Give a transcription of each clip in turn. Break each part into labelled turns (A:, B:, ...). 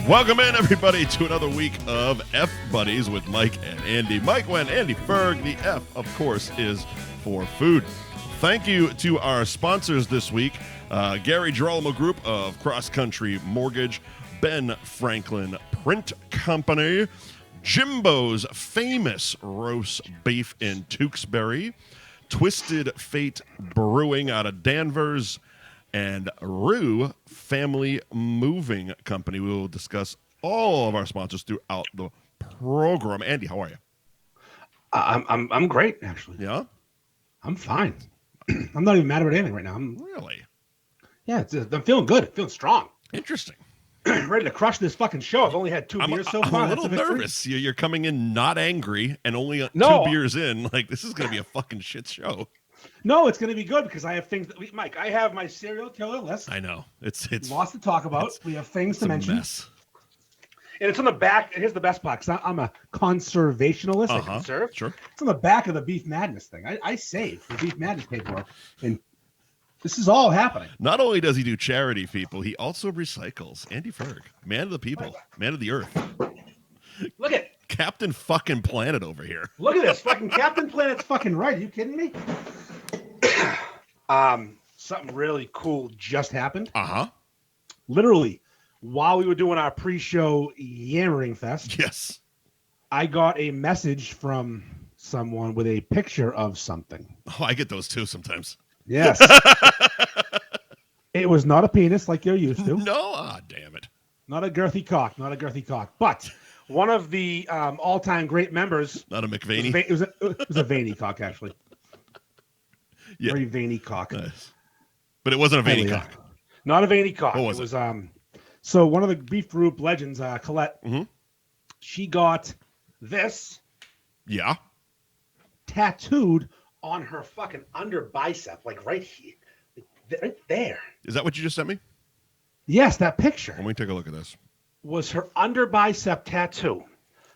A: Welcome in, everybody, to another week of F Buddies with Mike and Andy. Mike, Wendt, Andy Ferg. The F, of course, is for food. Thank you to our sponsors this week, Gary Girolamo Group of Cross Country Mortgage, Ben Franklin Print Company, Jimbo's Famous Roast Beef in Tewksbury, Twisted Fate Brewing out of Danvers, and Rue Family Moving Company. We will discuss all of our sponsors throughout the program. Andy, how are you?
B: I'm great, actually.
A: Yeah?
B: I'm fine. I'm not even mad about anything right now.
A: Really?
B: Yeah, I'm feeling good. Feeling strong.
A: Interesting.
B: Ready to crush this fucking show. I've only had two beers so far.
A: I'm a little nervous. You're coming in not angry and only
B: No.
A: 2 beers in. Like, this is going to be a fucking shit show.
B: No, it's going to be good because I have things that Mike, I have my serial killer list.
A: I know. It's
B: lots to talk about. We have things to mention.
A: Mess.
B: And it's on the back. Here's the best part, because I'm a conservationalist. I conserve.
A: Sure.
B: It's on the back of the Beef Madness thing. I save the Beef Madness paperwork. And this is all happening.
A: Not only does he do charity, people, he also recycles. Andy Ferg, man of the people, man of the earth.
B: Look at
A: Captain fucking Planet over here.
B: Look at this. Fucking Captain Planet's fucking right. Are you kidding me? Something really cool just happened. Literally, while we were doing our pre-show Yammering Fest.
A: Yes.
B: I got a message from someone with a picture of something.
A: Oh, I get those too sometimes.
B: Yes. It was not a penis like you're used to.
A: No, damn it.
B: Not a girthy cock. But one of the all-time great members.
A: Not a McVaney.
B: It was a veiny cock, actually.
A: Yeah.
B: Very veiny cock.
A: Nice. But it wasn't a veiny cock.
B: Not a veiny cock.
A: What was
B: it? Was so one of the Beef Group legends, Colette, she got this tattooed on her fucking under bicep, like right here. Right there.
A: Is that what you just sent me?
B: Yes, that picture.
A: Let me take a look at this.
B: Was her under bicep tattoo.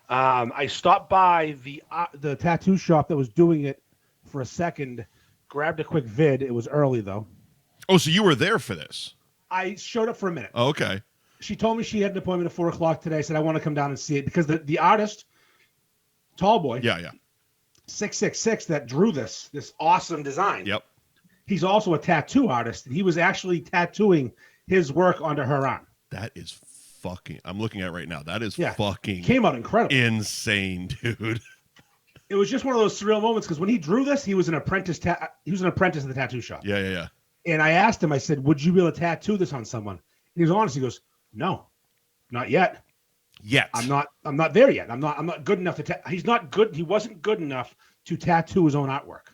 B: I stopped by the tattoo shop that was doing it for a second, grabbed a quick vid. It was early, though.
A: Oh, so you were there for this? I
B: showed up for a minute.
A: Oh, okay.
B: She told me she had an appointment at 4 o'clock today. I said, I want to come down and see it because the artist, tall boy, 6'6", that drew this awesome design.
A: Yep.
B: He's also a tattoo artist, and he was actually tattooing his work onto her arm.
A: That is fucking. I'm looking at it right now. That is fucking.
B: Came out incredible.
A: Insane, dude.
B: It was just one of those surreal moments because when he drew this, he was an apprentice. He was an apprentice at the tattoo shop.
A: Yeah.
B: And I asked him. I said, "Would you be able to tattoo this on someone?" And he was honest. He goes, "No, not yet. I'm not there yet. I'm not good enough to. He's not good. He wasn't good enough to tattoo his own artwork."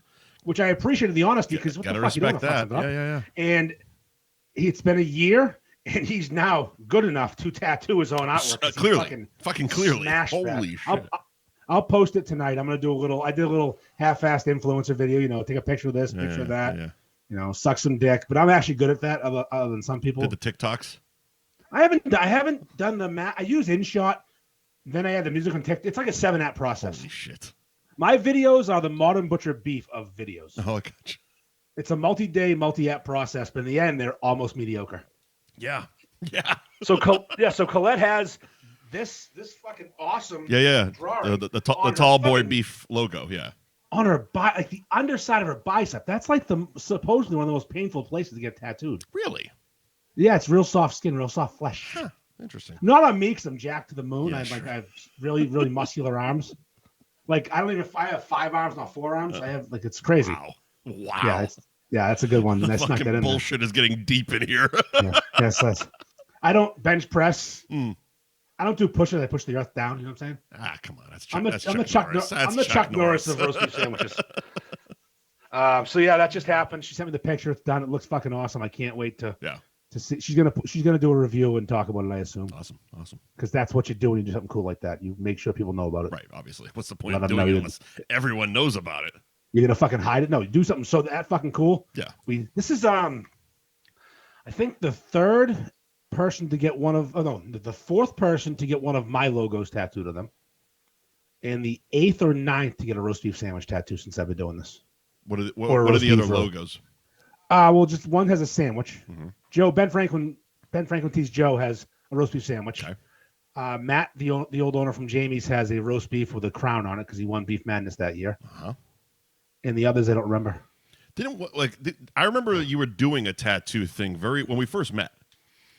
B: Which I appreciated the honesty because what the fuck you doing?
A: Respect that. Yeah.
B: And it's been a year, and he's now good enough to tattoo his own artwork.
A: Clearly, fucking clearly. Holy shit!
B: I'll post it tonight. I'm gonna do a little. I did a little half-assed influencer video. Take a picture of this, picture of that. Yeah. Suck some dick. But I'm actually good at that, other than some people.
A: Did the TikToks?
B: I haven't done the I use InShot. Then I add the music on TikTok. It's like a 7-app process.
A: Holy shit!
B: My videos are the Modern Butcher Beef of videos.
A: Oh, I gotcha.
B: It's a multi-day, multi-app process, but in the end, they're almost mediocre.
A: Yeah.
B: So Colette has this fucking awesome drawing.
A: The tall boy beef logo,
B: on her like the underside of her bicep. That's like supposedly one of the most painful places to get tattooed.
A: Really?
B: Yeah, it's real soft skin, real soft flesh.
A: Huh. Interesting.
B: Not on me because I'm jacked to the moon.
A: Yeah,
B: I have really, really muscular arms. Like I have 5 arms, not 4 arms. I have it's crazy.
A: Wow.
B: Yeah, that's a good one. And I snuck that in.
A: Bullshit is getting deep in here.
B: Yes. I don't bench press. I don't do push-ups. I push the earth down. You know what I'm saying?
A: Come on.
B: I'm the Chuck Norris of roast beef sandwiches. So that just happened. She sent me the picture. It's done. It looks fucking awesome. I can't wait to see. She's gonna do a review and talk about it, I assume.
A: Awesome.
B: Because that's what you do when you do something cool like that. You make sure people know about it.
A: Right. Obviously. What's the point of doing it unless everyone knows about it?
B: You're gonna fucking hide it? No, you do something so that fucking cool.
A: Yeah.
B: This is I think the third person to get the fourth person to get one of my logos tattooed on them, and the 8th or 9th to get a roast beef sandwich tattoo since I've been doing this.
A: What are the other logos?
B: Well, just one has a sandwich. Ben Franklin Tees Joe has a roast beef sandwich.
A: Okay.
B: Matt, the old owner from Jamie's, has a roast beef with a crown on it because he won Beef Madness that year.
A: Uh-huh.
B: And the others I don't remember.
A: I remember you were doing a tattoo thing when we first met.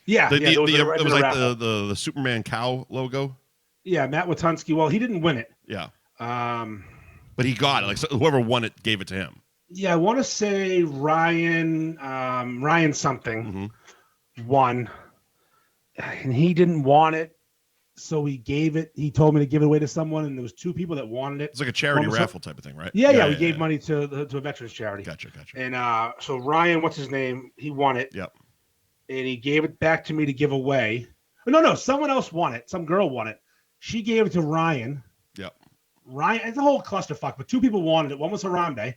B: Yeah,
A: it was like the Superman cow logo.
B: Yeah, Matt Watunsky. Well, he didn't win it.
A: Yeah. But he got it. Like, so whoever won it gave it to him.
B: Yeah, I want to say Ryan something won, and he didn't want it, so he gave it. He told me to give it away to someone, and there was 2 people that wanted it.
A: It's like a charity raffle type of thing, right?
B: Yeah. We gave money to a veterans charity.
A: Gotcha.
B: And so Ryan, what's his name? He won it.
A: Yep.
B: And he gave it back to me to give away. No, someone else won it. Some girl won it. She gave it to Ryan.
A: Yep.
B: Ryan, it's a whole clusterfuck, but 2 people wanted it. One was Harambe.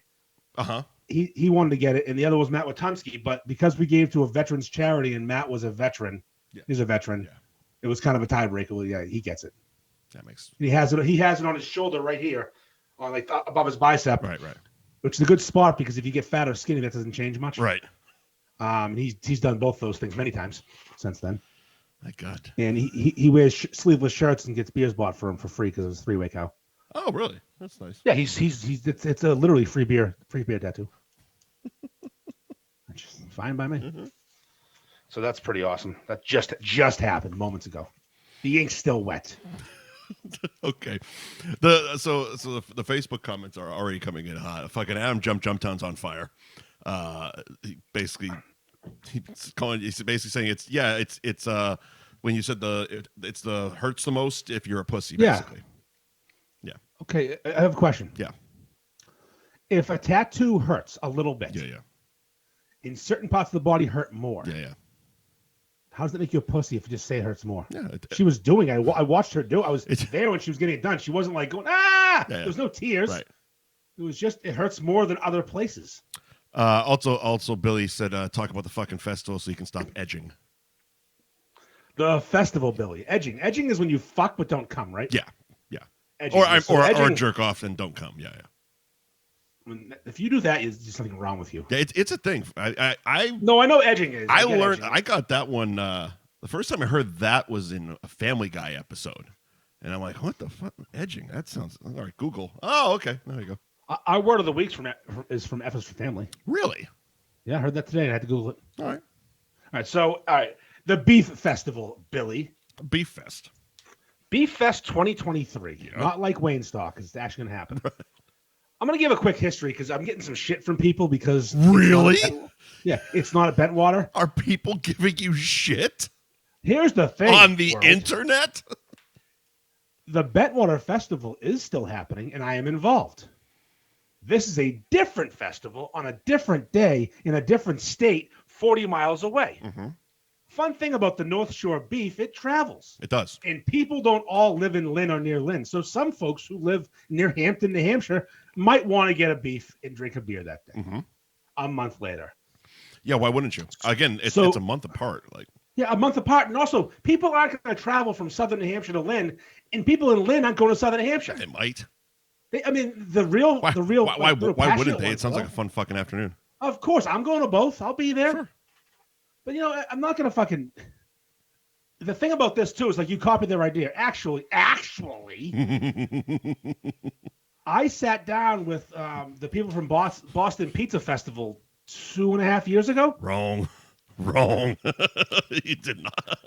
A: Uh-huh.
B: He wanted to get it, and the other was Matt Watunsky. But because we gave to a veterans charity, and Matt was a veteran, he's a veteran. Yeah. It was kind of a tiebreaker. Well, yeah, he gets it.
A: That makes.
B: He has it on his shoulder right here, on like above his bicep.
A: Right.
B: Which is a good spot because if you get fat or skinny, that doesn't change much.
A: Right.
B: He's done both those things many times since then.
A: My God.
B: And he wears sleeveless shirts and gets beers bought for him for free because it was a 3-way cow.
A: Oh, really? That's nice.
B: Yeah, it's a literally free beer tattoo. Fine by me. Mm-hmm. So that's pretty awesome. That just happened moments ago. The ink's still wet.
A: Okay. The Facebook comments are already coming in hot. Fucking Adam Jumptown's on fire. He's basically saying it's when you said it's the hurts the most if you're a pussy, basically. Yeah.
B: Okay, I have a question.
A: Yeah.
B: If a tattoo hurts a little bit, in certain parts of the body hurt more.
A: Yeah.
B: How does that make you a pussy if you just say it hurts more?
A: Yeah.
B: She was doing it. I watched her do it. I was there when she was getting it done. She wasn't like going, ah!
A: Yeah.
B: There was no tears.
A: Right.
B: It was just, it hurts more than other places.
A: Also, Billy said, talk about the fucking festival so you can stop edging.
B: The festival, Billy. Edging. Edging is when you fuck but don't come, right?
A: Yeah.
B: Edging.
A: Or jerk off and don't come. Yeah.
B: If you do that, there's something wrong with you.
A: Yeah, it's a thing. I
B: know edging is.
A: I learned. Edging. I got that one. The first time I heard that was in a Family Guy episode, and I'm like, "What the fuck? Edging? That sounds all right." Google. Oh, okay. There you go.
B: Our word of the week is from F is for Family.
A: Really?
B: Yeah, I heard that today. I had to Google it.
A: All right.
B: So, the Beef Festival, Billy.
A: BeefFest.
B: BeefFest 2023. Yeah. Not like Wayne Stock, because it's actually going to happen. I'm going to give a quick history because I'm getting some shit from people because...
A: Really?
B: It's not at Bentwater.
A: Are people giving you shit?
B: Here's the thing.
A: On the internet?
B: The Bentwater Festival is still happening, and I am involved. This is a different festival on a different day in a different state 40 miles away.
A: Mm-hmm.
B: Fun thing about the North Shore beef, it travels.
A: It does.
B: And people don't all live in Lynn or near Lynn. So some folks who live near Hampton, New Hampshire, might want to get a beef and drink a beer that day.
A: Mm-hmm.
B: A month later.
A: Yeah, why wouldn't you? Again, it's a month apart.
B: Yeah, a month apart. And also, people aren't going to travel from southern New Hampshire to Lynn, and people in Lynn aren't going to southern New Hampshire.
A: They might.
B: Why
A: wouldn't they? It sounds like a fun fucking afternoon.
B: Of course, I'm going to both. I'll be there.
A: Sure.
B: But, I'm not going to fucking... The thing about this, too, is like you copied their idea. Actually, I sat down with the people from Boston Pizza Festival 2.5 years ago.
A: Wrong. You did not.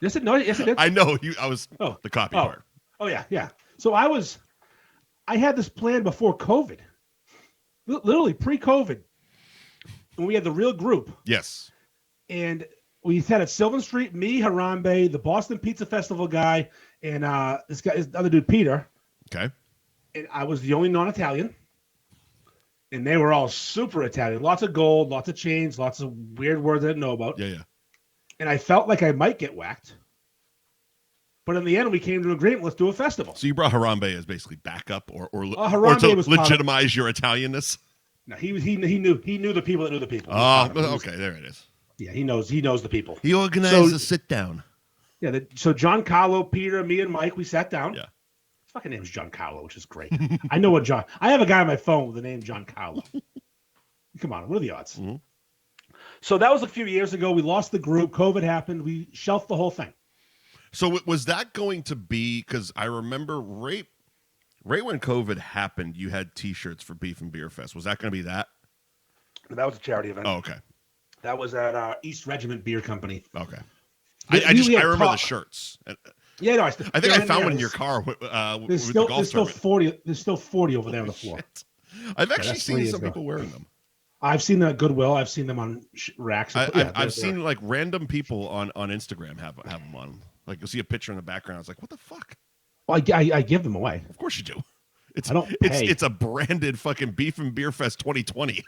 B: Yes, it did.
A: I know. I was the copy part.
B: Oh, yeah. So I had this plan before COVID. Literally pre-COVID. And we had the real group.
A: Yes.
B: And we sat at Sylvan Street, me, Harambe, the Boston Pizza Festival guy, and this other dude, Peter.
A: Okay.
B: And I was the only non-Italian. And they were all super Italian. Lots of gold, lots of chains, lots of weird words I didn't know about.
A: Yeah.
B: And I felt like I might get whacked. But in the end, we came to an agreement. Let's do a festival.
A: So you brought Harambe as basically backup or
B: to
A: legitimize your Italianness?
B: No, he knew the people that knew the people.
A: Oh, okay, there it is.
B: Yeah, he knows the people.
A: He organized a sit down.
B: Yeah, so John Carlo, Peter, me, and Mike, we sat down.
A: Yeah.
B: His fucking name's John Carlo, which is great. I know what John. I have a guy on my phone with the name John Carlo. Come on, what are the odds?
A: Mm-hmm.
B: So that was a few years ago. We lost the group. COVID happened. We shelved the whole thing.
A: So was that going to be, because I remember right when COVID happened, you had T-shirts for Beef and Beer Fest. Was that going to be that?
B: That was a charity event.
A: Oh, okay.
B: That was at East Regiment Beer Company.
A: Okay. I remember the shirts.
B: Yeah, no,
A: I think I found one in your car with the golf tournament.
B: There's still 40 over there on the floor.
A: Shit. I've actually seen some people wearing them.
B: I've seen them at Goodwill. I've seen them on racks.
A: I've seen like random people on Instagram have them on. Like you'll see a picture in the background. It's like, what the fuck?
B: Well, I give them away.
A: Of course you do.
B: I don't pay.
A: It's a branded fucking Beef and Beer Fest 2020.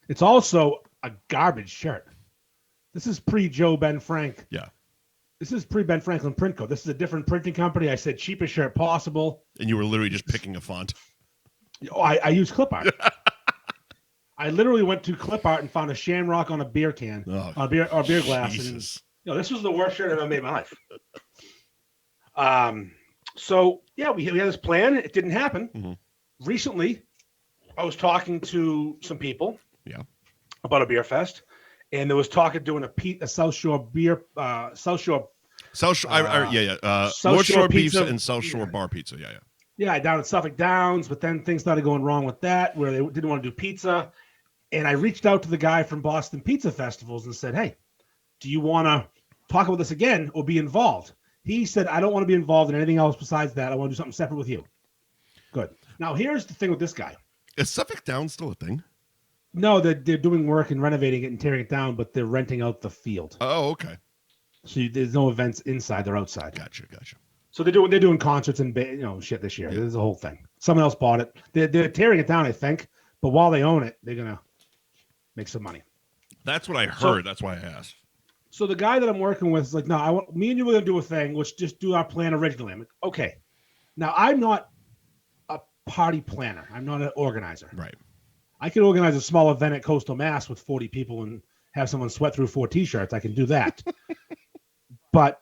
B: It's also a garbage shirt. This is pre-Joe Ben Frank.
A: Yeah.
B: This is pre-Ben Franklin Print Co. This is a different printing company. I said cheapest shirt possible.
A: And you were literally just picking a font.
B: Oh, I use clip art. I literally went to clip art and found a shamrock on a beer can, or beer glass.
A: Jesus.
B: And, this was the worst shirt I've ever made in my life. So yeah, we had this plan. It didn't happen.
A: Mm-hmm.
B: Recently, I was talking to some people.
A: Yeah.
B: About a beer fest, and there was talk of doing a South Shore beer, South Shore
A: North Shore Pizza and South Shore Bar Pizza.
B: Yeah, down at Suffolk Downs, but then things started going wrong with that, where they didn't want to do pizza. And I reached out to the guy from Boston Pizza Festivals and said, hey, do you want to talk about this again or be involved? He said, I don't want to be involved in anything else besides that. I want to do something separate with you. Good. Now, here's the thing with this guy.
A: Is Suffolk Downs still a thing?
B: No, they're doing work and renovating it and tearing it down, but they're renting out the field.
A: Oh, okay.
B: So there's no events inside; they're outside.
A: Gotcha.
B: So they're doing concerts and shit this year. Yeah. There's a whole thing. Someone else bought it. They're tearing it down, I think. But while they own it, they're gonna make some money.
A: That's what I heard. That's why I asked.
B: So the guy that I'm working with is like, no, me and you were gonna do a thing. Let's just do our plan originally. I'm like, okay. Now I'm not a party planner. I'm not an organizer.
A: Right.
B: I can organize a small event at Coastal Mass with 40 people and have someone sweat through 4 T-shirts. I can do that. But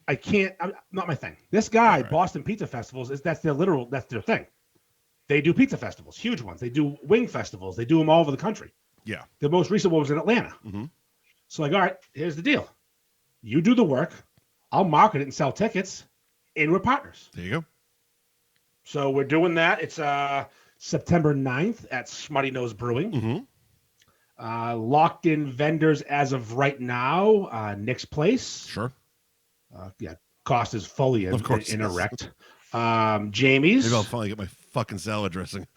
B: I can't, not my thing. This guy, right. Boston Pizza Festivals, that's their thing. They do pizza festivals, huge ones. They do wing festivals. They do them all over the country.
A: Yeah.
B: The most recent one was in Atlanta.
A: Mm-hmm.
B: So like, all right, here's the deal. You do the work. I'll market it and sell tickets, and we're partners.
A: There you go.
B: So we're doing that. It's September 9th at Smutty Nose Brewing.
A: Mm-hmm.
B: Locked in vendors as of right now. Nick's Place.
A: Sure.
B: Cost is fully in erect. Jamie's.
A: Maybe I'll finally get my fucking salad dressing.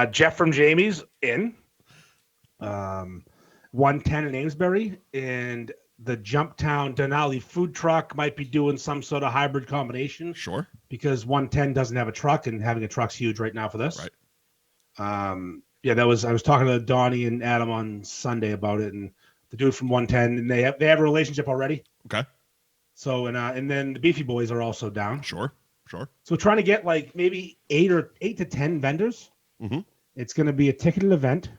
B: Jeff from Jamie's in. 110 in Amesbury. And the Jumptown Denali food truck might be doing some sort of hybrid combination.
A: Sure.
B: Because 110 doesn't have a truck, and having a truck's huge right now for this.
A: Right.
B: I was talking to Donnie and Adam on Sunday about it, and the dude from 110, and they have a relationship already.
A: Okay.
B: So and then the Beefy Boys are also down.
A: Sure. So
B: we're trying to get like maybe 8 to 10 vendors.
A: Mm-hmm.
B: It's going to be a ticketed event.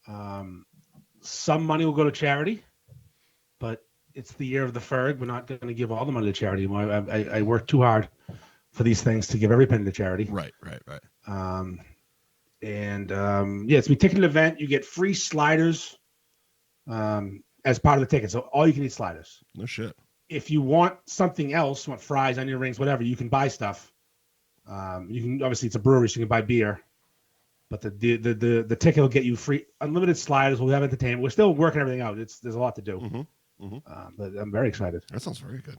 B: Some money will go to charity, but it's the year of the Ferg. We're not going to give all the money to charity. I work too hard for these things to give every penny to charity.
A: Right.
B: It's a ticketed event. You get free sliders as part of the ticket. So all you can eat sliders.
A: No shit.
B: If you want something else, want fries, onion rings, whatever, you can buy stuff. You can obviously it's a brewery, so you can buy beer. But the ticket will get you free unlimited sliders. We'll have entertainment. We're still working everything out. There's a lot to do.
A: Mm-hmm. Mm-hmm.
B: But I'm very excited.
A: That sounds very good.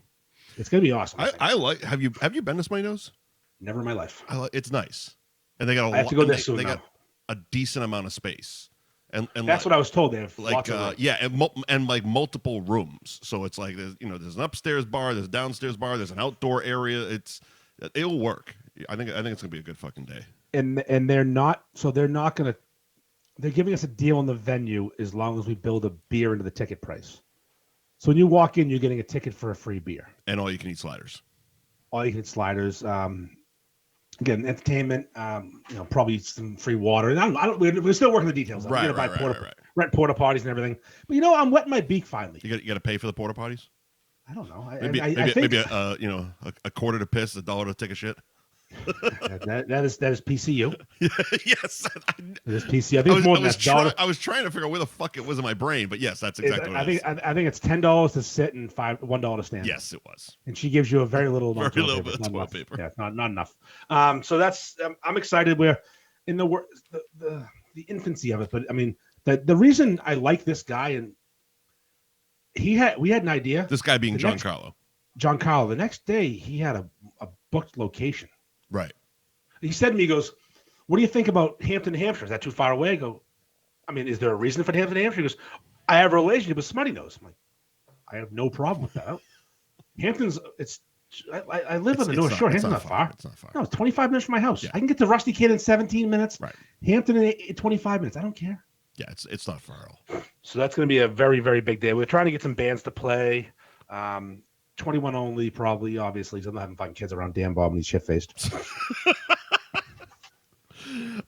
B: It's gonna be awesome.
A: I like. Have you been to Smutty Nose?
B: Never in my life.
A: It's nice, and they got
B: I have to go there soon.
A: They got a decent amount of space, and
B: that's what I was told. They have lots of
A: and like multiple rooms. So it's like there's an upstairs bar, there's a downstairs bar, there's an outdoor area. It'll work. I think it's gonna be a good fucking day.
B: And they're giving us a deal on the venue as long as we build a beer into the ticket price. So when you walk in, you're getting a ticket for a free beer.
A: And all you can eat sliders.
B: Sliders. Again, entertainment. Probably some free water. We're still working the details.
A: Right.
B: Rent porta potties and everything. But I'm wetting my beak finally.
A: You got to pay for the porta potties.
B: I don't know.
A: Maybe a quarter to piss, $1 to take a shit.
B: that is PCU.
A: Yes,
B: it is PCU. I think it's more than that.
A: I was trying to figure out where the fuck it was in my brain, but yes, that's exactly what it is.
B: I think it's $10 to sit and $1 to stand.
A: Yes, it was.
B: And she gives you a very little
A: amount of toilet paper.
B: Yeah, not enough. So that's I'm excited. We're in the infancy of it, but I mean the reason I like this guy, and we had an idea.
A: This guy being Giancarlo.
B: Giancarlo. The next day he had a booked location.
A: Right.
B: He said to me, he goes, "What do you think about Hampton, New Hampshire? Is that too far away?" I go, "I mean, is there a reason for Hampton, New Hampshire?" He goes, "I have a relationship with Smutty Nose." I'm like, I have no problem with that. Hampton's, I live on the North Shore. Hampton's not far.
A: It's not far.
B: No, it's 25 minutes from my house.
A: Yeah.
B: I can get to Rusty Kid in 17 minutes.
A: Right.
B: Hampton in 25 minutes. I don't care.
A: Yeah, it's not far at all.
B: So that's going to be a very, very big day. We're trying to get some bands to play. 21 only, probably, obviously. So I'm not having fucking kids around Dan Bob and he's shit-faced.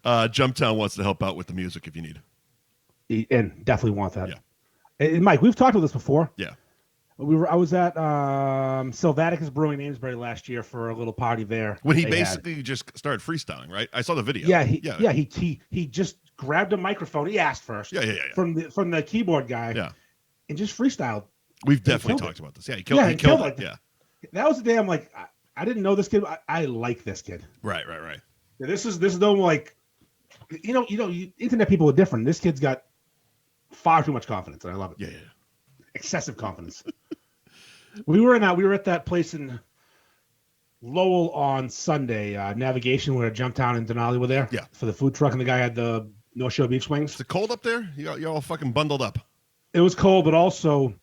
A: Jumptown wants to help out with the music if you need.
B: And definitely want that.
A: Yeah.
B: And Mike, we've talked about this before.
A: Yeah.
B: I was at Sylvaticus Brewing in Amesbury last year for a little party there.
A: When he basically just started freestyling, right? I saw the video.
B: Yeah, he just grabbed a microphone. He asked first.
A: Yeah.
B: From the keyboard guy.
A: Yeah.
B: And just freestyled.
A: We've definitely talked about this. Yeah, he killed it. Yeah.
B: That was the day I'm like, I didn't know this kid. I like this kid.
A: Right.
B: Yeah, this is no like, internet people are different. This kid's got far too much confidence, and I love it.
A: Yeah.
B: Excessive confidence. We were at that place in Lowell on Sunday, Navigation, where Jumptown and Denali were there.
A: Yeah.
B: For the food truck, and the guy had the North Shore beef wings.
A: Is it cold up there? You're all fucking bundled up.
B: It was cold, but also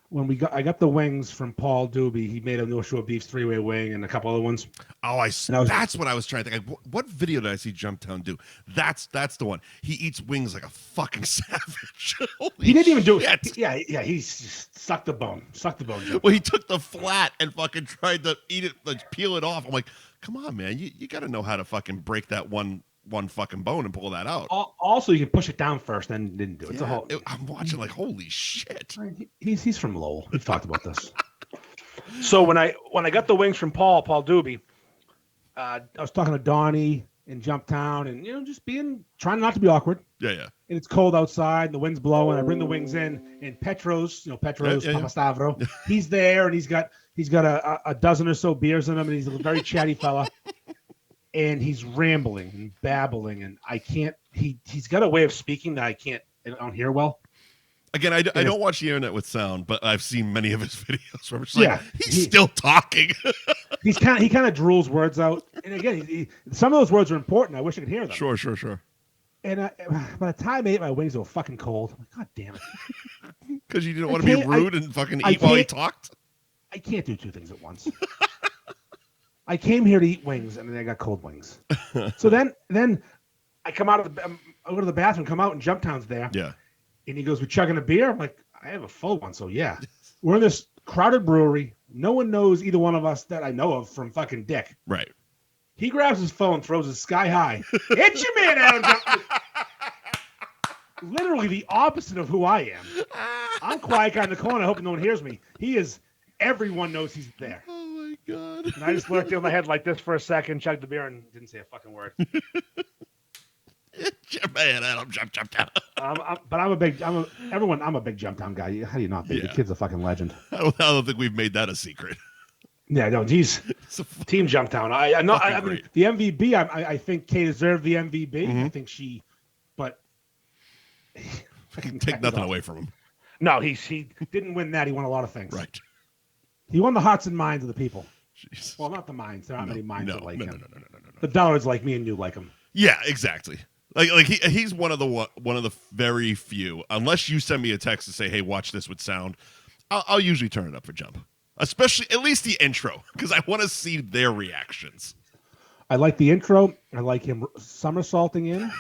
B: when I got the wings from Paul Doobie. He made a North Shore beef 3-way wing and a couple other ones.
A: Oh, that's what I was trying to think. What video did I see Jumptown do? That's the one. He eats wings like a fucking savage.
B: He didn't even do it. Yeah. He sucked the bone. Jumptown.
A: Well, he took the flat and fucking tried to eat it, like peel it off. I'm like, come on, man. You got to know how to fucking break that one fucking bone and pull that out.
B: Also, you can push it down first, then didn't do it.
A: Yeah, I'm watching like, holy shit.
B: He's from Lowell. We've talked about this. So when I got the wings from Paul Doobie, I was talking to Donnie in Jumptown, and just trying not to be awkward.
A: Yeah.
B: And it's cold outside, and the wind's blowing. I bring the wings in, and Petros, Papastavro, he's there, and he's got a dozen or so beers in him, and he's a very chatty fella. And he's rambling and babbling, and I can't. He's got a way of speaking that I don't hear well.
A: Again, I don't watch the internet with sound, but I've seen many of his videos where I'm just like, he's still talking.
B: he kind of drools words out, and again, some of those words are important. I wish I could hear them.
A: Sure.
B: And by the time I ate my wings, they were fucking cold. I'm like, God damn it!
A: Because you didn't want to be rude and fucking eat while he talked.
B: I can't do two things at once. I came here to eat wings, and then I got cold wings. So then I come out I go to the bathroom, come out, and Jumptown's there.
A: Yeah.
B: And he goes, "We chugging a beer?" I'm like, "I have a full one, so yeah." We're in this crowded brewery. No one knows either one of us that I know of from fucking Dick.
A: Right.
B: He grabs his phone, throws it sky high. It's your man, Adam Johnson. Literally the opposite of who I am. I'm quiet guy in the corner, hoping no one hears me. He is. Everyone knows he's there.
A: Oh my god!
B: And I just looked in my head like this for a second, chugged the beer, and didn't say a fucking word.
A: It's your man, Adam. Jump down.
B: But I'm a big Jumptown guy. How do you not be? Yeah. The kid's a fucking legend.
A: I don't think we've made that a secret.
B: Yeah, no, geez. Team Jumptown. I mean, the MVB. I think Kay deserved the MVB. Mm-hmm. I think she, but
A: I can take nothing away from him.
B: No, he didn't win that. He won a lot of things.
A: Right.
B: He won the hearts and minds of the people.
A: Jesus.
B: Well, not the minds. There aren't many minds that like him.
A: No.
B: The dollars like me and you like him.
A: Yeah, exactly. Like he's one of the very few. Unless you send me a text to say, "Hey, watch this with sound," I'll usually turn it up for Jump. Especially at least the intro, because I want to see their reactions.
B: I like the intro. I like him somersaulting in.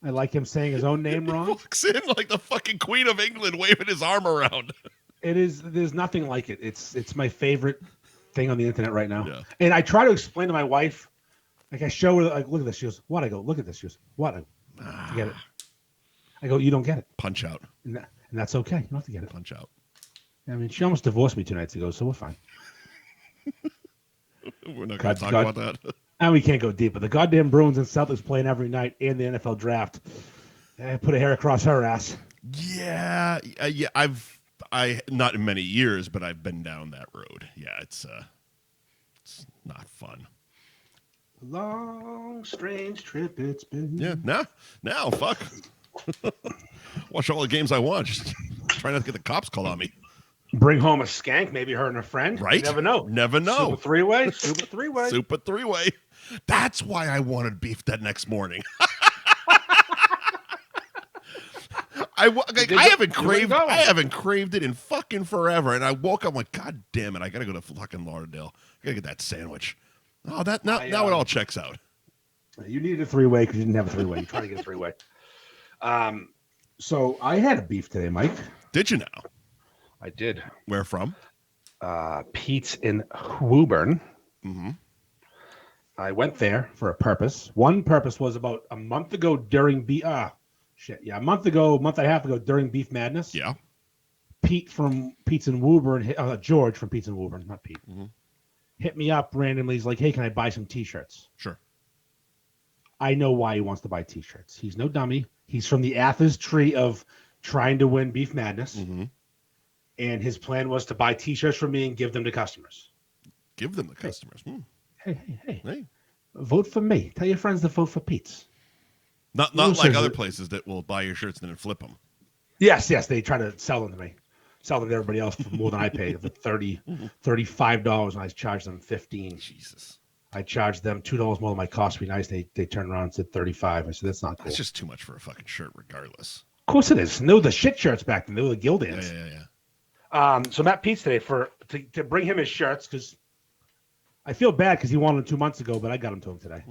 B: I like him saying his own name wrong.
A: He walks in like the fucking Queen of England, waving his arm around.
B: There's nothing like it. It's my favorite thing on the internet right now.
A: Yeah.
B: And I try to explain to my wife, like I show her, like, look at this. She goes, what? I go, look at this. She goes, what? I get it. I go, you don't get it.
A: Punch out.
B: And that's okay. You don't have to get it.
A: Punch out.
B: I mean, she almost divorced me 2 nights ago, so we're fine.
A: We're not going to talk about that.
B: Now we can't go deep, but the goddamn Bruins and Celtics playing every night and the NFL draft. Put a hair across her ass.
A: Yeah. I not in many years, but I've been down that road. Yeah, it's not fun.
B: Long, strange trip it's been.
A: Yeah, now, fuck. Watch all the games I want. Just try not to get the cops called on me.
B: Bring home a skank, maybe her and her friend.
A: Right?
B: You never know.
A: Never know.
B: Super three-way.
A: Super three-way. That's why I wanted beef that next morning. I haven't craved it in fucking forever, and I woke up like, God damn it, I gotta go to fucking Lauderdale. I gotta get that sandwich. Oh, now it all checks out.
B: You needed a three-way because you didn't have a three-way. You're trying to get a three-way. So I had a beef today, Mike.
A: Did you now?
B: I did.
A: Where from?
B: Pete's in Woburn.
A: Mm-hmm.
B: I went there for a purpose. One purpose was about a month ago during a month and a half ago during Beef Madness.
A: Yeah.
B: Pete from Pete's in Woburn, George from Pete's in Woburn, not Pete, hit me up randomly. He's like, hey, can I buy some T-shirts?
A: Sure.
B: I know why he wants to buy T-shirts. He's no dummy. He's from the Athens tree of trying to win Beef Madness.
A: Mm-hmm.
B: And his plan was to buy T-shirts from me and give them to customers.
A: Give them to customers.
B: Hey. Vote for me. Tell your friends to vote for Pete's.
A: Not like other places that will buy your shirts and then flip them.
B: Yes. They try to sell them to me. Sell them to everybody else for more than I paid. For $35, and I charged them $15.
A: Jesus.
B: I charged them $2 more than my cost. Be nice. They turned around and said $35. I said, that's not cool.
A: That's just too much for a fucking shirt regardless.
B: Of course it is. And they were the shit shirts back then. They were the Gildans.
A: Yeah.
B: So Matt Pete's today to bring him his shirts because I feel bad because he wanted them 2 months ago, but I got them to him today.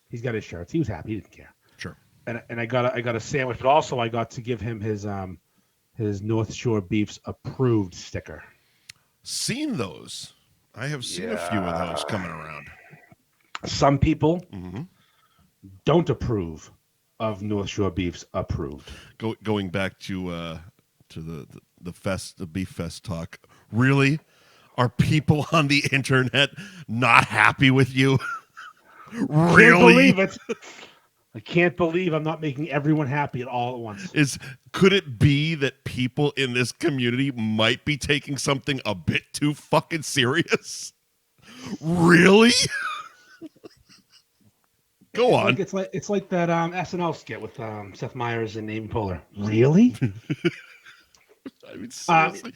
B: He's got his shirts. He was happy. He didn't care.
A: Sure.
B: And I got a sandwich, but also I got to give him his North Shore Beef's approved sticker.
A: Seen those? I have seen a few of those coming around.
B: Some people don't approve of North Shore Beef's approved.
A: Going back to the Beef Fest talk. Really? Are people on the internet not happy with you? Really?
B: Can't believe it. I can't believe I'm not making everyone happy at all at once.
A: Could it be that people in this community might be taking something a bit too fucking serious? Really? Go on.
B: It's like that SNL skit with Seth Meyers and Amy Poehler. Really?
A: I mean, seriously.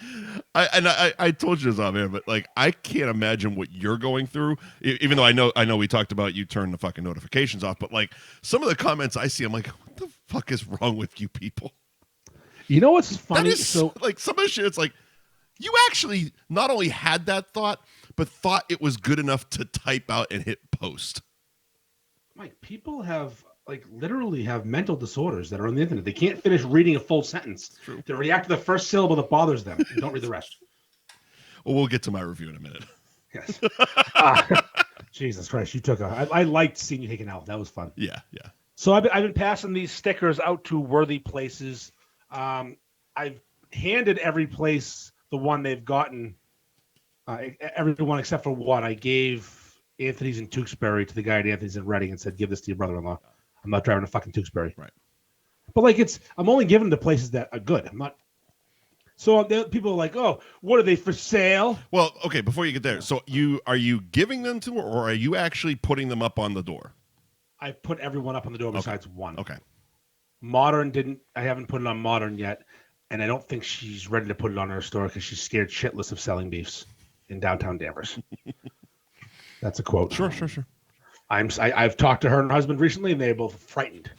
A: I told you this off air, but like I can't imagine what you're going through. Even though I know we talked about you turn the fucking notifications off, but like some of the comments I see, I'm like, what the fuck is wrong with you people?
B: You know what's funny?
A: So like some of the shit, it's like you actually not only had that thought, but thought it was good enough to type out and hit post.
B: Mike, people literally have mental disorders that are on the internet. They can't finish reading a full sentence.
A: True.
B: They react to the first syllable that bothers them and don't read the rest.
A: Well, we'll get to my review in a minute.
B: Yes. Jesus Christ, you took I liked seeing you take an L. That was fun.
A: Yeah.
B: So I've been passing these stickers out to worthy places. I've handed every place the one they've gotten, everyone except for one. I gave Anthony's in Tewksbury to the guy at Anthony's in Reading and said, give this to your brother-in-law. I'm not driving to fucking Tewksbury.
A: Right.
B: But I'm only giving to places that are good. I'm not. So people are like, oh, what are they for sale?
A: Well, okay, before you get there, so are you giving them to her or are you actually putting them up on the door?
B: I put everyone up on the door besides one.
A: Okay.
B: Modern I haven't put it on Modern yet. And I don't think she's ready to put it on her store because she's scared shitless of selling beefs in downtown Danvers. That's a quote.
A: Sure.
B: I've talked to her and her husband recently, and they're both frightened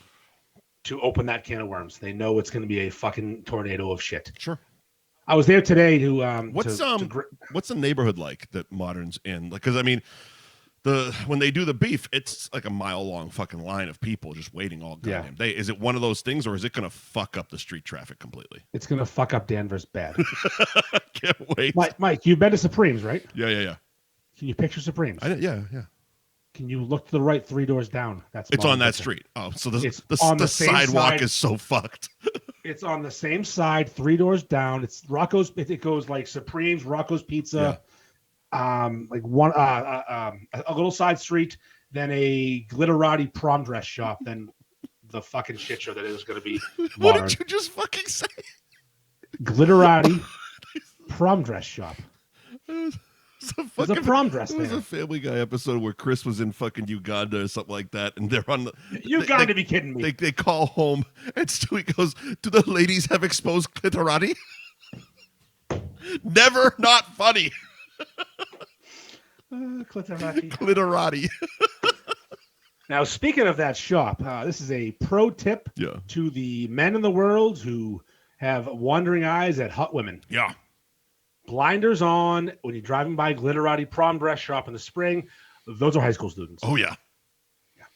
B: to open that can of worms. They know it's going to be a fucking tornado of shit.
A: Sure.
B: I was there today to
A: what's the neighborhood like that Modern's in? Because I mean, when they do the beef, it's like a mile-long fucking line of people just waiting all goddamn day. Is it one of those things, or is it going to fuck up the street traffic completely?
B: It's going to fuck up Danvers bad.
A: Can't wait.
B: Mike, you've been to Supreme's, right?
A: Yeah.
B: Can you picture Supreme's?
A: Yeah.
B: Can you look to the right 3 doors down?
A: It's on that street. Oh, so the sidewalk is so fucked.
B: It's on the same side, 3 doors down. It's Rocco's. It goes like Supreme's, Rocco's Pizza, like one a little side street, than a glitterati prom dress shop than the fucking shit show that is going to be modern.
A: What did you just fucking say?
B: Glitterati prom dress shop.
A: There's
B: a prom dress
A: there. There was
B: there.
A: a Family Guy episode where Chris was in fucking Uganda or something like that, and they're on the.
B: You got to be kidding me.
A: They call home, and Stewie goes, "Do the ladies have exposed clitorati?" Never not funny.
B: Clitorati.
A: Clitorati.
B: Now, speaking of that shop, this is a pro tip to the men in the world who have wandering eyes at hot women.
A: Yeah.
B: Blinders on when you're driving by Glitterati prom dress shop in the spring. Those are high school students.
A: Oh, yeah.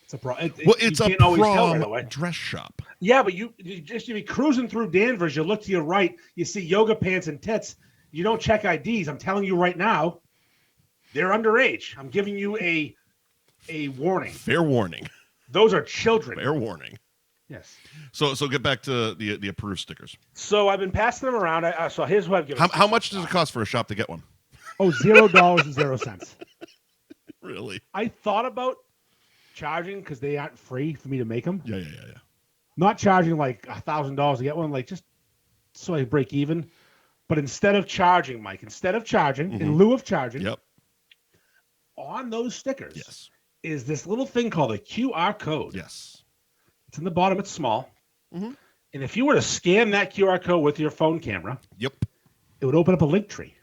B: It's a prom.
A: It's a prom dress shop.
B: Yeah, but you be cruising through Danvers. You look to your right. You see yoga pants and tits. You don't check IDs. I'm telling you right now, they're underage. I'm giving you a warning.
A: Fair warning.
B: Those are children.
A: Fair warning.
B: Yes.
A: So get back to the approved stickers.
B: So I've been passing them around. So here's what I've given.
A: How much does it cost for a shop to get one?
B: Oh, $0.00.
A: Really?
B: I thought about charging because they aren't free for me to make them.
A: Yeah.
B: Not charging like $1,000 to get one, like just so I break even. But instead of charging, Mike, in lieu of charging, on those stickers is this little thing called a QR code.
A: Yes.
B: It's in the bottom. It's small. Mm-hmm. And if you were to scan that QR code with your phone camera, it would open up a link tree.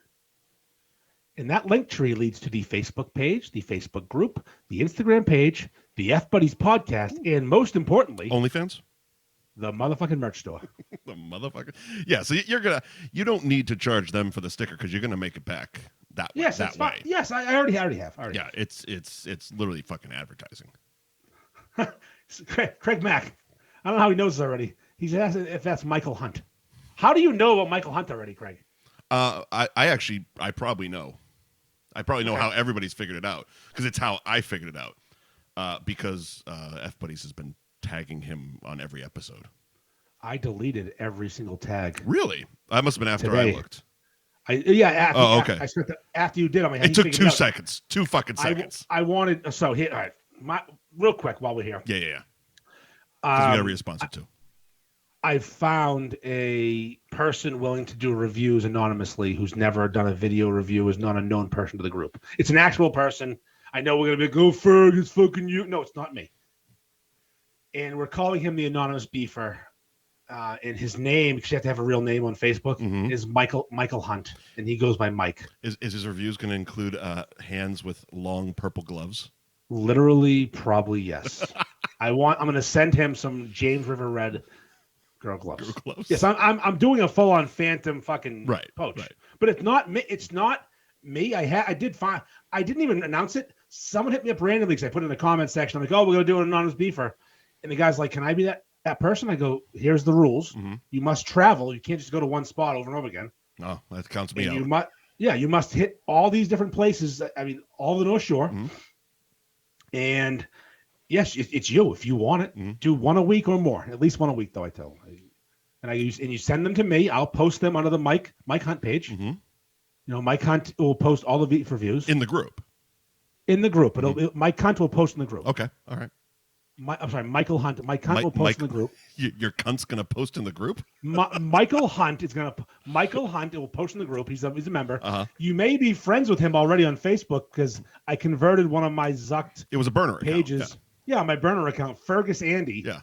B: And that link tree leads to the Facebook page, the Facebook group, the Instagram page, the F Buddies podcast, and most importantly,
A: OnlyFans?
B: The motherfucking merch store.
A: The motherfucker. Yeah, so you don't need to charge them for the sticker because you're gonna make it back that way.
B: Yes, that's fine. Yes, I already have.
A: Yeah, it's literally fucking advertising.
B: Craig Mack. I don't know how he knows this already. He's asked if that's Michael Hunt. How do you know about Michael Hunt already, Craig?
A: I probably know. I probably know how everybody's figured it out because it's how I figured it out. Because F Buddies has been tagging him on every episode.
B: I deleted every single tag.
A: Really? That must have been after I looked.
B: After you did,
A: it took 2 seconds. 2 fucking seconds.
B: I wanted so here. All right, real quick while we're here.
A: Yeah. Because we got to be responsive too.
B: I found a person willing to do reviews anonymously who's never done a video review, is not a known person to the group. It's an actual person. I know we're gonna be go Ferg, it's fucking you. No, it's not me. And we're calling him the anonymous beefer. And his name, because you have to have a real name on Facebook, is Michael Hunt, and he goes by Mike.
A: Is his reviews going to include hands with long purple gloves?
B: Literally, probably yes. I'm going to send him some James River Red girl gloves. Yes, I'm doing a full on Phantom fucking poach. Right. But it's not me. It's not me. I didn't even announce it. Someone hit me up randomly because I put it in the comment section. I'm like, oh, we're going to do an anonymous beefer, and the guy's like, can I be that person? I go, here's the rules. You must travel. You can't just go to one spot over and over again.
A: No, that counts me out.
B: You must hit all these different places. I mean, all the North Shore. And yes, it's you. If you want it, do one a week or more. At least one a week, though, I tell them. And you send them to me. I'll post them under the Mike Hunt page. You know, Mike Hunt will post all the beef reviews.
A: In the group.
B: Mike Hunt will post in the group.
A: Okay, all right.
B: I'm sorry, Michael Hunt. Mike Hunt will post in the group.
A: Your cunt's gonna post in the group.
B: Michael Hunt will post in the group. He's a member. You may be friends with him already on Facebook because I converted one of my Zucked.
A: It was a burner
B: pages.
A: Account.
B: Yeah, my burner account, Fergus Andy.
A: Yeah,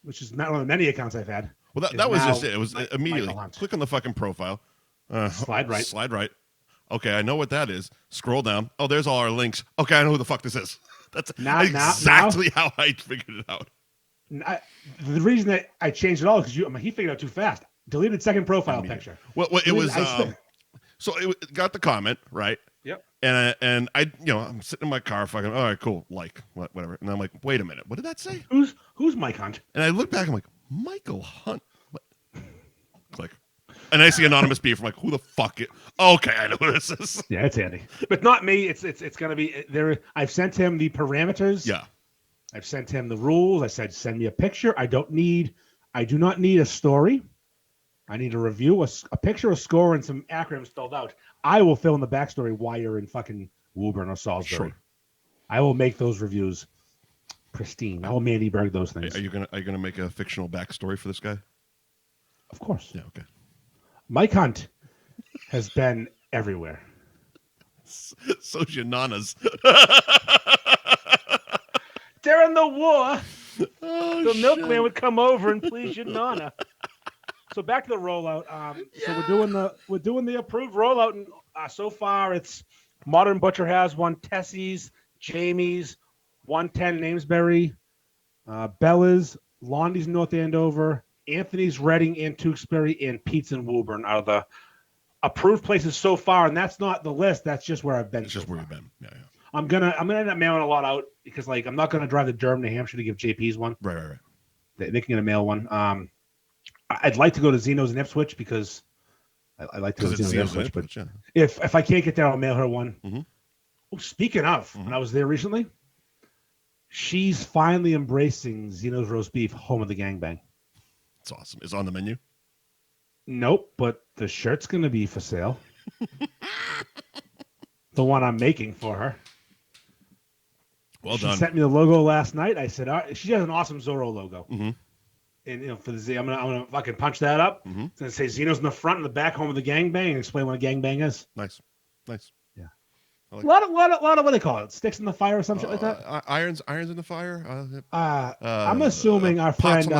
B: which is not one of the many accounts I've had.
A: Well, that was just it. It was immediately click on the fucking profile.
B: Slide right.
A: Slide right. Okay, I know what that is. Scroll down. Oh, there's all our links. Okay, I know who the fuck this is. That's exactly how I figured it out.
B: The reason that I changed it all is because he figured it out too fast. Deleted second profile picture.
A: Well, it was so it got the comment right.
B: Yep.
A: And I I'm sitting in my car, fucking all right, cool, like whatever. And I'm like, wait a minute, what did that say?
B: Who's Mike Hunt?
A: And I look back, I'm like, Michael Hunt. What? Click. And I see anonymous beef. I'm like, who the fuck? Okay, I know who this is.
B: Yeah, it's Andy, but not me. It's gonna be there. I've sent him the parameters.
A: Yeah,
B: I've sent him the rules. I said, send me a picture. I do not need a story. I need a review, a picture, a score, and some acronyms spelled out. I will fill in the backstory why you're in fucking Woburn or Salisbury. I will make those reviews pristine. I will Mandy Berg those things.
A: Are you gonna make a fictional backstory for this guy?
B: Of course.
A: Yeah. Okay.
B: Mike Hunt has been everywhere.
A: So's your nanas.
B: During the war,
A: the
B: milkman would come over and please your nana. So back to the rollout. So we're doing the approved rollout, and so far it's Modern Butcher has one, Tessie's, Jamie's, 110 Amesbury, Bella's, Londy's North Andover, Anthony's Reading and Tewksbury, and Pete's in Woburn out of the approved places so far, and that's not the list. That's just where I've been.
A: It's just where you've been. Yeah.
B: I'm gonna end up mailing a lot out because I'm not gonna drive to Durham, New Hampshire to give JP's one.
A: Right.
B: They can get a mail one. I'd like to go to Zeno's in Ipswich because I like to go to Zeno's in Ipswich. But yeah. if I can't get there, I'll mail her one.
A: Mm-hmm.
B: Oh, speaking of, when I was there recently, she's finally embracing Zeno's roast beef, home of the gangbang.
A: It's awesome. It's on the menu.
B: Nope, but the shirt's going to be for sale. The one I'm making for her.
A: Well done.
B: She sent me the logo last night. I said, she has an awesome Zorro logo.
A: Mm-hmm.
B: And for the Z, I'm gonna fucking punch that up.
A: Mm-hmm.
B: It's gonna say Zeno's in the front and the back, home of the gangbang, and explain what a gangbang is.
A: Nice.
B: Yeah.
A: Like
B: a lot of what do they call it? Sticks in the fire or some shit like that.
A: Irons in the fire.
B: I'm assuming our friend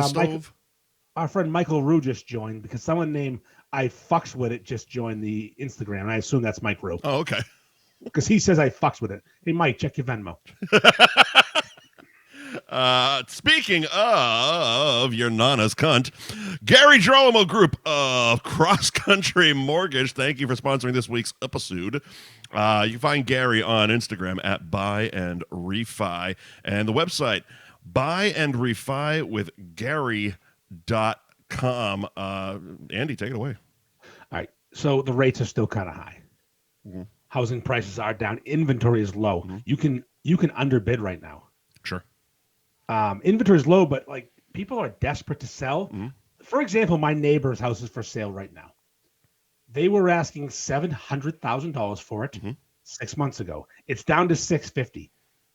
B: our friend Michael Rue just joined because someone named I fucks with it just joined the Instagram. And I assume that's Mike Rue.
A: Oh, okay.
B: Because he says I fucks with it. Hey, Mike, check your Venmo.
A: Speaking of your nana's cunt, Gary Girolamo Group of Cross Country Mortgage. Thank you for sponsoring this week's episode. You can find Gary on Instagram at Buy and Refi, and the website buyandrefywithgary.com. Andy, take it away.
B: All right. So the rates are still kind of high.
A: Mm-hmm.
B: Housing prices are down. Inventory is low.
A: Mm-hmm.
B: You can underbid right now.
A: Sure.
B: Inventory is low, but people are desperate to sell.
A: Mm-hmm.
B: For example, my neighbor's house is for sale right now. They were asking $700,000 for it 6 months ago. It's down to $650,000.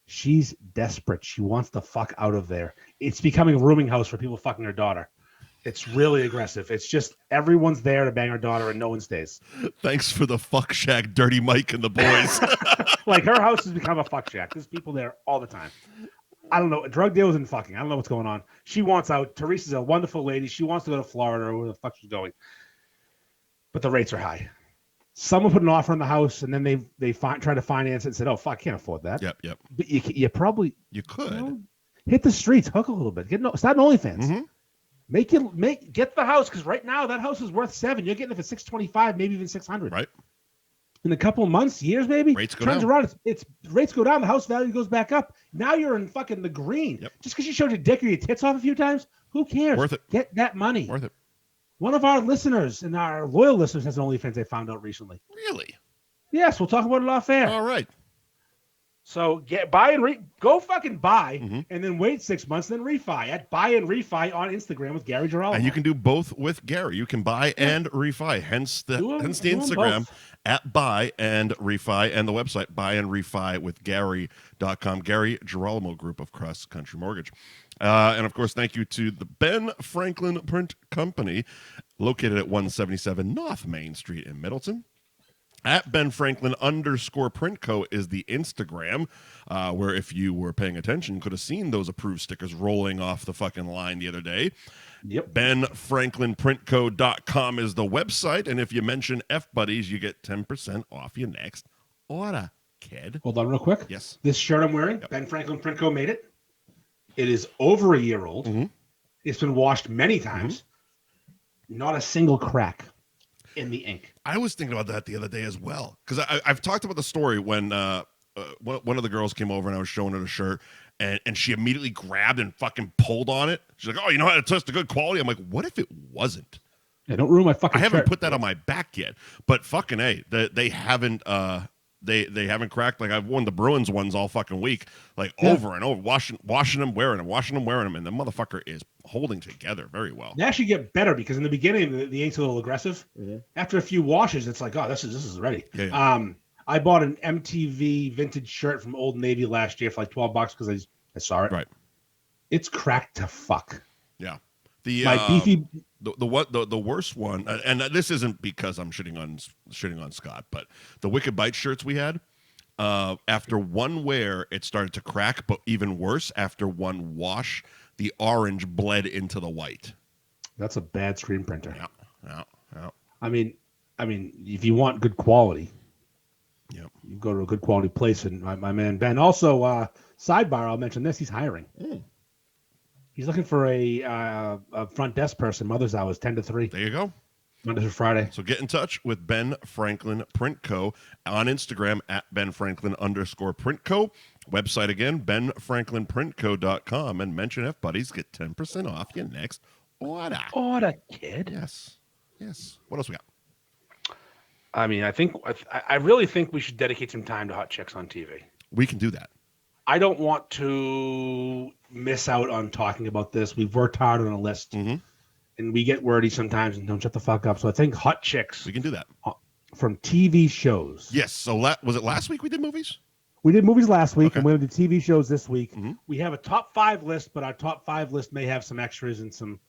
B: She's desperate. She wants the fuck out of there. It's becoming a rooming house for people fucking her daughter. It's really aggressive. It's just everyone's there to bang her daughter and no one stays.
A: Thanks for the fuck shack, Dirty Mike and the boys.
B: Her house has become a fuck shack. There's people there all the time. I don't know. Drug dealers and fucking. I don't know what's going on. She wants out. Teresa's a wonderful lady. She wants to go to Florida or where the fuck she's going. But the rates are high. Someone put an offer on the house, and then they try to finance it and said, "Oh fuck, can't afford that."
A: Yep.
B: But you probably
A: could
B: hit the streets, hook a little bit. Start an OnlyFans.
A: Mm-hmm.
B: Get the house because right now that house is worth $700,000. You're getting it for $625,000, maybe even $600,000.
A: Right.
B: In a couple of months, years maybe,
A: rates go
B: turns
A: down.
B: around. It's rates go down. The house value goes back up. Now you're in fucking the green.
A: Yep.
B: Just because you showed your dick or your tits off a few times, who cares?
A: Worth it.
B: Get that money.
A: Worth it.
B: One of our listeners and our loyal listeners has an OnlyFans I found out recently.
A: Really?
B: Yes, we'll talk about it off air.
A: All right.
B: So go fucking buy and then wait 6 months, then refi at Buy and Refi on Instagram with Gary Girolamo.
A: And you can do both with Gary. You can buy and refi. Hence the Instagram at Buy and Refi and the website buyandrefywithgary.com. Gary Girolamo Group of Cross Country Mortgage. And of course, thank you to the Ben Franklin Print Company, located at 177 North Main Street in Middleton. At Ben Franklin _Printco is the Instagram, where if you were paying attention, you could have seen those approved stickers rolling off the fucking line the other day.
B: Yep.
A: BenFranklinPrintco.com is the website, and if you mention F-Buddies, you get 10% off your next order, kid.
B: Hold on real quick.
A: Yes.
B: This shirt I'm wearing, Ben Franklin Printco made it. It is over a year old. It's been washed many times. Not a single crack in the ink.
A: I was thinking about that the other day as well, because I've talked about the story when one of the girls came over and I was showing her the shirt, and she immediately grabbed and fucking pulled on it. She's like, "Oh, you know how to test the good quality?" I'm like, "What if it wasn't?"
B: Yeah, don't ruin my fucking
A: I haven't
B: shirt.
A: put that on my back yet, but fucking A, they haven't they haven't cracked. Like, I've worn the Bruins ones all fucking week, over and over, washing them, wearing them, and the motherfucker is holding together very well.
B: They actually get better because in the beginning the ink's a little aggressive. After a few washes, it's like, oh, this is ready.
A: Yeah.
B: I bought an MTV vintage shirt from Old Navy last year for like $12 because I saw it.
A: Right.
B: It's cracked to fuck.
A: Yeah.
B: My beefy.
A: The worst one, and this isn't because I'm shitting on Scott, but the Wicked Bite shirts we had, after one wear, it started to crack, but even worse, after one wash, the orange bled into the white.
B: That's a bad screen printer.
A: Yeah.
B: I mean, if you want good quality,
A: yeah,
B: you go to a good quality place. And my man Ben. Also, sidebar, I'll mention this: he's hiring. He's looking for a front desk person. Mother's hours 10 to 3.
A: There you go.
B: Monday through Friday.
A: So get in touch with Ben Franklin Print Co. on Instagram at BenFranklin_Print Co. Website again, BenFranklinPrintCo.com, and mention F Buddies, get 10% off your next order.
B: Order, kid.
A: Yes. What else we got?
B: I mean, I really think we should dedicate some time to hot chicks on TV.
A: We can do that.
B: I don't want to miss out on talking about this. We've worked hard on a list.
A: Mm-hmm.
B: And we get wordy sometimes and don't shut the fuck up. So I think hot chicks.
A: We can do that.
B: From TV shows.
A: Yes. So was it last week we did movies?
B: We did movies last week, and we're going to do TV shows this week.
A: Mm-hmm.
B: We have a top 5 list, but our top 5 list may have some extras and some.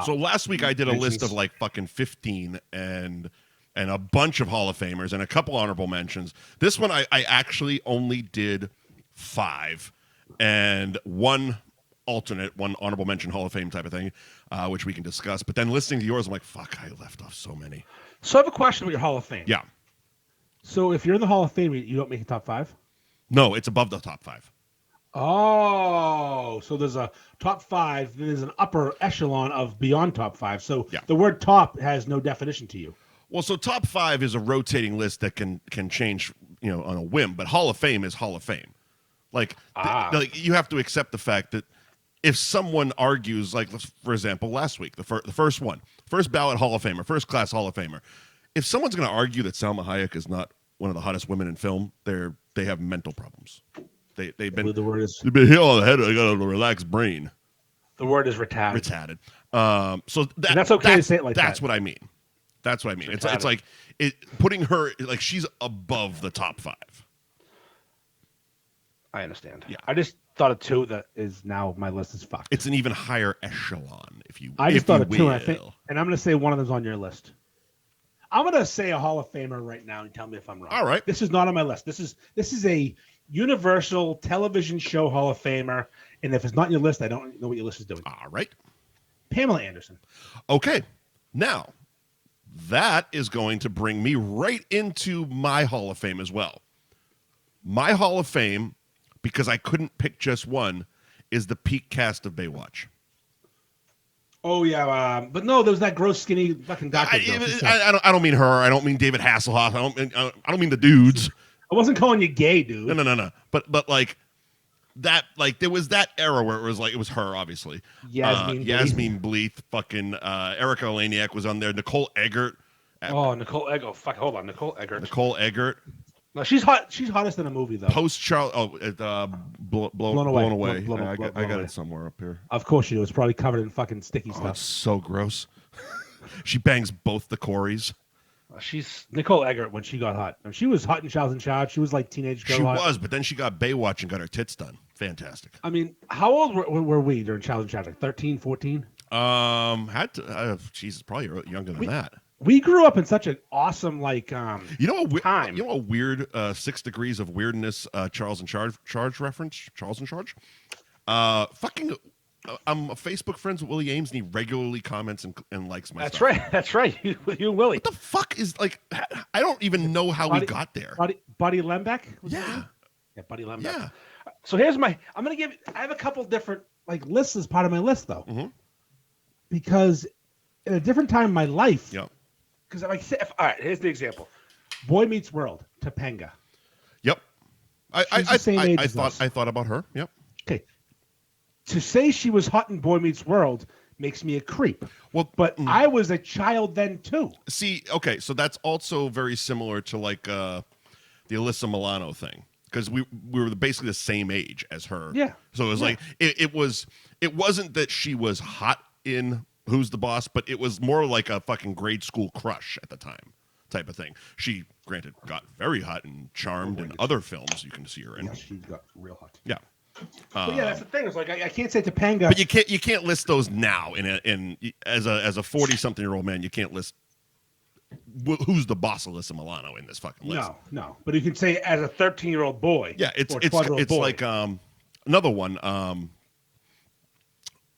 A: So last week I did a list of like fucking 15 and a bunch of Hall of Famers and a couple honorable mentions. This one I actually only did 5 and one alternate, one honorable mention Hall of Fame type of thing, which we can discuss. But then listening to yours, I'm like, fuck, I left off so many.
B: So I have a question with your Hall of Fame.
A: Yeah.
B: So if you're in the Hall of Fame, you don't make a top 5?
A: No, it's above the top 5.
B: Oh, so there's a top 5, then there's an upper echelon of beyond top 5. So
A: yeah.
B: The word top has no definition to you.
A: Well, so top 5 is a rotating list that can change, on a whim. But Hall of Fame is Hall of Fame. Like you have to accept the fact that if someone argues, like for example, last week, the first ballot Hall of Famer, first class Hall of Famer, if someone's going to argue that Salma Hayek is not one of the hottest women in film, they have mental problems. They've been hit on the head. They got a relaxed brain.
B: The word is retarded.
A: So
B: that's okay to say it like that.
A: That's what I mean. That's what I mean. It's like putting her like she's above the top 5.
B: I understand.
A: Yeah.
B: I just thought of 2 that is now my list is fucked.
A: It's an even higher echelon, if you.
B: I just thought of 2, and I'm going to say one of them's on your list. I'm going to say a Hall of Famer right now, and tell me if I'm wrong.
A: All right.
B: This is not on my list. This is a Universal Television Show Hall of Famer, and if it's not on your list, I don't know what your list is doing.
A: All right.
B: Pamela Anderson.
A: Okay. Now, that is going to bring me right into my Hall of Fame as well. My Hall of Fame, because I couldn't pick just one, is the peak cast of Baywatch.
B: Oh yeah, but no, there was that gross, skinny fucking doctor.
A: I don't mean her. I don't mean David Hasselhoff. I don't mean the dudes.
B: I wasn't calling you gay, dude.
A: No. But like that, like there was that era where it was her, obviously. Yasmin Bleeth, fucking Erica Eleniak was on there. Nicole Eggert.
B: Nicole Eggert. Fuck, hold on, Nicole Eggert.
A: Nicole Eggert.
B: No, she's hot. She's hottest in a movie though.
A: Post Charles. Blown Away. I got it somewhere up here.
B: Of course you do. It's probably covered in fucking sticky stuff.
A: It's so gross. She bangs both the Coreys.
B: She's Nicole Eggert when she got hot. I mean, she was hot in Charles in Charge. She was like teenage girl.
A: She
B: hot.
A: was, but then she got Baywatch and got her tits done. Fantastic.
B: I mean, how old were we during Charles in Charge? Like 13, 14?
A: Jesus, probably younger than that.
B: We grew up in such an awesome time.
A: You know a weird 6 Degrees of Weirdness Charles in Charge reference? Charles in Charge? I'm Facebook friends with Willie Ames, and he regularly comments and likes my stuff.
B: That's right. You and Willie.
A: What the fuck is like? I don't even know how we got there.
B: Buddy Lembeck?
A: Yeah,
B: Buddy Lembeck.
A: Yeah.
B: So here's I have a couple different lists as part of my list though, because at a different time in my life.
A: Yeah.
B: Because all right, here's the example: Boy Meets World, Topanga.
A: Yep. I thought about her. Yep.
B: Okay. To say she was hot in Boy Meets World makes me a creep. Well, but I was a child then too.
A: See, okay, so that's also very similar to like the Alyssa Milano thing, because we were basically the same age as her.
B: Yeah.
A: So it was like it wasn't that she was hot in Who's the Boss, but it was more like a fucking grade school crush at the time. type of thing. She, granted, got very hot and Charmed and other films you can see her in.
B: Yeah, she got real hot.
A: Yeah.
B: But yeah, that's the thing. It's like I can't say Topanga.
A: But you can't list those now as a 40-something-year-old man. You can't list who's the boss of Alyssa Milano in this fucking list.
B: No. But you can say as a 13-year-old boy.
A: Yeah, it's like another one.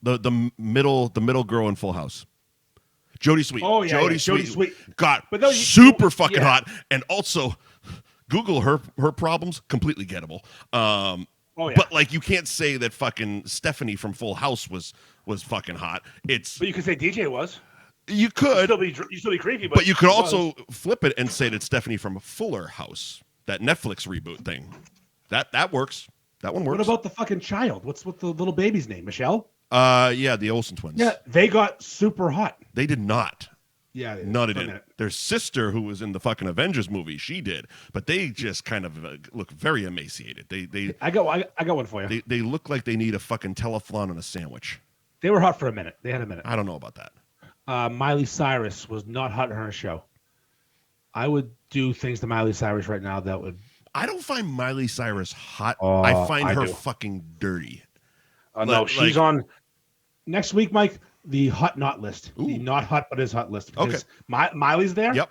A: The middle girl in Full House. Jodie Sweet.
B: Oh yeah,
A: Jodie Sweet got
B: but
A: super fucking hot, and also Google her problems, completely gettable. But like you can't say that fucking Stephanie from Full House was fucking hot. But
B: you could say DJ was.
A: You could.
B: You still be creepy,
A: but you could also flip it and say that Stephanie from Fuller House, that Netflix reboot thing, that works. That one works.
B: What about the fucking child? What's the little baby's name? Michelle?
A: Yeah, the Olsen twins.
B: Yeah, they got super hot.
A: They did not.
B: Yeah,
A: no, they didn't. Their sister, who was in the fucking Avengers movie, she did, but they just kind of look very emaciated. I got one for you. They look like they need a fucking teleflon and a sandwich.
B: They were hot for a minute. They had a minute.
A: I don't know about that.
B: Miley Cyrus was not hot in her show. I would do things to Miley Cyrus right now that would.
A: I don't find Miley Cyrus hot. I find her fucking dirty.
B: No, she's on next week, Mike. The hot not list. Ooh. The not hot but is hot list. Okay, Miley's there.
A: Yep.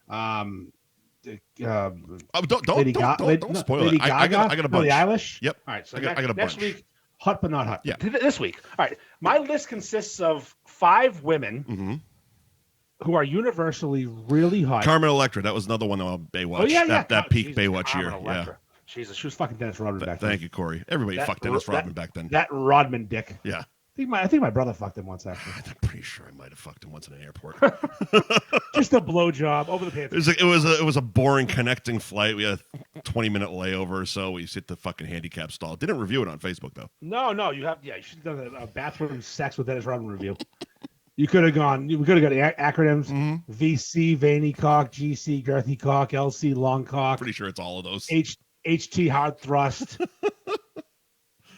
B: Don't
A: spoil it. I got a bunch.
B: Billie Eilish.
A: Yep.
B: All right. So
A: I got a bunch.
B: Next week, hot but not hot.
A: Yeah.
B: This week. All right. My list consists of 5 women who are universally really hot.
A: Carmen Electra. That was another one on Baywatch.
B: Oh yeah.
A: That peak Baywatch year.
B: Electra.
A: Yeah.
B: Jesus, she was fucking Dennis Rodman back then.
A: Thank you, Corey. Everybody fucked Dennis Rodman back then.
B: That Rodman dick.
A: Yeah.
B: I think my brother fucked him once, actually.
A: I'm pretty sure I might have fucked him once in an airport.
B: Just a blowjob over the pants.
A: It was a boring connecting flight. We had a 20-minute layover or so. We hit the fucking handicap stall. Didn't review it on Facebook though.
B: No, you should have done a bathroom sex with Dennis Rodman review. We could have got acronyms: VC, veiny cock, GC, girthy cock, LC, long cock.
A: Pretty sure it's all of those.
B: HT, hard thrust.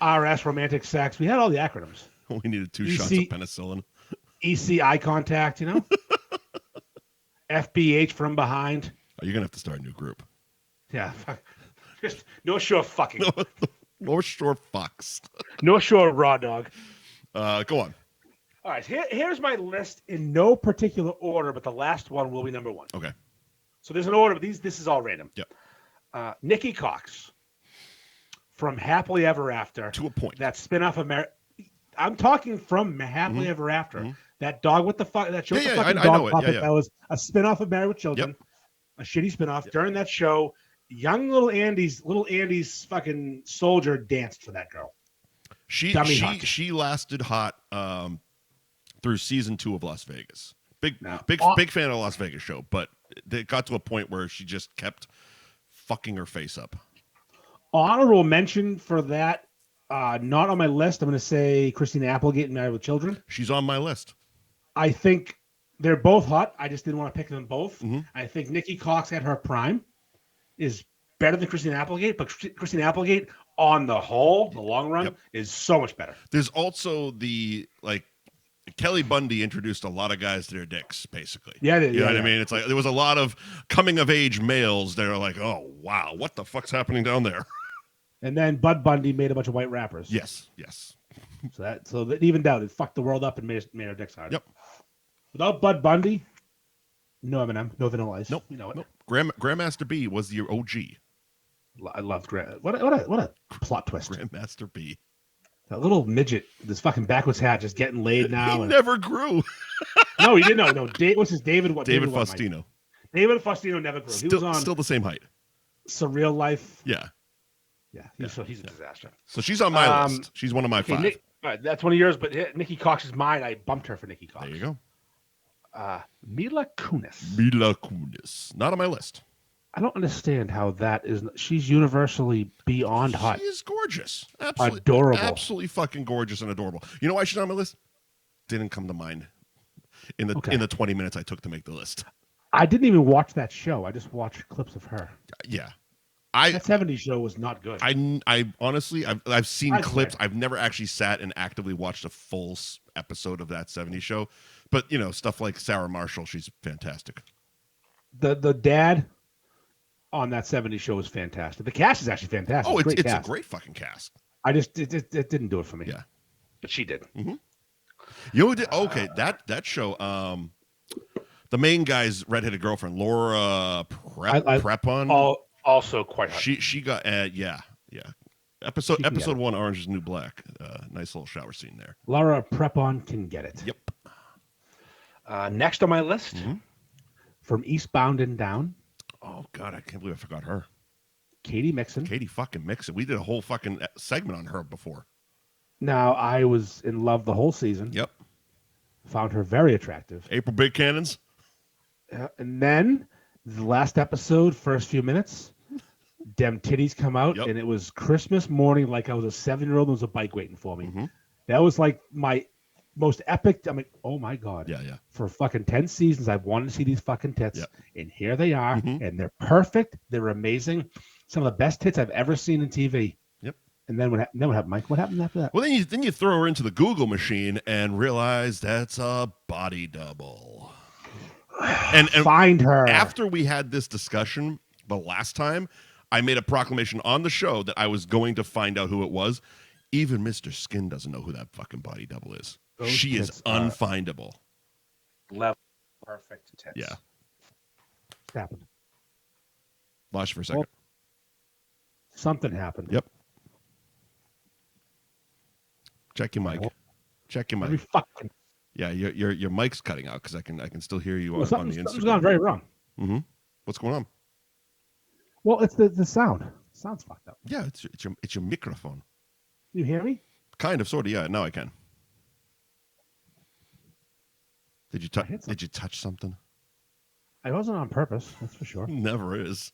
B: RS, romantic sex. We had all the acronyms.
A: We needed 2 shots of penicillin.
B: EC, eye contact, FBH, from behind.
A: Oh, you're going to have to start a new group.
B: Yeah. Just no sure fucking.
A: No sure fucks.
B: No sure raw dog.
A: Go on.
B: All right. Here's my list in no particular order, but the last one will be number 1.
A: Okay.
B: So there's an order, but this is all random.
A: Yep.
B: Nikki Cox from Happily Ever After.
A: To a point.
B: That spin-off of I'm talking from Happily Ever After. That dog with the fuck that show.
A: I know it.
B: Puppet, that was a spin-off of Married with Children.
A: Yep.
B: A shitty spin-off. During that show, young little Andy's fucking soldier danced for that girl.
A: She lasted hot through season 2 of Las Vegas. Big fan of the Las Vegas show, but it got to a point where she just kept fucking her face up.
B: Honorable mention for that. Not on my list. I'm going to say Christina Applegate and Married with Children.
A: She's on my list.
B: I think they're both hot. I just didn't want to pick them both. I think Nikki Cox at her prime is better than Christina Applegate, but Christina Applegate on the whole, the long run, is so much better.
A: There's also Kelly Bundy introduced a lot of guys to their dicks, basically.
B: Yeah,
A: you know what I mean? It's like there was a lot of coming of age males that are like, oh wow, what the fuck's happening down there?
B: And then Bud Bundy made a bunch of white rappers.
A: Yes.
B: So that evened out. It fucked the world up and made our dicks hard.
A: Yep.
B: Without Bud Bundy, no Eminem, no Vanilla Ice.
A: Nope.
B: You know it.
A: Nope. Grandmaster B was your OG.
B: I loved What a plot twist.
A: Grandmaster B.
B: That little midget, this fucking backwards hat, just getting laid now.
A: He never grew.
B: No, he didn't. No. What's his David?
A: David Faustino.
B: David Faustino never grew. He was on
A: still the same height.
B: Surreal Life.
A: Yeah.
B: So he's a disaster.
A: So she's on my list. She's one of my 5.
B: All right, that's one of yours, but Nikki Cox is mine. I bumped her for Nikki Cox.
A: There you go.
B: Mila Kunis.
A: Not on my list.
B: I don't understand how that is. She's universally beyond hot.
A: She is gorgeous. Absolutely.
B: Adorable.
A: Absolutely fucking gorgeous and adorable. You know why she's on my list? Didn't come to mind in the 20 minutes I took to make the list.
B: I didn't even watch that show. I just watched clips of her.
A: Yeah.
B: That 70s show was not good.
A: I honestly, I've seen clips. I've never actually sat and actively watched a full episode of that 70s show. But, stuff like Sarah Marshall, she's fantastic.
B: the dad on that 70s show is fantastic. The cast is actually fantastic.
A: Oh, it's a great fucking cast.
B: I just it didn't do it for me.
A: Yeah,
B: but she did.
A: Mm-hmm. You did okay. That show. The main guy's redheaded girlfriend, Laura Prepon.
B: Also quite hot.
A: She got yeah. Episode 1, Orange is the New Black. Nice little shower scene there.
B: Laura Prepon can get it.
A: Yep.
B: Next on my list, from Eastbound and Down.
A: Oh God, I can't believe I forgot her.
B: Katie Mixon.
A: Katie fucking Mixon. We did a whole fucking segment on her before.
B: Now, I was in love the whole season.
A: Yep.
B: Found her very attractive.
A: April Big Cannons.
B: And then the last episode, first few minutes, dem titties come out, and it was Christmas morning, like I was a 7-year-old and there was a bike waiting for me.
A: Mm-hmm.
B: That was like my most epic. I mean, oh my God.
A: Yeah.
B: For fucking 10 seasons, I've wanted to see these fucking tits.
A: Yep.
B: And here they are. Mm-hmm. And they're perfect. They're amazing. Some of the best tits I've ever seen in TV.
A: Yep.
B: And then what happened, Mike? What happened after that?
A: Well, then you throw her into the Google machine and realize that's a body double. And
B: find her.
A: After we had this discussion the last time, I made a proclamation on the show that I was going to find out who it was. Even Mr. Skin doesn't know who that fucking body double is. She is unfindable.
B: Level perfect tits.
A: Yeah.
B: What happened?
A: Lost you for a second.
B: Well, something happened.
A: Yep. Check your mic. Check your mic. Yeah, your mic's cutting out because I can still hear you on the Instagram.
B: Something's gone very wrong.
A: Mm-hmm. What's going on?
B: Well, it's the sound. The sound's fucked up.
A: Yeah, it's your microphone.
B: You hear me?
A: Kind of, sort of. Yeah, now I can. Did you touch something?
B: I wasn't on purpose. That's for sure.
A: Never is.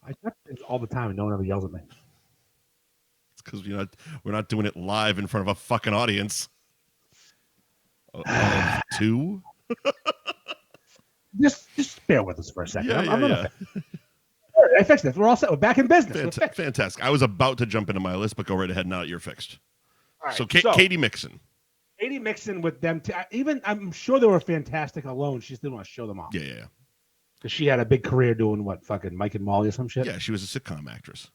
B: I touch things all the time and no one ever yells at me.
A: It's because we're not doing it live in front of a fucking audience. Of 2.
B: Just bear with us for a second.
A: Yeah.
B: I fixed it. We're all set. We're back in business.
A: Fantastic. I was about to jump into my list, but go right ahead. Now that you're fixed.
B: All right,
A: so Katie Mixon.
B: Katie Mixon with them. I'm sure they were fantastic alone. She just didn't want to show them off.
A: Yeah.
B: Because she had a big career doing what, fucking Mike and Molly or some shit?
A: Yeah, she was a sitcom actress.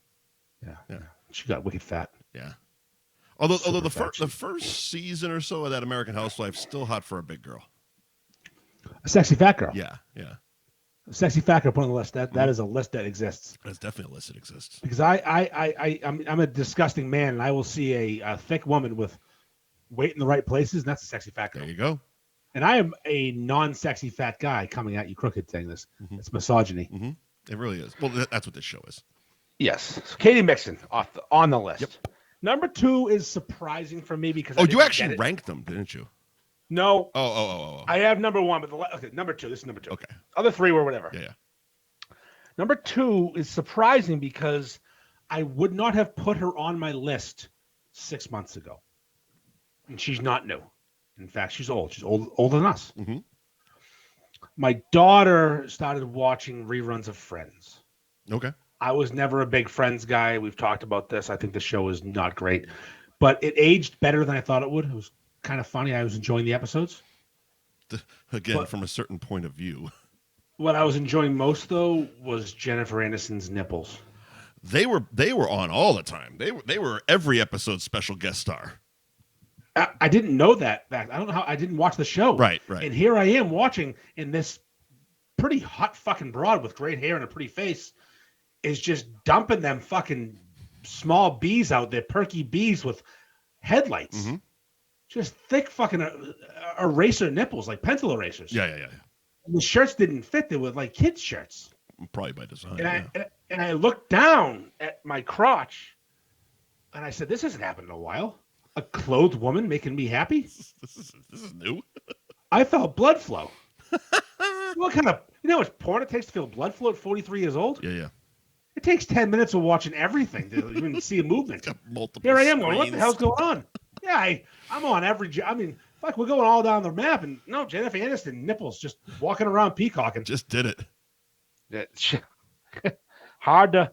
B: Yeah. She got wicked fat.
A: Yeah. Although the first season or so of that American Housewife, still hot for a big girl.
B: A sexy fat girl.
A: Yeah.
B: A sexy fat girl put on the list. That is a list that exists.
A: That's definitely a list that exists.
B: Because I'm a disgusting man, and I will see a thick woman with weight in the right places, and that's a sexy fat girl.
A: There you go.
B: And I am a non-sexy fat guy coming at you crooked saying this. Mm-hmm. It's misogyny.
A: Mm-hmm. It really is. Well, that's what this show is.
B: Yes. So Katie Mixon on the list. Yep. Number 2 is surprising for me because
A: you actually ranked them, didn't you?
B: No.
A: Oh.
B: I have number 1, but number 2. This is number 2.
A: Okay.
B: Other 3 were whatever.
A: Yeah.
B: Number 2 is surprising because I would not have put her on my list 6 months ago. And she's not new. In fact, she's old. She's older than us.
A: Mm-hmm.
B: My daughter started watching reruns of Friends.
A: Okay.
B: I was never a big Friends guy. We've talked about this. I think the show is not great. But it aged better than I thought it would. It was kind of funny. I was enjoying the episodes.
A: From a certain point of view.
B: What I was enjoying most, though, was Jennifer Aniston's nipples.
A: They were on all the time. They were every episode special guest star.
B: I didn't know that. I don't know how. I didn't watch the show.
A: Right.
B: And here I am watching, and this pretty hot fucking broad with great hair and a pretty face is just dumping them fucking small bees out there, perky bees with headlights. Mm-hmm. Just thick fucking eraser nipples, like pencil erasers.
A: Yeah.
B: And the shirts didn't fit. They were like kids' shirts.
A: Probably by design.
B: And I looked down at my crotch, and I said, "This hasn't happened in a while. A clothed woman making me happy?
A: This is new."
B: I felt blood flow. What kind of how much porn it takes to feel blood flow at 43 years old?
A: Yeah.
B: It takes 10 minutes of watching everything to even see a movement.
A: Multiple
B: Here I am
A: screens.
B: going, what the hell's going on? Yeah, I'm on every. Fuck, we're going all down the map, and no, Jennifer Aniston nipples just walking around peacocking.
A: Just did it.
B: Hard to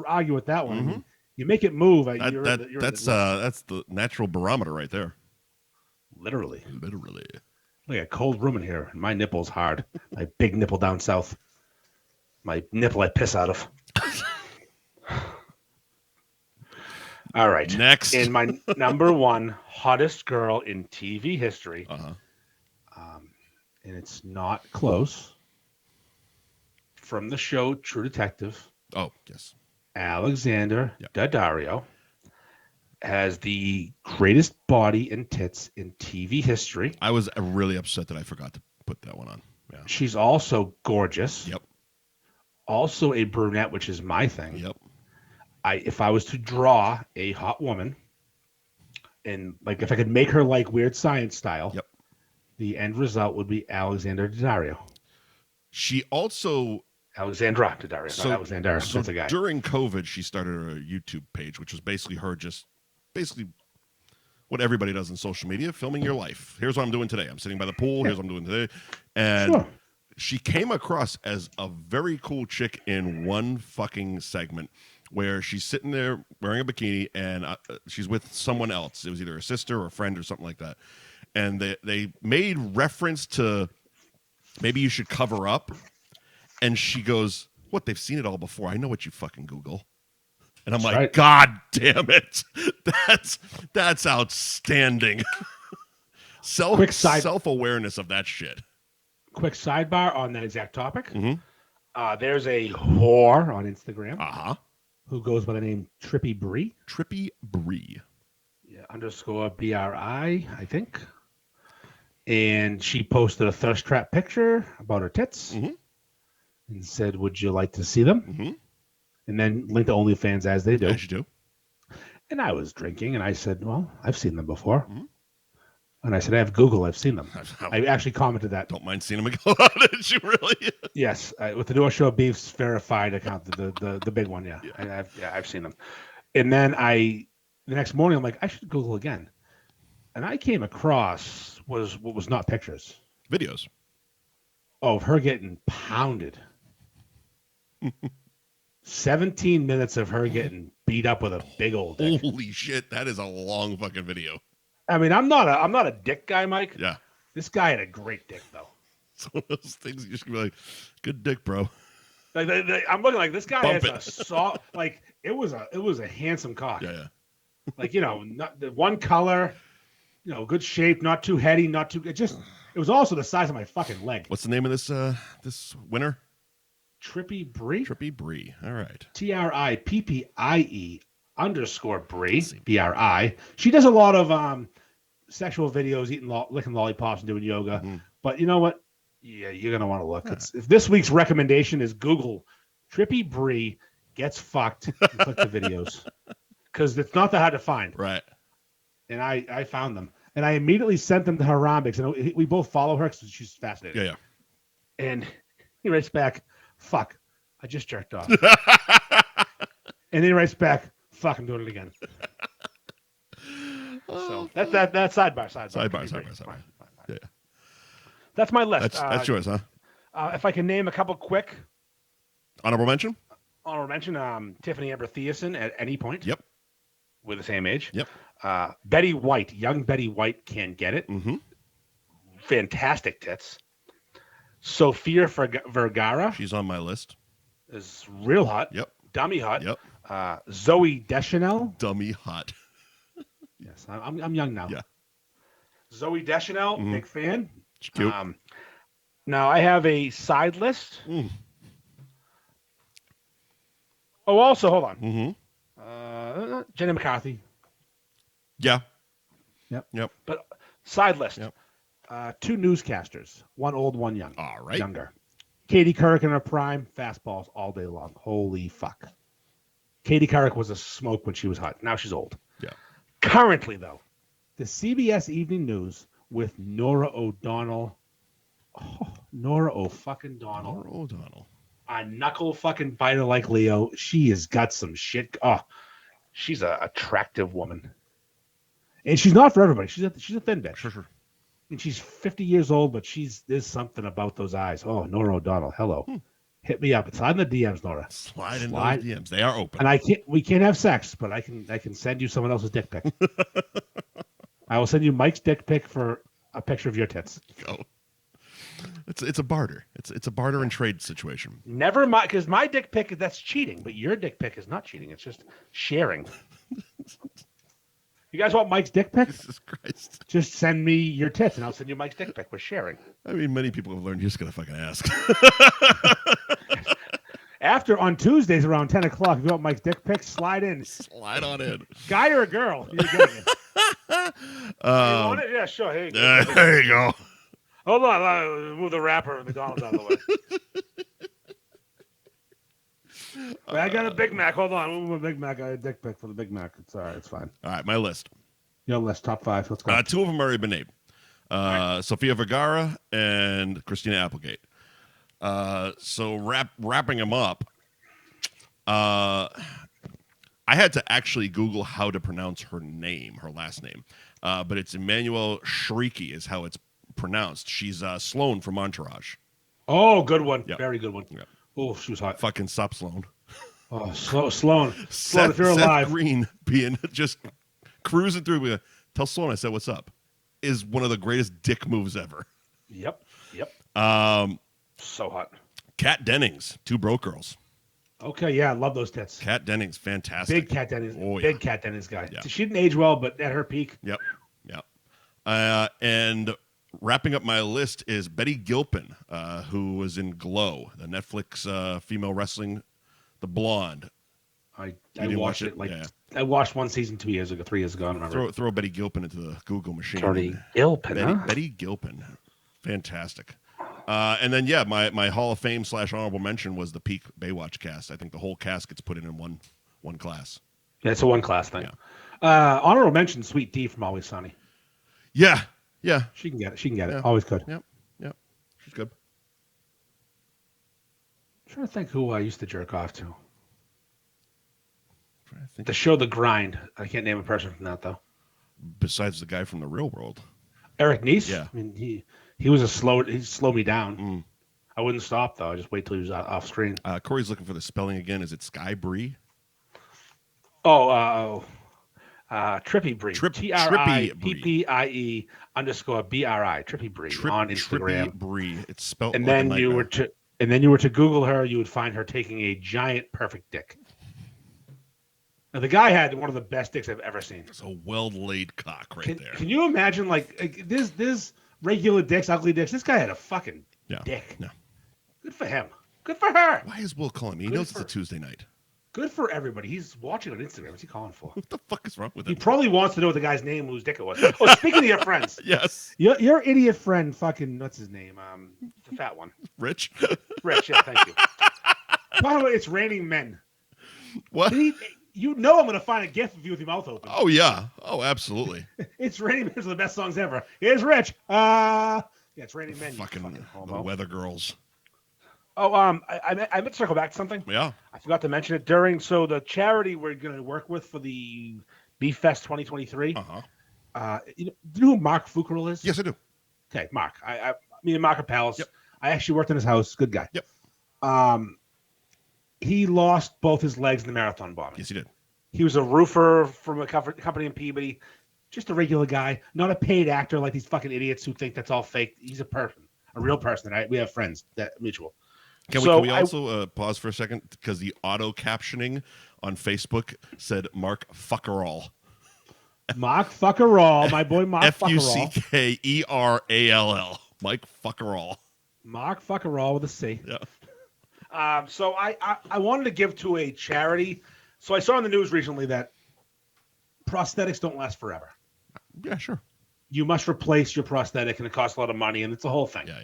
B: argue with that one.
A: Mm-hmm.
B: I mean, you make it move.
A: That's the natural barometer right there.
B: Literally. Like a cold room in here. My nipple's hard. My big nipple down south. My nipple I piss out of. All right.
A: Next.
B: In my number one hottest girl in TV history, and it's not close, from the show True Detective.
A: Oh, yes.
B: Alexander Daddario has the greatest body and tits in TV history.
A: I was really upset that I forgot to put that one on. Yeah.
B: She's also gorgeous.
A: Yep.
B: Also a brunette, which is my thing.
A: Yep.
B: If I was to draw a hot woman, and like if I could make her like Weird Science style, the end result would be Alexander Daddario.
A: She also
B: Alexandra Daddario, not Alexander.
A: So
B: that's a guy.
A: During COVID, she started a YouTube page, which was basically her basically what everybody does in social media, filming your life. Here's what I'm doing today. I'm sitting by the pool. Here's what I'm doing today. And she came across as a very cool chick in one fucking segment where she's sitting there wearing a bikini and she's with someone else. It was either a sister or a friend or something like that. And they made reference to maybe you should cover up. And she goes, what? They've seen it all before. I know what you fucking Google. And I'm like, God damn it. That's outstanding. Self-awareness of that shit.
B: Quick sidebar on that exact topic. There's a whore on Instagram who goes by the name Trippy Bree.
A: Trippy Bree.
B: Yeah, _BRI, I think. And she posted a thirst trap picture about her tits and said, would you like to see them? And then linked to OnlyFans as they do.
A: As you do.
B: And I was drinking and I said, well, I've seen them before. And I said, I have Google. I've seen them. I actually commented that.
A: Don't mind seeing them go on. Did you really?
B: Yes. With the North Shore Beef's verified account, the big one. Yeah. I've seen them. And then the next morning, I'm like, I should Google again. And I came across what was not pictures.
A: Videos.
B: Of her getting pounded. 17 minutes of her getting beat up with a big old dick.
A: Holy shit. That is a long fucking video.
B: I mean, I'm not a dick guy, Mike.
A: Yeah.
B: This guy had a great dick, though.
A: It's one of those things you just be like, good dick, bro.
B: Like I'm looking like this guy has a soft, like it was a handsome cock.
A: Yeah.
B: Like, not the one color, good shape, not too heady, not too. It was also the size of my fucking leg.
A: What's the name of this winner?
B: Trippy Bree.
A: Trippy Bree. All right.
B: TRIPPIE _Bree BRI. She does a lot of sexual videos, licking lollipops and doing yoga. But you know what? Yeah, you're gonna want to look. If this week's recommendation is Google Trippy Bree gets fucked and click the videos because it's not that hard to find.
A: Right.
B: And I found them and I immediately sent them to Harambe and we both follow her because she's fascinating.
A: Yeah.
B: And he writes back, "Fuck, I just jerked off." And then he writes back, "Fuck, I'm doing it again." So that's sidebar.
A: Yeah.
B: That's my list.
A: That's yours, huh?
B: If I can name a couple quick.
A: Honorable mention,
B: Tiffany Amber Thiessen at any point.
A: Yep.
B: We're the same age.
A: Yep.
B: Betty White, young Betty White can get it. Fantastic tits. Sofia Vergara.
A: She's on my list.
B: Is real hot.
A: Yep.
B: Dummy hot.
A: Yep.
B: Zoe Deschanel.
A: Dummy hot.
B: Yes, I'm young now.
A: Yeah.
B: Zoe Deschanel, big fan.
A: She's cute.
B: Now I have a side list. Oh, also hold on. Jenny McCarthy.
A: Yeah.
B: Yep. But side list.
A: Yep.
B: 2 newscasters, one old, one young.
A: All right.
B: Younger. Katie Couric in her prime, fastballs all day long. Holy fuck. Katie Couric was a smoke when she was hot. Now she's old.
A: Yeah.
B: Currently, though, the CBS Evening News with Nora O'Donnell. Oh, Nora O'Donnell.
A: Nora O'Donnell.
B: A knuckle fucking biter like Leo. She has got some shit. Oh, she's an attractive woman. And she's not for everybody. She's a thin bitch.
A: Sure.
B: And she's 50 years old, but there's something about those eyes. Oh, Nora O'Donnell. Hello. Hit me up. Slide in the DMs, Nora.
A: Slide in those DMs. They are open.
B: And we can't have sex, but I can send you someone else's dick pic. I will send you Mike's dick pic for a picture of your tits.
A: Go. It's a barter. It's a barter and trade situation.
B: Never mind, because my dick pic, that's cheating, but your dick pic is not cheating. It's just sharing. You guys want Mike's dick pic?
A: Jesus Christ.
B: Just send me your tits, and I'll send you Mike's dick pic. We're sharing.
A: I mean, many people have learned you're just going to fucking ask.
B: After, on Tuesdays around 10 o'clock, if you want Mike's dick pic, slide in.
A: Slide on in.
B: Guy or a girl? You're getting it. You want it? Yeah, sure. Here you go.
A: There you go.
B: Hold on. Move the wrapper of McDonald's out of the way. I got a Big Mac. Hold on. Move a Big Mac. I got a dick pic for the Big Mac. It's all right. It's fine.
A: All right, my list.
B: Your list, top 5. Let's go.
A: 2 of them already been named. Right. Sofia Vergara and Christina Applegate. So wrapping them up, I had to actually Google how to pronounce her name, her last name. But it's Emmanuel Shrieky is how it's pronounced. She's Sloane from Entourage.
B: Oh, good one.
A: Yep.
B: Very good one.
A: Yep.
B: Oh, she was hot.
A: Fucking stop, Sloane.
B: Oh, Sloane.
A: Seth,
B: if you're alive.
A: Seth Green being just cruising through. Tell Sloane I said what's up. Is one of the greatest dick moves ever.
B: Yep. So hot.
A: Kat Dennings, 2 Broke Girls.
B: Okay, yeah, I love those tits.
A: Kat Dennings, fantastic.
B: Big Kat Dennings.
A: Oh, yeah.
B: Big Kat Dennings guy.
A: Yeah.
B: She didn't age well, but at her peak.
A: Yep. And wrapping up my list is Betty Gilpin, who was in Glow, the Netflix female wrestling, the blonde.
B: I watched it. I watched one season 3 years ago. I don't remember.
A: Throw Betty Gilpin into the Google machine. Betty Gilpin, fantastic. And then my Hall of Fame / honorable mention was the peak Baywatch cast. I think the whole cast gets put in one class.
B: Yeah, it's a one class thing. Yeah. Honorable mention, Sweet D from Always Sunny.
A: Yeah.
B: She can get it. Yeah. Always could.
A: Yep. She's good.
B: I'm trying to think who I used to jerk off to. The show The Grind. I can't name a person from that, though.
A: Besides the guy from The Real World.
B: Eric Nies?
A: Yeah.
B: I mean, he was he slowed me down. I wouldn't stop, though. I just wait till he was off screen.
A: Corey's looking for the spelling again. Is it Sky Bree?
B: Oh, Trippy Bree.
A: Trippy
B: TRIPPIE _BRI. Trippy Bree on Instagram.
A: Trippy Bree. It's spelled.
B: And
A: like
B: then you were to Google her, you would find her taking a giant perfect dick. Now, the guy had one of the best dicks I've ever seen.
A: It's a well-laid cock there.
B: Can you imagine, like this regular dicks, ugly dicks? This guy had a fucking dick.
A: No.
B: Good for him. Good for her.
A: Why is Will calling me? He knows it's a Tuesday night.
B: Good for everybody. He's watching on Instagram. What's he calling for?
A: What the fuck is wrong with him?
B: He probably wants to know the guy's name, whose dick it was. Oh, speaking of your friends.
A: Yes.
B: Your idiot friend, fucking, what's his name? The fat one.
A: Rich?
B: Rich, yeah, thank you. By the way, it's Raining Men.
A: What?
B: You know I'm going to find a gif of you with your mouth open.
A: Oh, yeah. Oh, absolutely.
B: It's Raining Men. It's one of the best songs ever. Here's Rich. Yeah, it's Raining Men.
A: Fucking the Weather Girls.
B: Oh, I meant to circle back to something.
A: Yeah.
B: I forgot to mention it during, so the charity we're going to work with for the BeefFest 2023. Do you know who Mark Fuckerell is?
A: Yes, I do.
B: Okay, Mark. Me and Mark are pals. Yep. I actually worked in his house. Good guy.
A: Yep.
B: He lost both his legs in the marathon bombing.
A: Yes, he did.
B: He was a roofer from a company in Peabody. Just a regular guy, not a paid actor like these fucking idiots who think that's all fake. He's a person, a real person. We have friends that mutual.
A: Can we also pause for a second? Because the auto captioning on Facebook said Mark Fuckerall.
B: Mark Fuckerall, my boy Mark Fuckerall.
A: Fuckerall. Mike Fuckerall.
B: Mark Fuckerall with a C.
A: Yeah.
B: So I wanted to give to a charity. So I saw in the news recently that prosthetics don't last forever.
A: Yeah, sure.
B: You must replace your prosthetic, and it costs a lot of money, and it's a whole thing.
A: Yeah.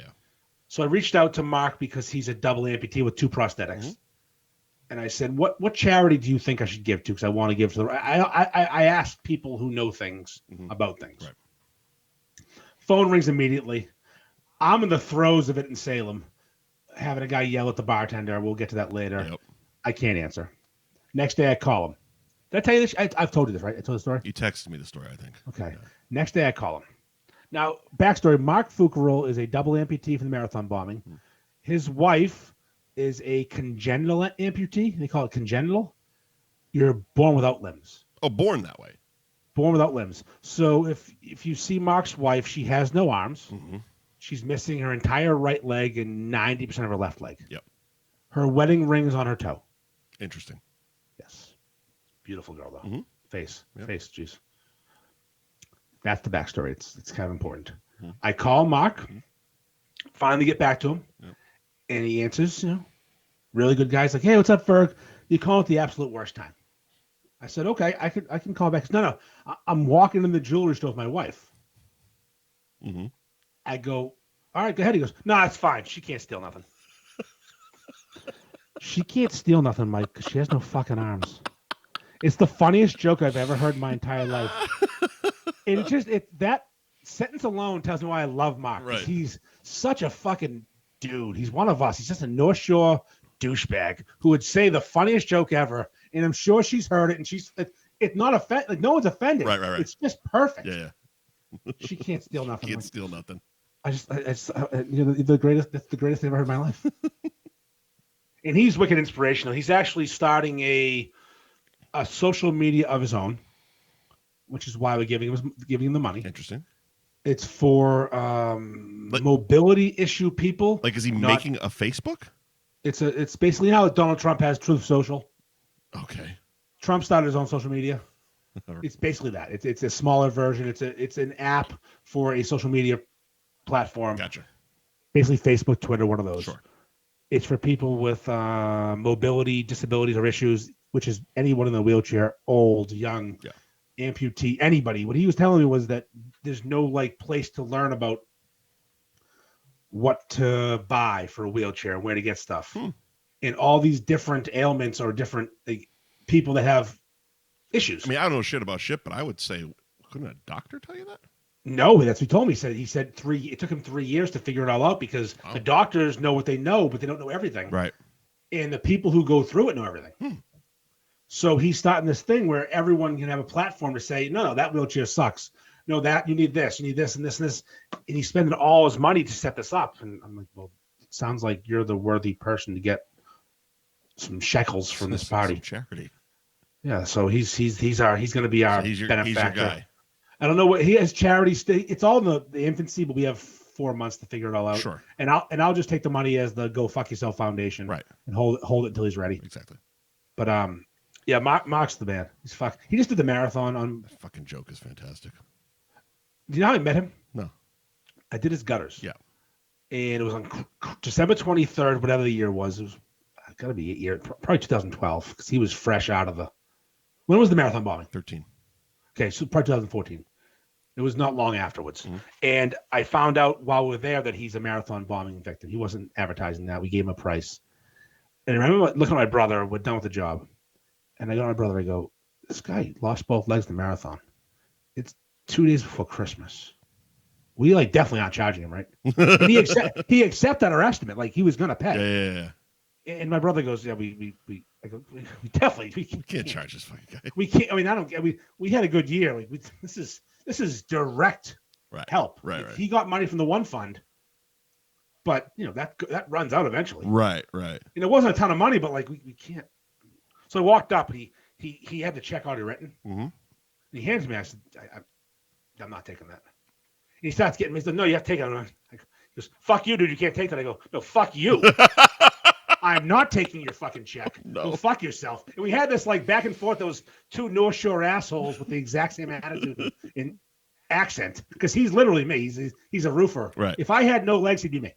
B: So I reached out to Mark because he's a double amputee with 2 prosthetics. Mm-hmm. And I said, what charity do you think I should give to? Because I want to give to the... I asked people who know things about things.
A: Right.
B: Phone rings immediately. I'm in the throes of it in Salem, having a guy yell at the bartender. We'll get to that later.
A: Yep.
B: I can't answer. Next day I call him. Did I tell you this? I've told you this, right? I told the story?
A: You texted me the story, I think.
B: Okay. Yeah. Next day I call him. Now, backstory, Mark Fuckerell is a double amputee from the marathon bombing. His wife is a congenital amputee. They call it congenital. You're born without limbs.
A: Oh, born that way.
B: Born without limbs. So if you see Mark's wife, she has no arms.
A: Mm-hmm.
B: She's missing her entire right leg and 90% of her left leg.
A: Yep.
B: Her wedding ring is on her toe.
A: Interesting.
B: Yes. Beautiful girl, though.
A: Mm-hmm.
B: Face.
A: Yep.
B: Face, jeez. That's the backstory. It's kind of important.
A: Mm-hmm.
B: I call Mark, finally get back to him,
A: yep.
B: and he answers, really good guy. He's like, hey, what's up, Ferg? You call at the absolute worst time. I said, okay, I can call back. No, I'm walking in the jewelry store with my wife.
A: Mm-hmm.
B: I go, all right, go ahead. He goes, no, it's fine. She can't steal nothing. She can't steal nothing, Mike, because she has no fucking arms. It's the funniest joke I've ever heard in my entire life. And that sentence alone tells me why I love Mark.
A: Right.
B: He's such a fucking dude. He's one of us. He's just a North Shore douchebag who would say the funniest joke ever. And I'm sure she's heard it, and it's not offended. Like, no one's offended.
A: Right.
B: It's just perfect.
A: Yeah.
B: She can't steal nothing.
A: Can't steal nothing.
B: The greatest. That's the greatest thing I've ever heard in my life. And he's wicked inspirational. He's actually starting a social media of his own, which is why we're giving him the money.
A: Interesting.
B: It's for mobility issue people.
A: Like, is he making a Facebook?
B: It's basically how Donald Trump has Truth Social.
A: Okay.
B: Trump started his own social media. It's basically that. It's a smaller version. It's an app for a social media platform.
A: Gotcha.
B: Basically Facebook, Twitter, one of those.
A: Sure.
B: It's for people with mobility, disabilities, or issues, which is anyone in a wheelchair, old, young, amputee, anybody. What he was telling me was that there's no place to learn about what to buy for a wheelchair, where to get stuff, and all these different ailments or different people that have issues.
A: I mean, I don't know shit about shit, but I would say, couldn't a doctor tell you that?
B: No, that's what he told me. He said it took him 3 years to figure it all out because the doctors know what they know, but they don't know everything.
A: Right.
B: And the people who go through it know everything. So he's starting this thing where everyone can have a platform to say, no, that wheelchair sucks. No, that you need this and this and this. And he's spending all his money to set this up. And I'm like, well, it sounds like you're the worthy person to get some shekels from this party.
A: Some charity.
B: Yeah. So he's going to be our benefactor.
A: He's your guy.
B: I don't know what he has charity. It's all in the infancy, but we have 4 months to figure it all out.
A: Sure.
B: And I'll just take the money as the Go Fuck Yourself Foundation.
A: Right.
B: And hold it until he's ready.
A: Exactly.
B: But yeah, Mark's the man. He just did the marathon on.
A: That fucking joke is fantastic.
B: Do you know how I met him?
A: No.
B: I did his gutters.
A: Yeah.
B: And it was on December 23rd, whatever the year was. It was got to be 8 years, probably 2012, because he was fresh out of the. When was the marathon bombing?
A: 13.
B: Okay, so probably 2014. It was not long afterwards. Mm-hmm. And I found out while we were there that he's a marathon bombing victim. He wasn't advertising that. We gave him a price. And I remember looking at my brother. We're done with the job. And I go to my brother. I go, this guy lost both legs in the marathon. It's 2 days before Christmas. We definitely aren't charging him, right? And he accepted our estimate. He was going to pay.
A: Yeah.
B: And my brother goes, yeah, we definitely we
A: can't charge this fucking guy.
B: We can't. I mean, we had a good year. This is direct help.
A: Right.
B: He got money from the one fund, but that runs out eventually.
A: Right.
B: And it wasn't a ton of money, but we can't. So I walked up. He had the check already written.
A: Mm-hmm.
B: And he hands me. I said, I'm not taking that. And he starts getting me. He said, no, you have to take it. He goes, fuck you, dude. You can't take that. I go, no, fuck you. I'm not taking your fucking check.
A: No.
B: Go fuck yourself. And we had this back and forth. There was two North Shore assholes with the exact same attitude and accent. Because he's literally me. He's a roofer.
A: Right.
B: If I had no legs, he'd be me.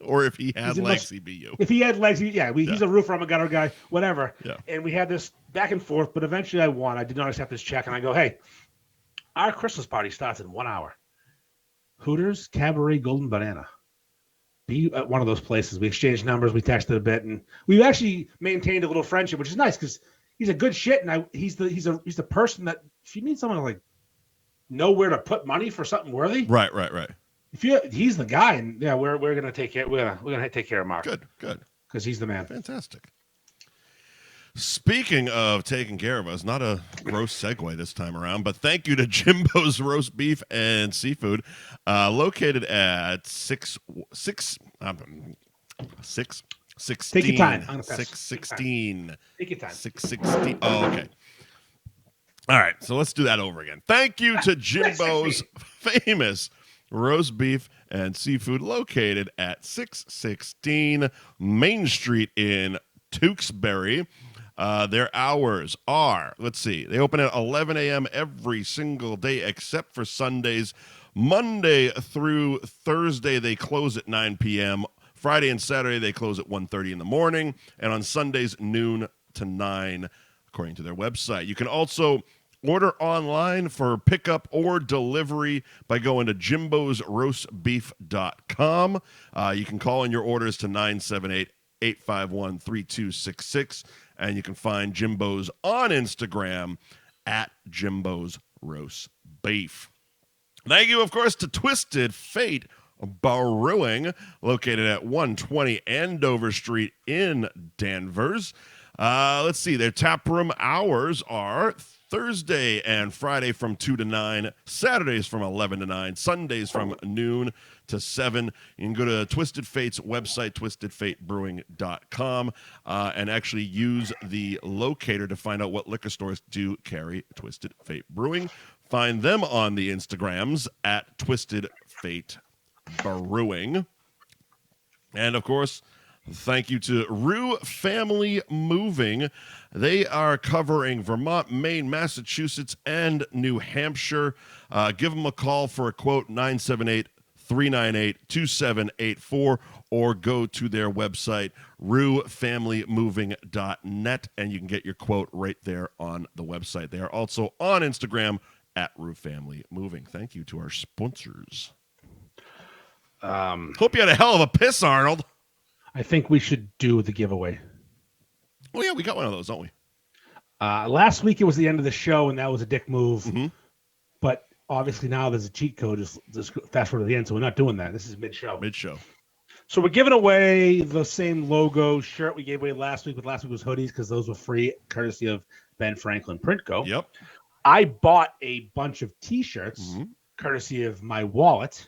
A: Or if he had legs, he'd be you.
B: If he had legs, he's a roofer. I'm a gutter guy. Whatever.
A: Yeah.
B: And we had this back and forth. But eventually I won. I did not accept this check. And I go, hey, our Christmas party starts in 1 hour. Hooters, Cabaret, Golden Banana. Be at one of those places. We exchanged numbers. We texted a bit, and we've actually maintained a little friendship, which is nice because he's a good shit, and he's the person that if you need someone to know where to put money for something worthy.
A: Right.
B: He's the guy, and yeah, we're gonna take care. We're gonna take care of Mark.
A: Good.
B: Because he's the man.
A: Fantastic. Speaking of taking care of us, not a gross segue this time around, but thank you to Jimbo's Roast Beef and Seafood, located at 616.
B: Take your time.
A: 616.
B: Take your time.
A: 616. Oh, okay. All right, so let's do that over again. Thank you to Jimbo's famous roast beef and seafood located at 616 Main Street in Tewksbury. Their hours are, let's see, they open at 11 a.m. every single day except for Sundays. Monday through Thursday, they close at 9 p.m. Friday and Saturday, they close at 1:30 in the morning. And on Sundays, noon to 9, according to their website. You can also order online for pickup or delivery by going to jimbosroastbeef.com. You can call in your orders to 978-851-3266. And you can find Jimbo's on Instagram at Jimbo's Roast Beef. Thank you, of course, to Twisted Fate Brewing, located at 120 Andover Street in Danvers. Let's see, their tap room hours are Thursday and Friday from 2 to 9, Saturdays from 11 to 9, Sundays from noon to 7. You can go to Twisted Fate's website, twistedfatebrewing.com, and actually use the locator to find out what liquor stores do carry Twisted Fate Brewing. Find them on the Instagrams at Twisted Fate Brewing. And, of course, thank you to Rue Family Moving. They are covering Vermont, Maine, Massachusetts, and New Hampshire. Give them a call for a quote, 978-398-2784, or go to their website, ruefamilymoving.net, and you can get your quote right there on the website. They are also on Instagram at Rue Family Moving. Thank you to our sponsors. Hope you had a hell of a piss, Arnold.
B: I think we should do the giveaway.
A: Oh, yeah, we got one of those, don't we?
B: Last week it was the end of the show, and that was a dick move. Mm-hmm. But obviously now there's a cheat code. Just fast forward to the end, so we're not doing that. This is mid-show.
A: Mid-show.
B: So we're giving away the same logo shirt we gave away last week, but last week was hoodies because those were free, courtesy of Ben Franklin Print Co.
A: Yep.
B: I bought a bunch of T-shirts, courtesy of my wallet.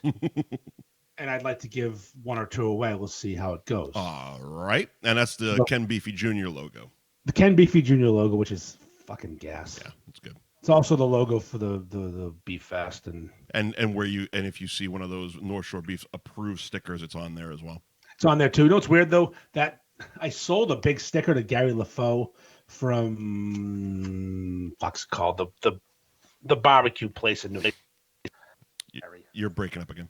B: And I'd like to give one or two away. We'll see how it goes.
A: All right. And that's the Ken Beefy Jr. logo.
B: The Ken Beefy Jr. logo, which is fucking gas.
A: Yeah, it's good.
B: It's also the logo for the BeefFest.
A: And if you see one of those North Shore Beef approved stickers, it's on there as well.
B: It's on there too. You know what's weird though? That I sold a big sticker to Gary LaFoe from what's it called? The barbecue place in New York.
A: You're breaking up again.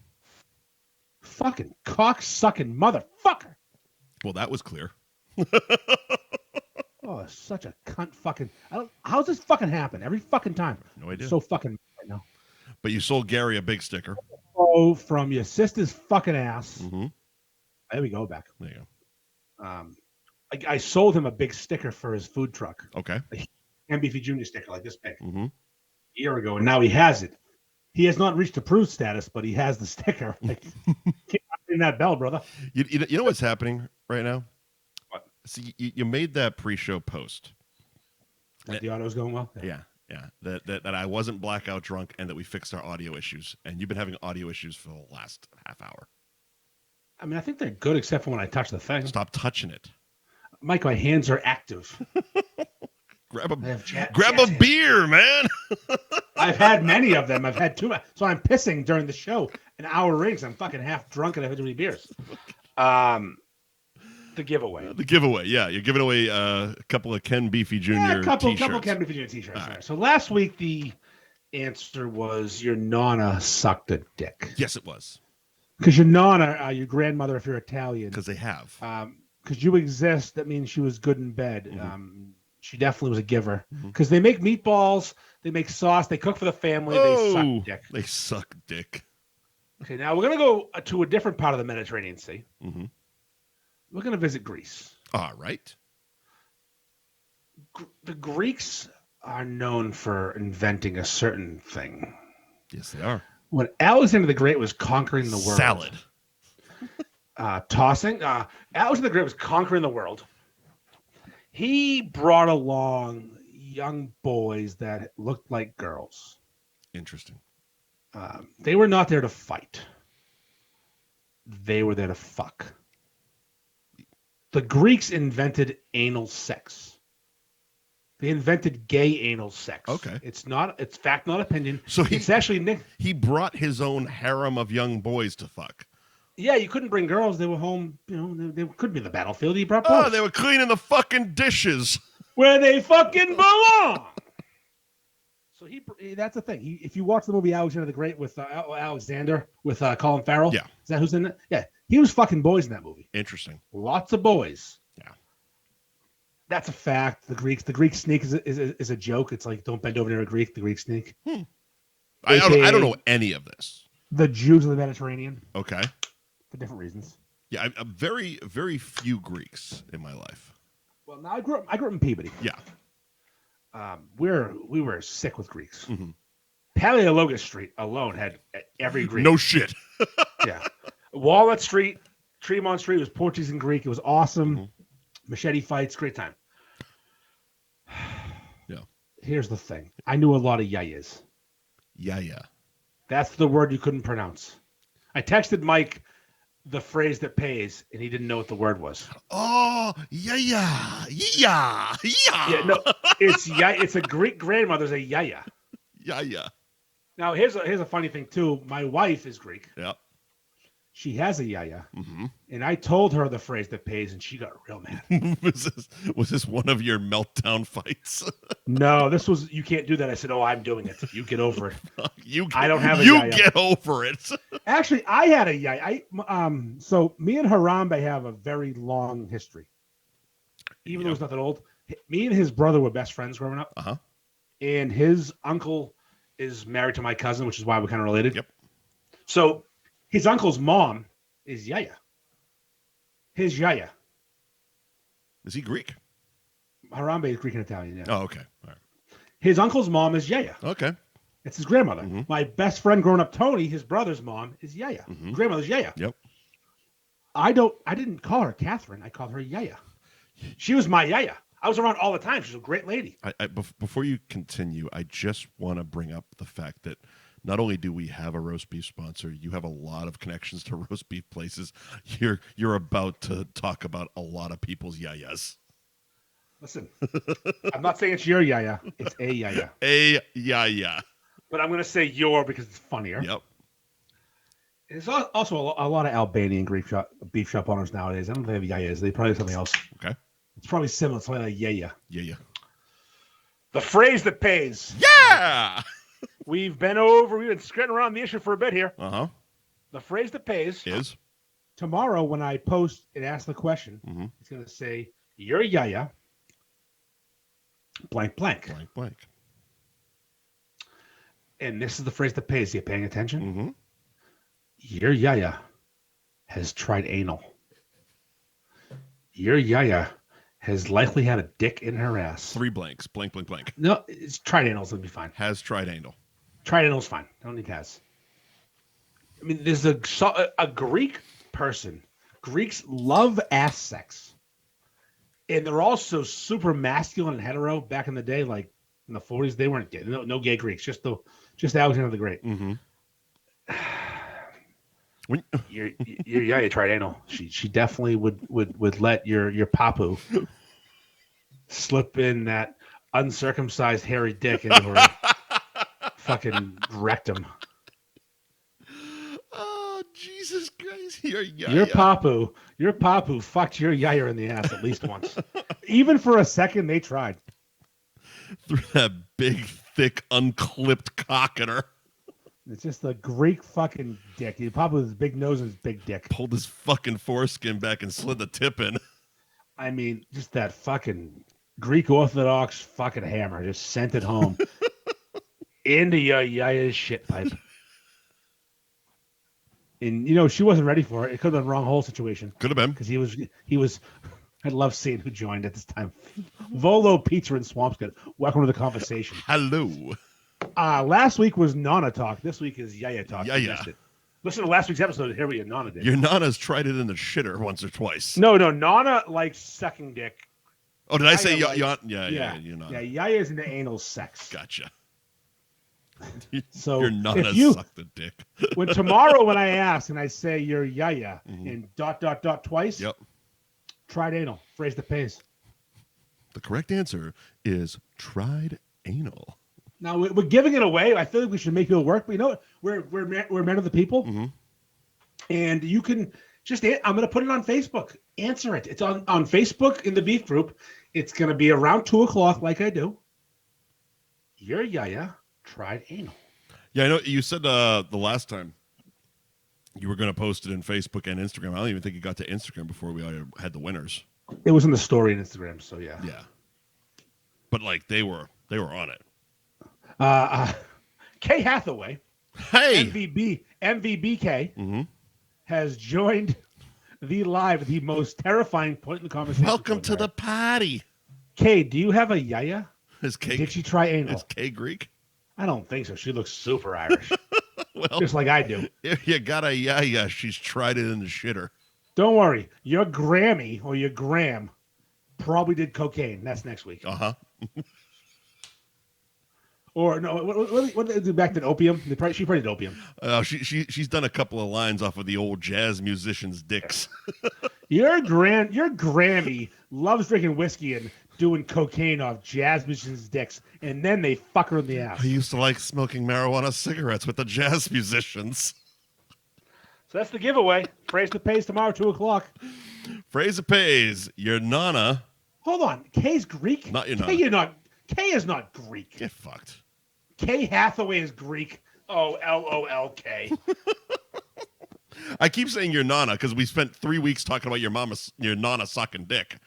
B: Fucking cock-sucking motherfucker.
A: Well, that was clear.
B: Oh, such a cunt fucking... how's this fucking happen? Every fucking time.
A: No idea.
B: So fucking right now.
A: But you sold Gary a big sticker.
B: Oh, from your sister's fucking ass.
A: Mm-hmm.
B: There we go, back.
A: There you
B: go. I sold him a big sticker for his food truck.
A: Okay.
B: A Beefy Jr. sticker like this big.
A: Mm-hmm.
B: A year ago, and now he has it. He has not reached approved status, but he has the sticker. Like, keep ringing that bell, brother.
A: You know what's happening right now?
B: What?
A: See, you made that pre-show post.
B: Like the audio's going well?
A: Yeah. That I wasn't blackout drunk and that we fixed our audio issues. And you've been having audio issues for the last half hour.
B: I mean, I think they're good except for when I touch the thing.
A: Stop touching it.
B: Mike, my hands are active.
A: Grab a beer, man.
B: I've had many of them. I've had too much. So I'm pissing during the show. An hour rings. I'm fucking half drunk and I've had too many beers. The giveaway.
A: The giveaway, yeah. You're giving away a couple of Ken Beefy Jr.
B: Yeah, a couple
A: t-shirts.
B: Ken Beefy Jr. t-shirts.
A: Right.
B: So last week the answer was your nonna sucked a dick.
A: Yes, it was.
B: Because your nonna, your grandmother, if you're Italian.
A: Because they have.
B: Because you exist, that means she was good in bed. Mm-hmm. She definitely was a giver. Because they make meatballs, they make sauce, they cook for the family, they suck dick.
A: They suck dick.
B: Okay, now we're going to go to a different part of the Mediterranean Sea.
A: Mm-hmm.
B: We're going to visit Greece.
A: All right.
B: The Greeks are known for inventing a certain thing.
A: Yes, they are.
B: When Alexander the Great was conquering the world.
A: Salad.
B: Alexander the Great was conquering the world. He brought along young boys that looked like girls.
A: Interesting.
B: They were not there to fight. They were there to fuck. The Greeks invented anal sex. They invented gay anal sex.
A: Okay.
B: It's fact, not opinion.
A: So
B: it's actually
A: he brought his own harem of young boys to fuck.
B: Yeah, you couldn't bring girls. They were home. They could be in the battlefield. He brought both.
A: Oh, they were cleaning the fucking dishes
B: where they fucking belong. So that's the thing. If you watch the movie Alexander the Great with Alexander with Colin Farrell,
A: yeah,
B: is that who's in it? Yeah, he was fucking boys in that movie.
A: Interesting.
B: Lots of boys.
A: Yeah,
B: that's a fact. The Greek sneak is a joke. It's like don't bend over near a Greek. The Greek sneak.
A: I don't know any of this.
B: The Jews of the Mediterranean.
A: Okay.
B: For different reasons.
A: Yeah, I'm very, very few Greeks in my life.
B: Well, now I grew up in Peabody.
A: Yeah.
B: We were sick with Greeks. Mm-hmm. Paleologus Street alone had every Greek.
A: No shit.
B: Yeah. Walnut Street, Tremont Street was Portuguese and Greek. It was awesome. Mm-hmm. Machete fights, great time.
A: Yeah.
B: Here's the thing. I knew a lot of yayas.
A: Yia.
B: That's the word you couldn't pronounce. I texted Mike the phrase that pays, and he didn't know what the word was.
A: Oh, Yia Yia.
B: Yeah, no, it's a Greek grandmother's a Yia.
A: Yia.
B: Now, here's a funny thing, too. My wife is Greek.
A: Yeah.
B: She has a Yia.
A: Mm-hmm.
B: And I told her the phrase that pays, and she got real mad.
A: was this one of your meltdown fights?
B: No, this was, you can't do that. I said, I'm doing it. You get over it.
A: I don't have a
B: Yia.
A: You get over it.
B: Actually, I had a Yia. So me and Harambe have a very long history. Even though he's not that old. Me and his brother were best friends growing up.
A: Uh-huh.
B: And his uncle is married to my cousin, which is why we're kind of related.
A: Yep.
B: So his uncle's mom is Yia. His Yia.
A: Is he Greek?
B: Harambe is Greek and Italian, yeah.
A: Oh, okay. All right.
B: His uncle's mom is Yia.
A: Okay.
B: It's his grandmother.
A: Mm-hmm.
B: My best friend growing up, Tony, his brother's mom is Yia.
A: Mm-hmm.
B: Grandmother's Yia.
A: Yep.
B: I didn't call her Catherine. I called her Yia. She was my Yia. I was around all the time. She's a great lady.
A: Before you continue, I just want to bring up the fact that not only do we have a roast beef sponsor, you have a lot of connections to roast beef places. You're about to talk about a lot of people's yayas.
B: Listen, I'm not saying it's your yaya. It's a yaya.
A: A yaya.
B: But I'm going to say your because it's funnier.
A: Yep.
B: There's also a lot of Albanian beef shop owners nowadays. I don't think they have yayas. They probably have something else.
A: Okay.
B: It's probably similar. It's something like yaya.
A: Yaya.
B: The phrase that pays.
A: Yeah!
B: We've been skirting around the issue for a bit here.
A: Uh-huh.
B: The phrase that pays
A: is?
B: Tomorrow when I post and ask the question, it's going to say, your yaya, blank, blank.
A: Blank, blank.
B: And this is the phrase that pays. Are you paying attention?
A: Mm-hmm.
B: Your yaya has tried anal. Your yaya has likely had a dick in her ass.
A: 3 blanks. Blank, blank, blank.
B: No, it's tried anal's going to be fine.
A: Has tried anal.
B: Tried anal's fine. I don't need has. I mean, there's a Greek person. Greeks love ass sex. And they're also super masculine and hetero back in the day, like in the 40s. They weren't gay. No gay Greeks, just Alexander the Great.
A: Mm-hmm.
B: Your yaya tried anal. She definitely would let your papu slip in that uncircumcised hairy dick into her fucking rectum.
A: Oh, Jesus Christ.
B: Your papu fucked your yaya in the ass at least once. Even for a second, they tried.
A: Through that big, thick, unclipped cock in her.
B: It's just a Greek fucking dick. He popped with his big nose and his big dick.
A: Pulled his fucking foreskin back and slid the tip in.
B: I mean, just that fucking Greek Orthodox fucking hammer just sent it home into your yaya's shit pipe. And, she wasn't ready for it. It could have been the wrong hole situation.
A: Could have been.
B: Because he was, I love seeing who joined at this time. Volo Pizza in Swampscott. Welcome to the conversation.
A: Hello.
B: Last week was Nana Talk. This week is Yaya Talk.
A: Yaya.
B: Listen to last week's episode to hear what your Nana did.
A: Your Nana's tried it in the shitter once or twice.
B: No, Nana likes sucking dick.
A: Oh, did I say
B: Yaya?
A: Yeah, you're Nana.
B: Yeah, Yaya's into anal sex.
A: Gotcha.
B: So
A: your Nana sucked the dick.
B: when I ask and I say you're Yaya and ... twice.
A: Yep.
B: Tried anal. Phrase that pays.
A: The correct answer is tried anal.
B: Now we're giving it away. I feel like we should make people work. But you know what? We're men of the people, and you can just. I'm going to put it on Facebook. Answer it. It's on Facebook in the Beef group. It's going to be around 2:00, like I do. Your Yaya tried anal.
A: Yeah, I know you said the last time you were going to post it in Facebook and Instagram. I don't even think you got to Instagram before we had the winners.
B: It was in the story on Instagram, so yeah.
A: Yeah, but like they were on it.
B: Kay Hathaway,
A: hey,
B: MVBK, has joined the most terrifying point in the conversation.
A: Welcome to the party.
B: Kay, do you have a Yaya?
A: Did
B: she try anal?
A: Is Kay Greek?
B: I don't think so. She looks super Irish.
A: Well,
B: just like I do.
A: If you got a Yaya, she's tried it in the shitter.
B: Don't worry. Your Grammy or your Gram probably did cocaine. That's next week. Or no, what did they do back then? Opium? She probably did opium.
A: She's done a couple of lines off of the old jazz musicians' dicks.
B: Your Grammy loves drinking whiskey and doing cocaine off jazz musicians' dicks, and then they fuck her in the ass.
A: I used to like smoking marijuana cigarettes with the jazz musicians.
B: So that's the giveaway. Phrase that pays tomorrow, 2:00.
A: Phrase that pays. Your Nana.
B: Hold on. Kay's Greek?
A: Not your Nana.
B: Kay is not Greek.
A: Get fucked.
B: Kay Hathaway is Greek. Oh, LOLK.
A: I keep saying your Nana because we spent 3 weeks talking about your Nana sucking dick.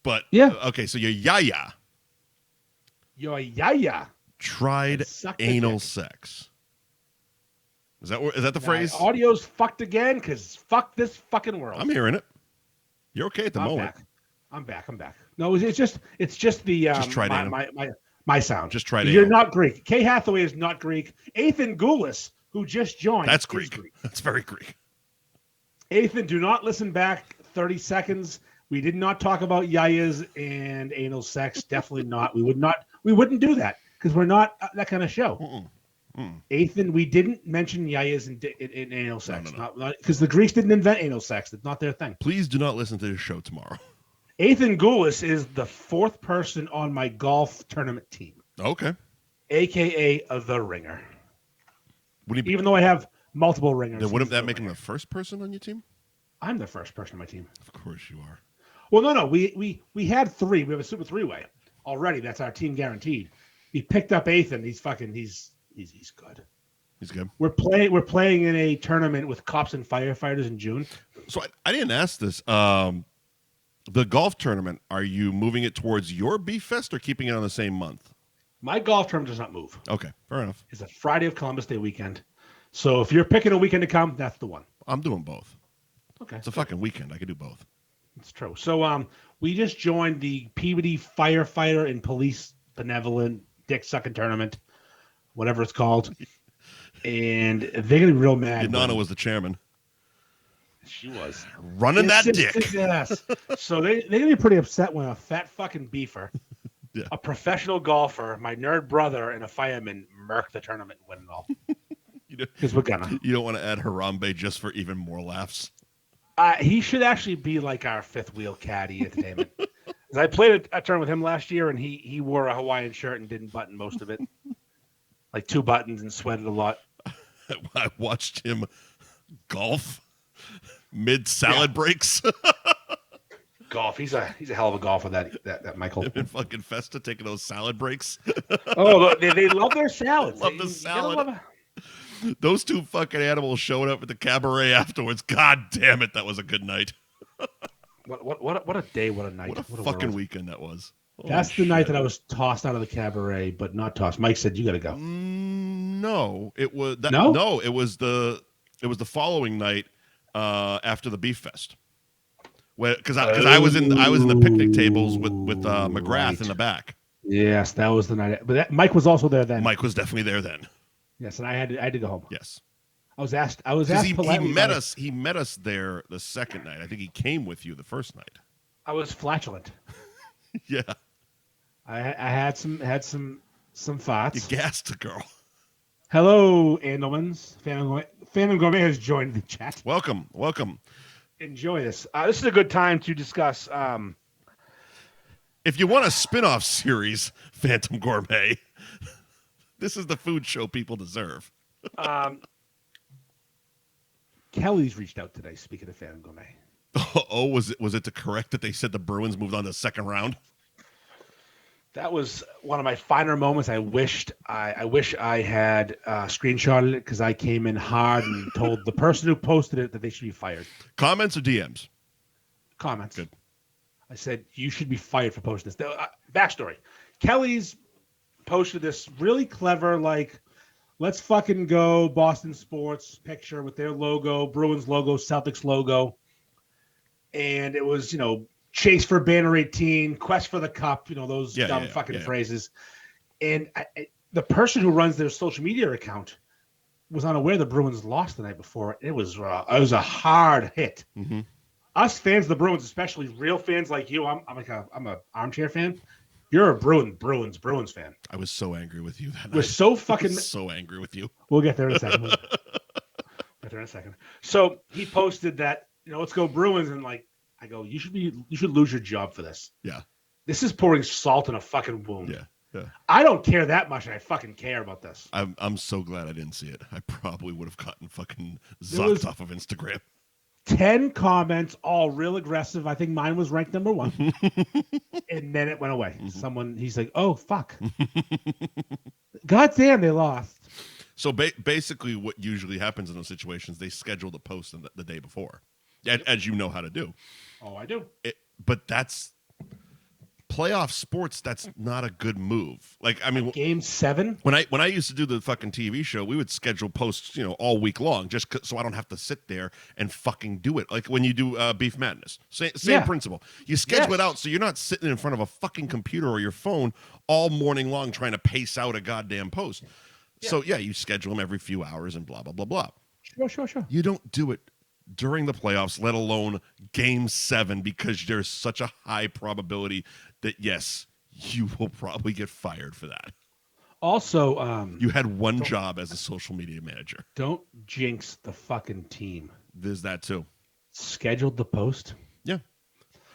A: But,
B: yeah.
A: Okay, so your Yaya.
B: Your Yaya.
A: Tried anal sex. Is that the phrase?
B: Audio's fucked again because fuck this fucking world.
A: I'm hearing it. You're okay at the moment.
B: I'm back. No, it's just the
A: just tried anal.
B: My sound.
A: Just tried
B: You're
A: anal.
B: not Greek. Kay Hathaway is not Greek. Ethan Goulis, who just joined.
A: That's Greek. That's very Greek.
B: Ethan, do not listen back 30 seconds. We did not talk about yayas and anal sex. Definitely not. We wouldn't do that because we're not that kind of show. Ethan, we didn't mention yayas and anal sex.
A: No.
B: Not because the Greeks didn't invent anal sex. It's not their thing.
A: Please do not listen to this show tomorrow.
B: Ethan Goulis is the fourth person on my golf tournament team.
A: Okay.
B: AKA the ringer. Even though I have multiple ringers.
A: Then wouldn't that make him the first person on your team? I'm
B: the first person on my team.
A: Of course you are.
B: Well, no. We had three. We have a super three-way already. That's our team guaranteed. We picked up Ethan. He's good.
A: He's good.
B: We're playing in a tournament with cops and firefighters in June.
A: So I didn't ask this. The golf tournament, are you moving it towards your BeefFest or keeping it on the same month?
B: My golf tournament does not move.
A: Okay, fair enough.
B: It's a Friday of Columbus Day weekend. So if you're picking a weekend to come, that's the one.
A: I'm doing both.
B: Okay.
A: It's a fucking weekend. I could do both.
B: It's true. So we just joined the Peabody Firefighter and Police Benevolent Dick Sucking Tournament, whatever it's called. And they're going to be real mad.
A: Your Nana was the chairman.
B: She was.
A: Running that dick.
B: Yes. So they're going to be pretty upset when a fat fucking beefer, a professional golfer, my nerd brother, and a fireman murk the tournament and win it all. Because we're going to.
A: You don't want to add Harambe just for even more laughs?
B: He should actually be like our fifth wheel caddy entertainment. I played a tournament with him last year, and he wore a Hawaiian shirt and didn't button most of it. Like 2 buttons and sweated a lot.
A: I watched him golf mid salad breaks.
B: Golf. He's a hell of a golfer, that Michael.
A: Him and fucking Festa taking those salad breaks.
B: Oh, they love their salads.
A: Love the salad. Those two fucking animals showed up at the cabaret afterwards. God damn it, that was a good night.
B: What a day, what a night.
A: What a fucking weekend that was.
B: That's the night that I was tossed out of the cabaret, but not tossed. Mike said you got to go.
A: No, it was that.
B: No,
A: no, it was the following night after the BeefFest. Because I was in the picnic tables with McGrath in the back.
B: Yes, that was the night. But Mike was also there then.
A: Mike was definitely there then.
B: Yes, and I had to go home.
A: Yes,
B: I was asked politely.
A: He met us there the second night. I think he came with you the first night.
B: I was flatulent.
A: Yeah,
B: I had some thoughts.
A: You gassed the girl.
B: Hello, Andelmans. Phantom Gourmet has joined the chat.
A: Welcome.
B: Enjoy this. This is a good time to discuss.
A: If you want a spin-off series, Phantom Gourmet, this is the food show people deserve.
B: Kelly's reached out today, speaking of Phantom Gourmet.
A: Oh, was it to correct that they said the Bruins moved on to the second round?
B: That was one of my finer moments. I wish I had screenshotted it because I came in hard and told the person who posted it that they should be fired.
A: Comments or DMs?
B: Comments.
A: Good.
B: I said, you should be fired for posting this. Backstory. Kelly's posted this really clever, like, let's fucking go Boston sports picture with their logo, Bruins logo, Celtics logo. And it was, chase for banner 18, quest for the cup, those dumb phrases. And the person who runs their social media account was unaware the Bruins lost the night before. It was a hard hit.
A: Mm-hmm.
B: Us fans of the Bruins, especially real fans like you, I'm an armchair fan. You're a Bruins fan.
A: I was so angry with you that night.
B: We're so fucking
A: so angry with you.
B: We'll get there in a second. So he posted that, let's go Bruins, and I go, you should lose your job for this.
A: Yeah.
B: This is pouring salt in a fucking wound.
A: Yeah.
B: I don't care that much, and I fucking care about this.
A: I'm so glad I didn't see it. I probably would have gotten fucking zucked off of Instagram.
B: 10 comments, all real aggressive. I think mine was ranked number 1. And then it went away.
A: Mm-hmm.
B: He's like, oh, fuck. God damn, they lost.
A: So basically what usually happens in those situations, they schedule the post the day before, as you know how to do.
B: Oh, I do.
A: But that's playoff sports. That's not a good move.
B: Game 7.
A: When I used to do the fucking TV show, we would schedule posts, all week long, just so I don't have to sit there and fucking do it. Like when you do Beef Madness, same principle. You schedule it out so you're not sitting in front of a fucking computer or your phone all morning long trying to pace out a goddamn post. Yeah. So you schedule them every few hours and blah blah blah blah.
B: Sure.
A: You don't do it during the playoffs, let alone Game 7, because there's such a high probability that, yes, you will probably get fired for that.
B: Also,
A: you had one job as a social media manager.
B: Don't jinx the fucking team.
A: There's that too.
B: Scheduled the post.
A: Yeah.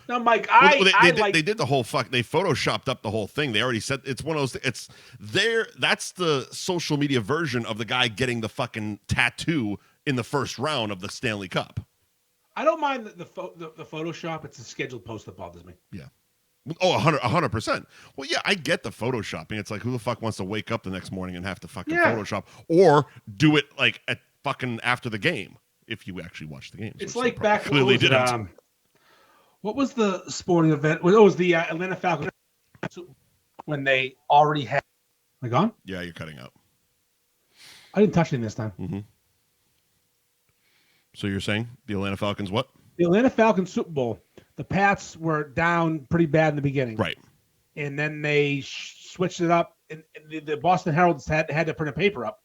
B: No, Mike,
A: they did the whole fuck. They photoshopped up the whole thing. They already said it's one of those. It's there. That's the social media version of the guy getting the fucking tattoo in the first round of the Stanley Cup.
B: I don't mind the Photoshop. It's a scheduled post that bothers me.
A: Yeah. Oh, 100%. Well, yeah, I get the Photoshopping. It's like, who the fuck wants to wake up the next morning and have to fucking Photoshop, or do it like at fucking after the game if you actually watch the game.
B: It's like back
A: clearly didn't.
B: What was the sporting event? It was the Atlanta Falcons when they already had. Am I gone?
A: Yeah, you're cutting out.
B: I didn't touch it this time.
A: Mm-hmm. So you're saying the Atlanta Falcons what?
B: The Atlanta Falcons Super Bowl. The Pats were down pretty bad in the beginning.
A: Right.
B: And then they switched it up. And the Boston Herald had to print a paper up.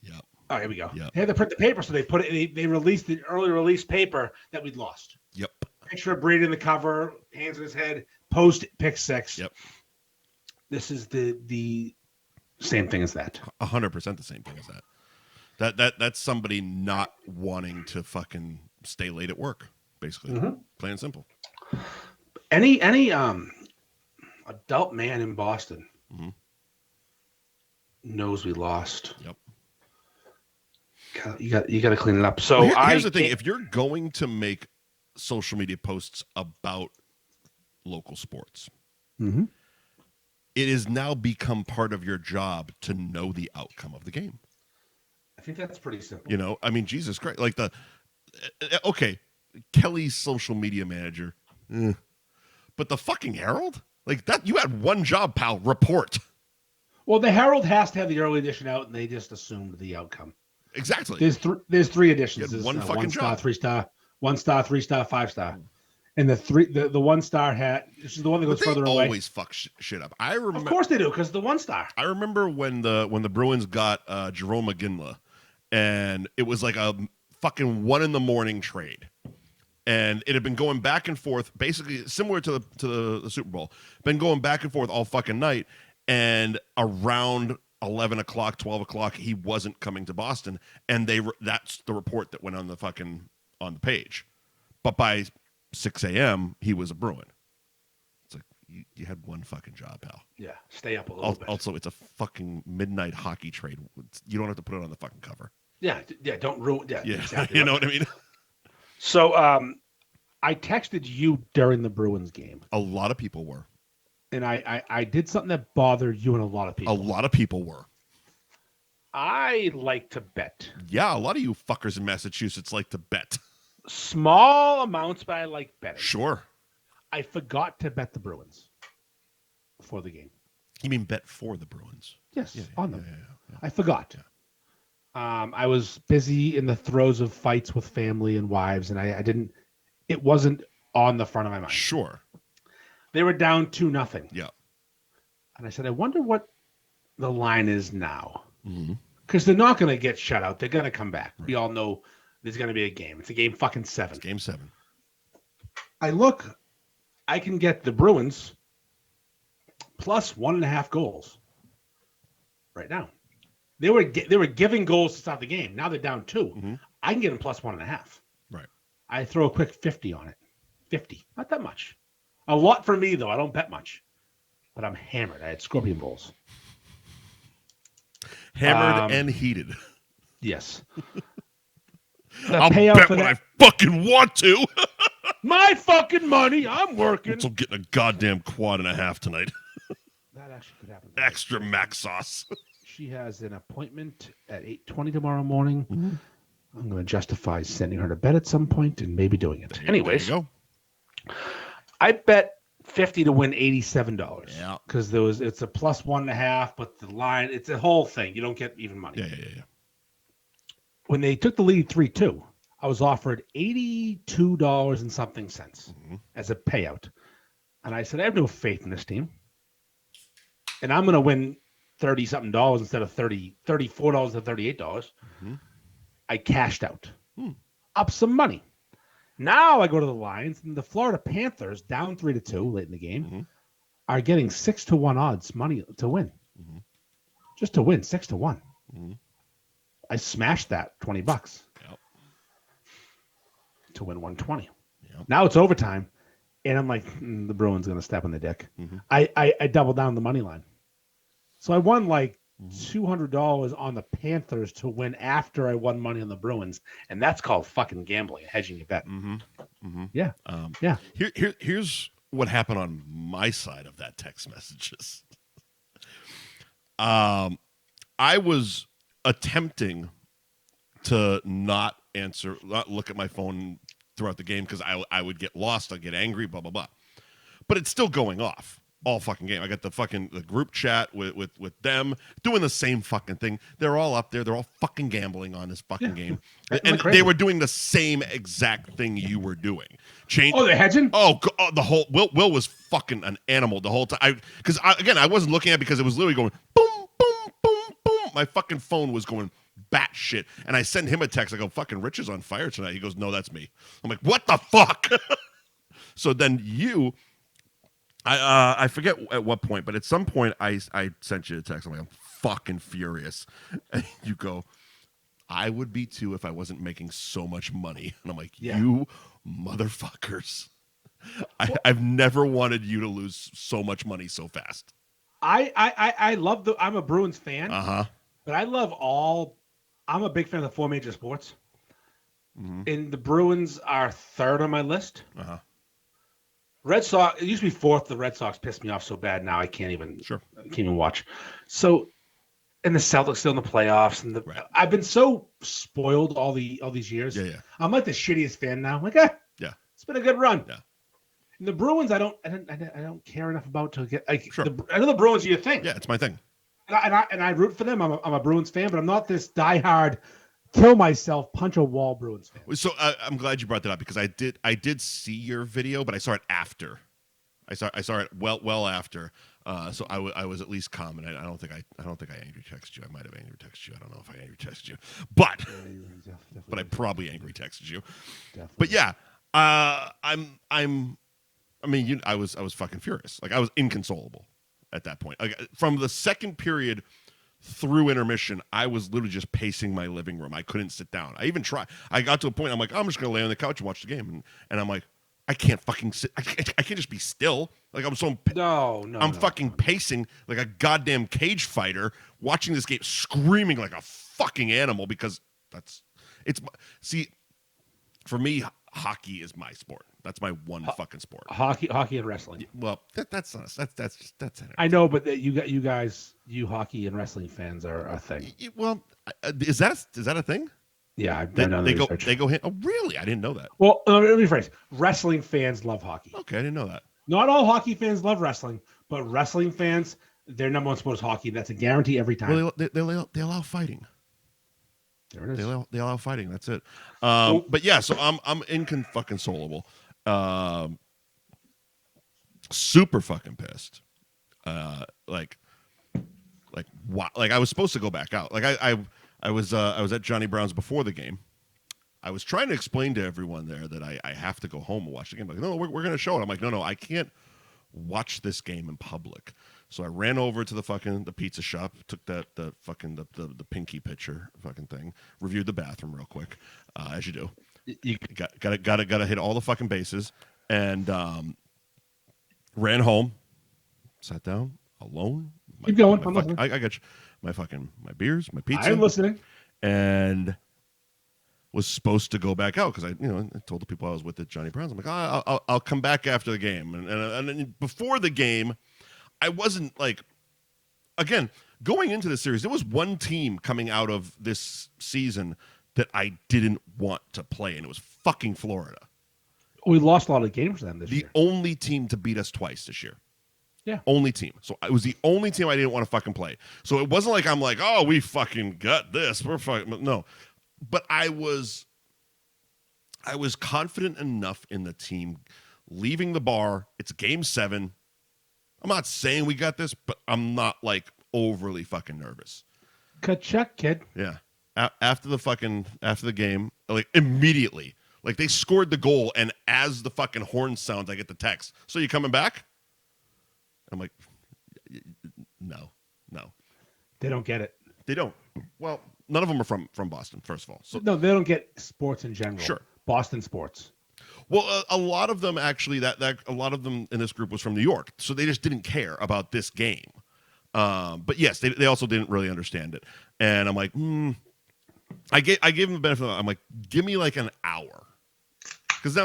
A: Yeah.
B: Oh, here we go.
A: Yep.
B: They had to print the paper, so they put it. They released the early release paper that we'd lost.
A: Yep.
B: Picture of Brady in the cover, hands in his head, post pick 6.
A: Yep.
B: This is the same thing as that.
A: 100% the same thing as that. That's somebody not wanting to fucking stay late at work, basically. Mm-hmm. Plain and simple.
B: Any adult man in Boston knows we lost.
A: Yep.
B: You got to clean it up. So
A: here's the thing: if you're going to make social media posts about local sports, it has now become part of your job to know the outcome of the game.
B: I think that's pretty simple.
A: I mean, Jesus Christ, like Kelly's social media manager, but the fucking Herald, like that, you had one job, pal. Report.
B: Well, the Herald has to have the early edition out, and they just assumed the outcome.
A: Exactly.
B: There's 3 editions.
A: There's one fucking
B: 1 star,
A: job.
B: 3 star, 1 star, 3 star, 5 star, and the 1 star hat. This is the one that goes further away.
A: Always fuck shit up. I remember.
B: Of course they do, because the 1 star.
A: I remember when the Bruins got Jerome McGinley, and it was like a fucking 1 a.m. trade, and it had been going back and forth, basically similar to the Super Bowl. Been going back and forth all fucking night, and around 11 o'clock, 12 o'clock, he wasn't coming to Boston, and that's the report that went on the page. But by 6 a.m., he was a Bruin. It's like, you had one fucking job, pal.
B: Yeah, stay up a little bit.
A: Also, it's a fucking midnight hockey trade. You don't have to put it on the fucking cover.
B: Yeah, don't ruin. Yeah, exactly.
A: You know what I mean?
B: So, I texted you during the Bruins game.
A: A lot of people were.
B: And I did something that bothered you and a lot of people.
A: A lot of people were.
B: I like to bet.
A: Yeah, a lot of you fuckers in Massachusetts like to bet.
B: Small amounts, but I like betting.
A: Sure.
B: I forgot to bet the Bruins before the game.
A: You mean bet for the Bruins?
B: Yes, on them.
A: Yeah.
B: I forgot. Yeah. I was busy in the throes of fights with family and wives, and I didn't. It wasn't on the front of my mind.
A: Sure.
B: They were down 2-0.
A: Yeah.
B: And I said, I wonder what the line is now.
A: Mm-hmm.
B: Because they're not going to get shut out. They're going to come back. Right. We all know there's going to be a game. It's a game fucking 7.
A: It's game 7.
B: I look. I can get the Bruins plus 1.5 goals right now. They were giving goals to start the game. Now they're down 2.
A: Mm-hmm.
B: I can get them plus 1.5.
A: Right.
B: I throw a quick 50 on it. 50. Not that much. A lot for me, though. I don't bet much. But I'm hammered. I had scorpion bowls.
A: Hammered and heated.
B: Yes.
A: I'll bet when I fucking want to.
B: My fucking money. I'm working.
A: I'm getting a goddamn quad and a half tonight.
B: That actually could happen.
A: Extra mac sauce.
B: She has an appointment at 8:20 tomorrow morning. Mm-hmm. I'm going to justify sending her to bed at some point and maybe doing it. Anyways,
A: there you go.
B: I bet 50 to win $87.
A: Yeah.
B: Because it's a plus 1.5, but the line, it's a whole thing. You don't get even money.
A: Yeah.
B: When they took the lead 3-2, I was offered $82 and something cents as a payout. And I said, I have no faith in this team. And I'm going to win $30-something instead of $34 to $38. Mm-hmm. I cashed out. Up some money. Now I go to the Lions, and the Florida Panthers, down 3-2 late in the game, are getting 6-1 odds money to win. Mm-hmm. Just to win, 6-1. Mm-hmm. I smashed that $20 to win 120. Yep. Now it's overtime, and I'm like, the Bruins going to step on the dick. Mm-hmm. I doubled down the money line. So I won like $200 on the Panthers to win after I won money on the Bruins, and that's called fucking gambling, hedging your bet. Mm-hmm. Mm-hmm. Yeah, yeah.
A: Here's what happened on my side of that text messages. I was attempting to not look at my phone throughout the game because I would get lost, I'd get angry, blah blah blah. But it's still going off all fucking game. I got the group chat with them doing the same fucking thing. They're all up there. They're all fucking gambling on this fucking game. And they were doing the same exact thing you were doing.
B: Oh, they're hedging?
A: Oh, the whole Will was fucking an animal the whole time. Because I wasn't looking at it because it was literally going boom, boom, boom, boom. My fucking phone was going batshit. And I send him a text. I go, fucking Rich is on fire tonight. He goes, no, that's me. I'm like, what the fuck? So then I forget at what point, but at some point I sent you a text. I'm like, I'm fucking furious. And you go, I would be too if I wasn't making so much money. And I'm like, you motherfuckers. I've never wanted you to lose so much money so fast.
B: I love I'm a Bruins fan.
A: Uh-huh.
B: But I love I'm a big fan of the 4 major sports. Mm-hmm. And the Bruins are third on my list.
A: Uh-huh.
B: Red Sox, it used to be fourth. The Red Sox pissed me off so bad now I can't even watch. So, and the Celtics still in the playoffs, and I've been so spoiled all these years.
A: Yeah.
B: I'm like the shittiest fan now. I'm like, it's been a good run.
A: Yeah.
B: And the Bruins, I don't care enough about to get. I know the Bruins are your thing.
A: Yeah, it's my thing.
B: And I root for them. I'm a Bruins fan, but I'm not this diehard kill myself, punch a wall Bruins fan.
A: So I'm glad you brought that up because I did see your video, but I saw it after. I saw it well after. So I was at least calm, and I don't think I angry texted you. I might have angry texted you. I don't know if I angry texted you, but I probably angry texted you. Definitely. But yeah, I was fucking furious. Like I was inconsolable at that point. Like from the second period through intermission, I was literally just pacing my living room. I couldn't sit down. I even tried. I got to a point, I'm like, I'm just going to lay on the couch and watch the game. And I'm like, I can't fucking sit. I can't just be still. Like I'm so. I'm fucking pacing like a goddamn cage fighter, watching this game, screaming like a fucking animal because it's. See, for me, hockey is my sport. That's my one fucking sport.
B: Hockey and wrestling.
A: Well, that's
B: I know, but you guys, hockey and wrestling fans are a thing.
A: Well, is that a thing?
B: Yeah, I've done
A: they go hand. Oh, really? I didn't know that.
B: Well, let me rephrase. Wrestling fans love hockey.
A: Okay, I didn't know that.
B: Not all hockey fans love wrestling, but wrestling fans, their number one sport is hockey. That's a guarantee every time.
A: Well, they allow fighting.
B: There it is.
A: They allow fighting. That's it. But yeah, so I'm inconsolable. Super fucking pissed. Like I was supposed to go back out. Like I was at Johnny Brown's before the game. I was trying to explain to everyone there that I have to go home and watch the game. Like, no, we're going to show it. I'm like, no, I can't watch this game in public. So I ran over to the pizza shop, took the pinky picture fucking thing, reviewed the bathroom real quick, as you do. You gotta hit all the fucking bases, and ran home, sat down alone.
B: Keep going.
A: I got you. My beers, my pizza.
B: I'm listening.
A: And was supposed to go back out because I told the people I was with at Johnny Brown's. I'm like, I'll come back after the game. And then before the game, I wasn't like, again, going into the series, there was one team coming out of this season that I didn't want to play, and it was fucking Florida.
B: We lost a lot of games for them this year.
A: The only team to beat us twice this year.
B: Yeah.
A: Only team. So it was the only team I didn't want to fucking play. So it wasn't like I'm like, oh, we fucking got this. We're fucking no. But I was confident enough in the team leaving the bar. It's game 7. I'm not saying we got this, but I'm not like overly fucking nervous.
B: Ka-chuck, kid.
A: Yeah. After the game, like immediately, like they scored the goal, and as the fucking horn sounds, I get the text. So you coming back? I'm like, no.
B: They don't get it.
A: They don't. Well, none of them are from Boston, first of all. So
B: no, they don't get sports in general.
A: Sure.
B: Boston sports.
A: Well, a lot of them actually, that a lot of them in this group was from New York, so they just didn't care about this game. But yes, they also didn't really understand it, and I'm like, I gave them the benefit of the, I'm like, give me like an hour, because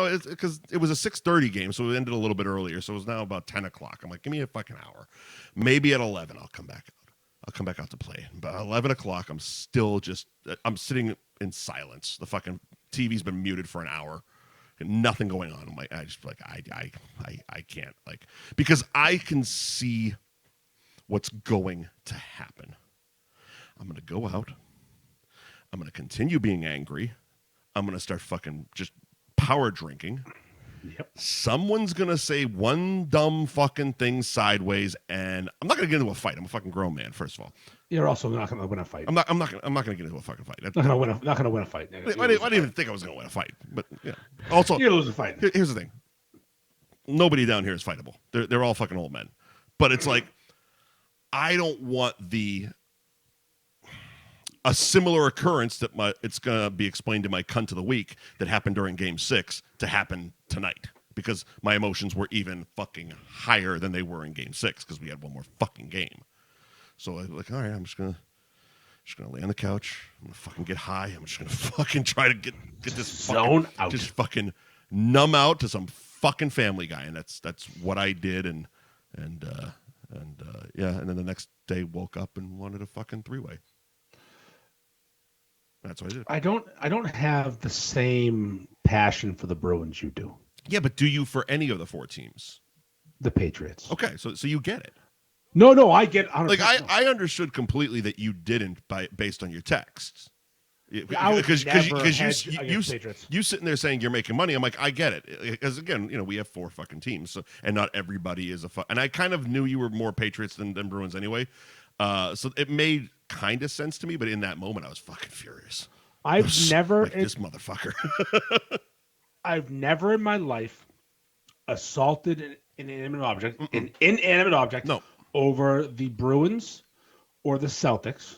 A: it was a 6:30 game, so it ended a little bit earlier, so it was now about 10 o'clock. I'm like, give me a fucking hour, maybe at 11 I'll come back out. I'll come back out to play. But at 11 o'clock, I'm sitting in silence. The fucking TV's been muted for an hour. Nothing going on. I'm like, I can't, like, because I can see what's going to happen. I'm going to go out. I'm going to continue being angry. I'm going to start fucking just power drinking.
B: Yep.
A: Someone's going to say one dumb fucking thing sideways, and I'm not going to get into a fight. I'm a fucking grown man, first of all.
B: You're also not going to win a fight.
A: I'm not going to get into a fucking fight.
B: Not going to win a fight.
A: I didn't even think I was going to win a fight. But yeah. Also,
B: you're losing a fight.
A: Here's the thing. Nobody down here is fightable. They're all fucking old men. But it's like, I don't want a similar occurrence that it's going to be explained to my cunt of the week that happened during game 6 to happen tonight, because my emotions were even fucking higher than they were in game 6 because we had one more fucking game. So I was like, all right, I'm just gonna lay on the couch. I'm gonna fucking get high. I'm just gonna fucking try to get this
B: zone out.
A: Just fucking numb out to some fucking Family Guy, and that's what I did. And yeah, and then the next day woke up and wanted a fucking 3-way. That's what I did.
B: I don't have the same passion for the Bruins you do.
A: Yeah, but do you for any of the 4 teams?
B: The Patriots.
A: Okay, so you get it.
B: No, I get it.
A: Like I understood completely that you didn't based on your texts.
B: Because
A: you sitting there saying you're making money. I'm like, I get it, because again, we have 4 fucking teams, so, and not everybody is and I kind of knew you were more Patriots than Bruins anyway. So it made kind of sense to me, but in that moment, I was fucking furious.
B: I've never
A: like, this motherfucker.
B: I've never in my life assaulted an inanimate object.
A: No.
B: Over the Bruins or the Celtics.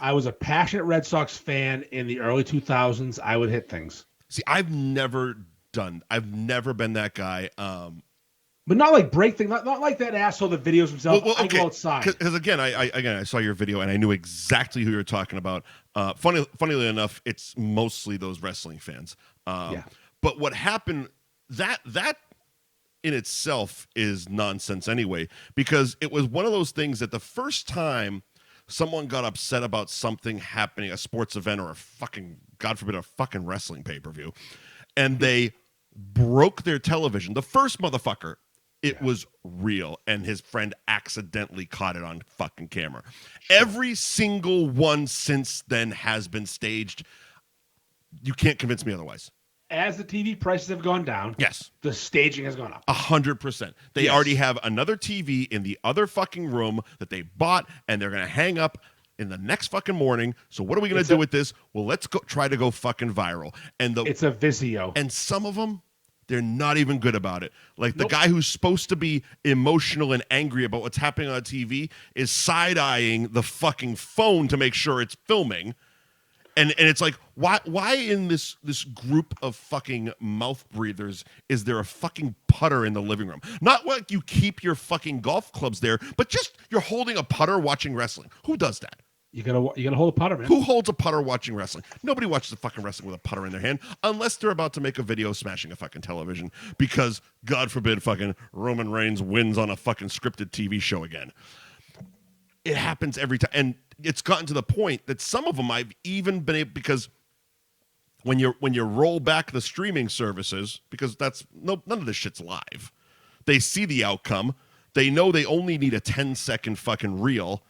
B: I was a passionate Red Sox fan in the early 2000s. I would hit things.
A: See, I've never done. I've never been that guy.
B: But not like break things, not like that asshole that videos himself. Well, okay. I go outside.
A: Because again, I saw your video and I knew exactly who you were talking about. Funnily enough, it's mostly those wrestling fans. Yeah. But what happened, that in itself is nonsense anyway, because it was one of those things that the first time someone got upset about something happening, a sports event or a fucking, God forbid, a fucking wrestling pay-per-view, and they broke their television, the first motherfucker, it was real, and his friend accidentally caught it on fucking camera. Sure. Every single one since then has been staged. You can't convince me otherwise.
B: As the TV prices have gone down,
A: yes,
B: the staging has gone up.
A: 100%. They already have another TV in the other fucking room that they bought, and they're going to hang up in the next fucking morning. So what are we going to do with this? Well, let's go try to go fucking viral. And it's a Vizio. And some of them, they're not even good about it. Like the guy who's supposed to be emotional and angry about what's happening on TV is side-eyeing the fucking phone to make sure it's filming. And it's like, why in this group of fucking mouth breathers is there a fucking putter in the living room? Not like you keep your fucking golf clubs there, but just you're holding a putter watching wrestling. Who does that? You gotta hold a putter, man. Who holds a putter watching wrestling? Nobody watches a fucking wrestling with a putter in their hand unless they're about to make a video smashing a fucking television because, God forbid, fucking Roman Reigns wins on a fucking scripted TV show again. It happens every time, and it's gotten to the point that some of them I've even been able, because when you roll back the streaming services, because none of this shit's live. They see the outcome. They know they only need a 10-second fucking reel.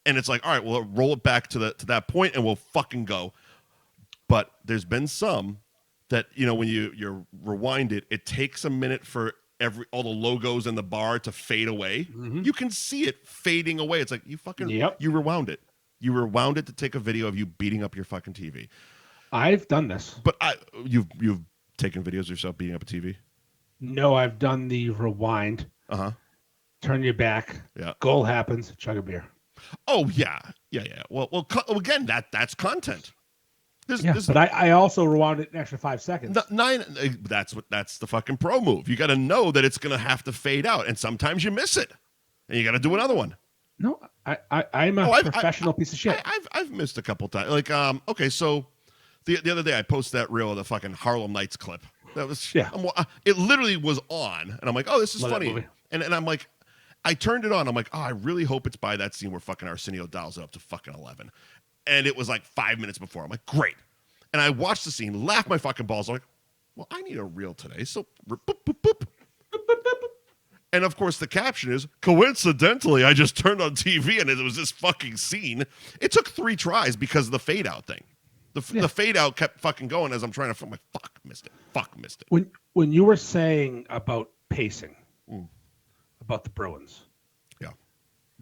A: And it's like, all right, well, roll it back to that point, and we'll fucking go. But there's been some that, when you rewind it, it takes a minute for all the logos in the bar to fade away. Mm-hmm. You can see it fading away. It's like you fucking you rewound it. You rewound it to take a video of you beating up your fucking TV. I've done this, but you've taken videos of yourself beating up a TV. No, I've done the rewind. Turn your back. Yeah. Goal happens. Chug a beer. Oh yeah. Well, again, that's content. But I also rewound it an extra 5 seconds. That's the fucking pro move. You got to know that it's going to have to fade out, and sometimes you miss it, and you got to do another one. No, I'm a professional piece of shit. I've missed a couple times. Like, okay, so the other day I posted that reel of the fucking Harlem Nights clip. That was it literally was on, and I'm like, oh, this is funny, and I'm like. I turned it on. I'm like, oh, I really hope it's by that scene where fucking Arsenio dials it up to fucking 11. And it was like 5 minutes before. I'm like, great. And I watched the scene, laughed my fucking balls. I'm like, well, I need a reel today. So, boop, boop, boop, boop, boop, boop, boop. And of course, the caption is, coincidentally, I just turned on TV and it was this fucking scene. It took 3 tries because of the fade out thing. The fade out kept fucking going as I'm trying to film. I'm like, fuck, missed it. When you were saying about pacing, about the Bruins. Yeah.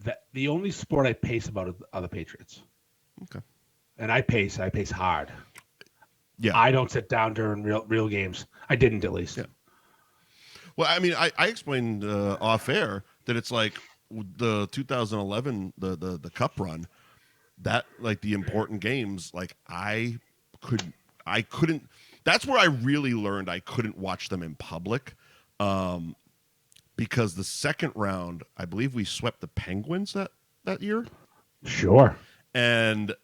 A: That the only sport I pace about are the Patriots. Okay. And I pace hard. Yeah. I don't sit down during real games. I didn't, at least. Yeah. Well, I mean, I explained off air that it's like the 2011 the Cup run, that like the important games, like I couldn't that's where I really learned I couldn't watch them in public. Because the second round, I believe we swept the Penguins that year. Sure. And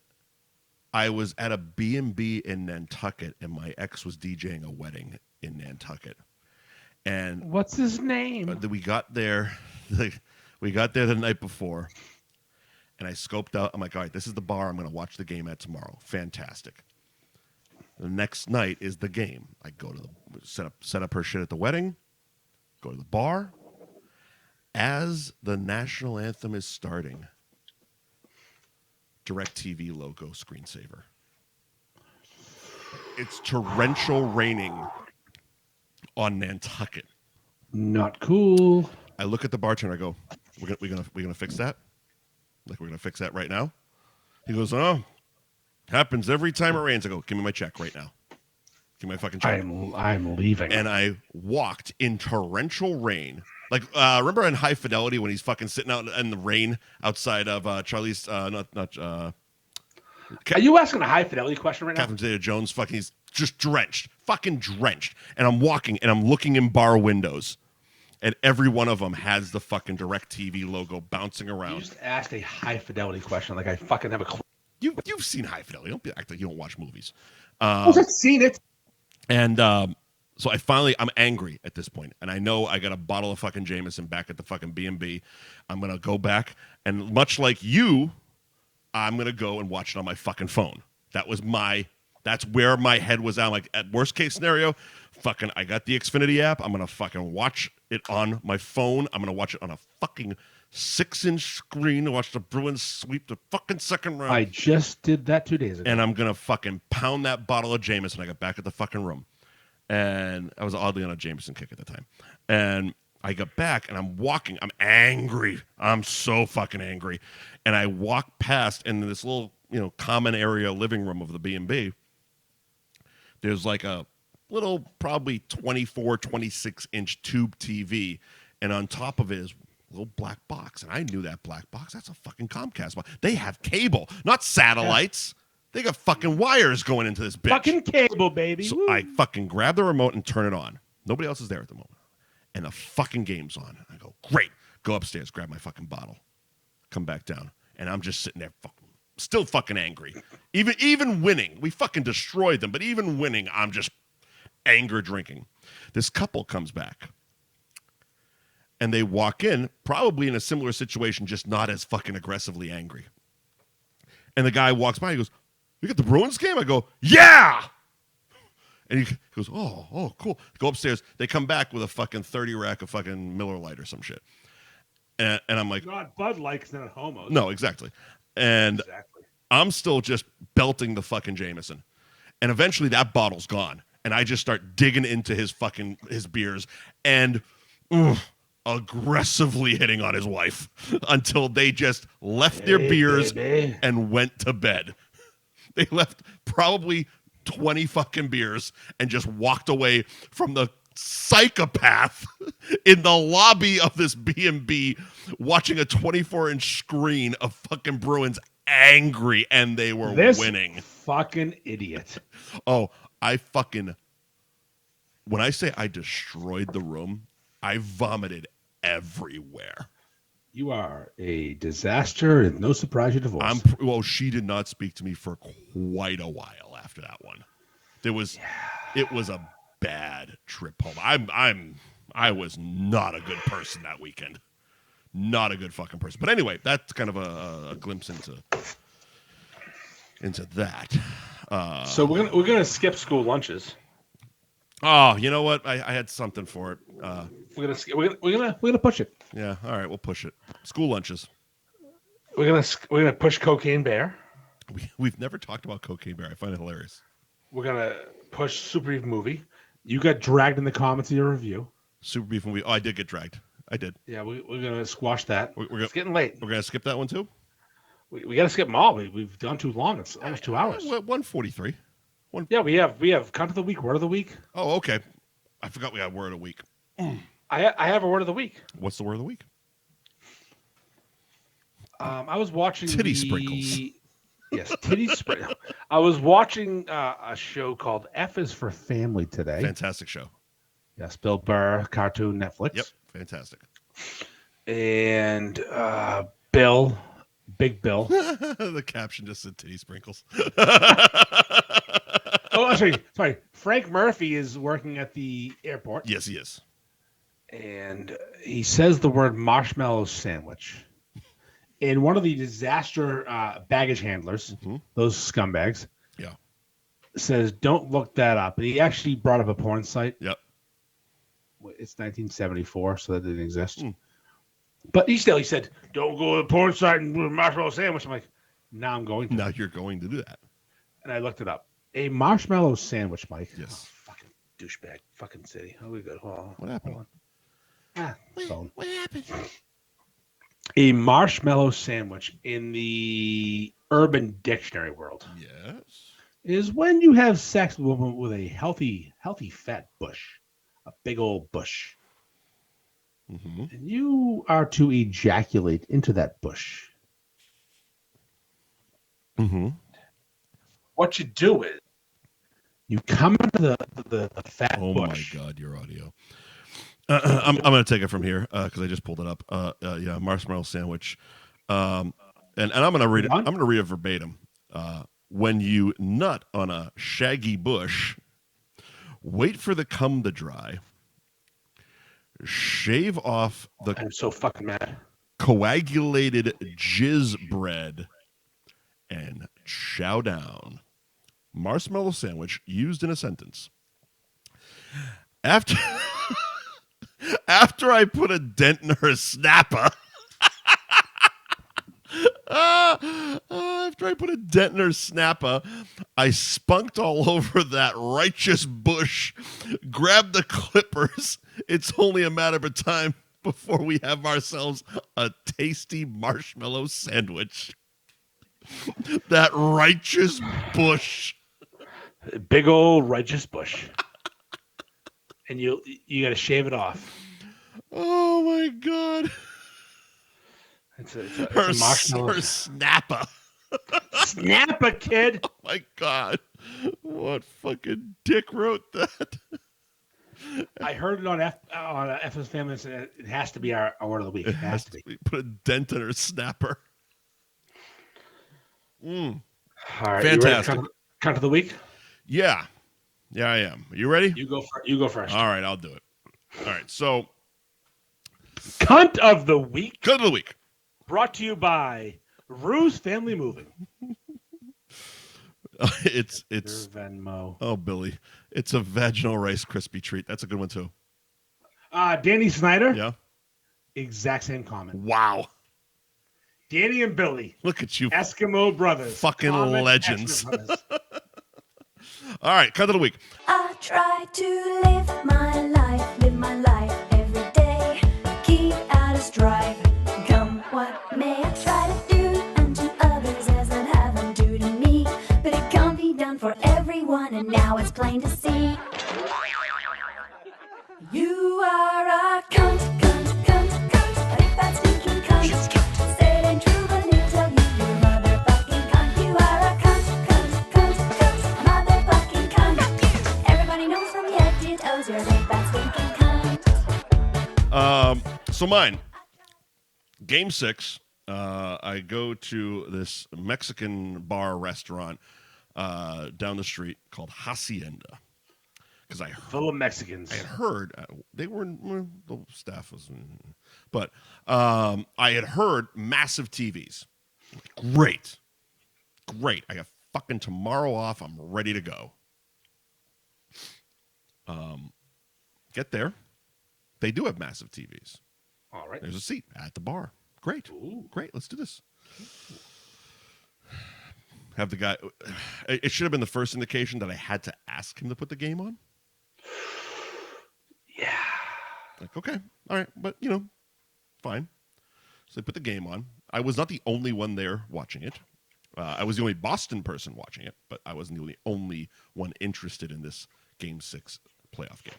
A: I was at a B&B in Nantucket, and my ex was DJing a wedding in Nantucket. And what's his name? We got there. We got there the night before, and I scoped out. I'm like, all right, this is the bar I'm going to watch the game at tomorrow. Fantastic. The next night is the game. I go to set up her shit at the wedding. Go to the bar. As the national anthem is starting, DirecTV logo screensaver. It's torrential raining on Nantucket. Not cool. I look at the bartender. I go, "We're gonna fix that? Like we're gonna fix that right now?" He goes, "Oh, happens every time it rains." I go, "Give me my check right now. Give me my fucking check." I'm leaving. And I walked in torrential rain. Like, remember in High Fidelity when he's fucking sitting out in the rain outside of Charlie's,
B: Are you asking a high fidelity question right now?
A: Catherine Zeta-Jones, he's just drenched, fucking drenched. And I'm walking and I'm looking in bar windows, and every one of them has the fucking DirecTV logo bouncing around.
B: You just asked a high fidelity question, like I fucking have a clue.
A: You've seen high fidelity. Don't act like you don't watch movies.
B: I've seen it.
A: And so I'm angry at this point, and I know I got a bottle of fucking Jameson back at the fucking B&B. I'm gonna go back, and much like you, I'm gonna go and watch it on my fucking phone. That's where my head was at. I'm like, at worst case scenario, I got the Xfinity app. I'm gonna fucking watch it on my phone. I'm gonna watch it on a fucking 6-inch screen to watch the Bruins sweep the fucking second round.
B: I just did that 2 days ago.
A: And I'm gonna fucking pound that bottle of Jameson. I got back at the fucking room, and I was oddly on a Jameson kick at the time. And I got back, and I'm walking. I'm angry. I'm so fucking angry. And I walk past, and in this little, common area living room of the B&B, there's like a little, probably 24, 26-inch tube TV, and on top of it is a little black box. And I knew that black box. That's a fucking Comcast box. They have cable, not satellites. Yeah. They got fucking wires going into this bitch.
B: Fucking cable, baby.
A: So
B: Woo.
A: I fucking grab the remote and turn it on. Nobody else is there at the moment. And the fucking game's on. I go, great. Go upstairs, grab my fucking bottle. Come back down. And I'm just sitting there still fucking angry. Even winning. We fucking destroyed them. But even winning, I'm just anger drinking. This couple comes back. And they walk in, probably in a similar situation, just not as fucking aggressively angry. And the guy walks by, he goes, "You got the Bruins game?" I go, "Yeah!" And he goes, oh, cool. Go upstairs. They come back with a fucking 30 rack of fucking Miller Lite or some shit. And I'm like...
B: Not Bud Light, because they're not homos.
A: No, exactly. And I'm still just belting the fucking Jameson. And eventually that bottle's gone. And I just start digging into his beers and aggressively hitting on his wife until they just left their beers and went to bed. They left probably 20 fucking beers and just walked away from the psychopath in the lobby of this B&B watching a 24-inch screen of fucking Bruins angry, and they were winning.
B: Fucking idiot.
A: Oh, when I say I destroyed the room, I vomited everywhere.
B: You are a disaster, and no surprise you're divorced.
A: She did not speak to me for quite a while after that one. It was a bad trip home. I was not a good person that weekend. Not a good fucking person. But anyway, that's kind of a glimpse into that.
B: So we're gonna skip school lunches.
A: Oh, you know what? I had something for it.
B: We're gonna push it.
A: Yeah, all right, we'll push it. School lunches.
B: We're gonna push Cocaine Bear.
A: We've never talked about Cocaine Bear. I find it hilarious. We're
B: gonna push Super Beef Movie. You got dragged in the comments of your review.
A: Super Beef Movie. Oh, I did get dragged. I did.
B: Yeah, we're gonna squash that. It's getting late.
A: We're gonna skip that one too.
B: We gotta skip them all. We've done too long. It's almost 2 hours.
A: 1:43.
B: Yeah, we have Count of the Week, Word of the Week.
A: Oh, okay. I forgot we had Word of the Week.
B: I have a Word of the Week.
A: What's the Word of the Week?
B: I was watching
A: Titty Sprinkles.
B: Yes, Titty Sprinkles. I was watching a show called F is for Family today.
A: Fantastic show.
B: Yes, Bill Burr, cartoon, Netflix.
A: Yep, fantastic.
B: And Big Bill.
A: The caption just said Titty Sprinkles.
B: Oh, sorry. Frank Murphy is working at the airport.
A: Yes, he is.
B: And he says the word marshmallow sandwich. And one of the disaster baggage handlers, those scumbags, says, "Don't look that up." And he actually brought up a porn site.
A: Yep.
B: It's 1974, so that didn't exist. But he said, "Don't go to the porn site and do a marshmallow sandwich." I'm like, now I'm going to.
A: Now you're going to do that.
B: And I looked it up. A marshmallow sandwich, Mike.
A: Yes.
B: Oh, fucking douchebag. Fucking city. Oh, we good.
A: What happened?
B: What happened? A marshmallow sandwich in the Urban Dictionary world.
A: Yes.
B: Is when you have sex with a woman with a healthy fat bush. A big old bush. And you are to ejaculate into that bush. What you do is you come into the fat
A: bush. Oh my God, your audio. I'm going to take it from here because I just pulled it up. Yeah, marshmallow sandwich. And I'm going to read it. I'm going to read it verbatim. When you nut on a shaggy bush, wait for the cum to dry. Shave off the
B: I'm so fucking mad.
A: Coagulated jizz bread and chow down. Marshmallow sandwich used in a sentence. After I put a dent in her snapper. After I put a dent in her snapper, I spunked all over that righteous bush, grabbed the clippers. It's only a matter of time before we have ourselves a tasty marshmallow sandwich. That righteous bush.
B: Big old righteous bush. And you got to shave it off.
A: Oh, my God.
B: It's a marshmallow.
A: Her snapper.
B: Snapper, kid.
A: Oh, my God. What fucking dick wrote that?
B: I heard it on FS Family. It has to be our word of the week. It has to be.
A: Put a dent in her snapper.
B: All right,
A: fantastic.
B: You ready to count of the week?
A: Yeah, I am. You ready?
B: You go first.
A: All right, I'll do it. All right, so
B: cunt of the week.
A: Cunt of the week.
B: Brought to you by Ruse Family Moving.
A: It's
B: Venmo.
A: Oh, Billy, it's a vaginal Rice Krispie treat. That's a good one too.
B: Danny Snyder.
A: Yeah.
B: Exact same comment.
A: Wow.
B: Danny and Billy.
A: Look at you.
B: Eversmo brothers.
A: Fucking legends. All right, cut of the week.
C: I try to live my life every day. Keep out of strife. Come what may, I try to do unto others as I'd have them do to me. But it can't be done for everyone, and now it's plain to see. You are a cunt, cunt, cunt, cunt. A big fat stinking cunt. Say it ain't true, but he'll tell you you're motherfucking cunt. You are a cunt, cunt, cunt, cunt. Motherfucking cunt. Everybody knows from your head to your toes you're a big fat stinking cunt.
A: So mine. Game 6. I go to this Mexican bar restaurant down the street called Hacienda. Because I heard,
B: full of Mexicans.
A: I had heard they were the staff was, but I had heard massive TVs. Great. I got fucking tomorrow off. I'm ready to go. Get there. They do have massive TVs.
B: All right.
A: There's a seat at the bar. Great.
B: Ooh.
A: Great. Let's do this. Have the guy. It should have been the first indication that I had to ask him to put the game on.
B: Yeah.
A: Like, okay. All right. But, fine. So they put the game on. I was not the only one there watching it. I was the only Boston person watching it, but I wasn't the only one interested in this Game 6 playoff game.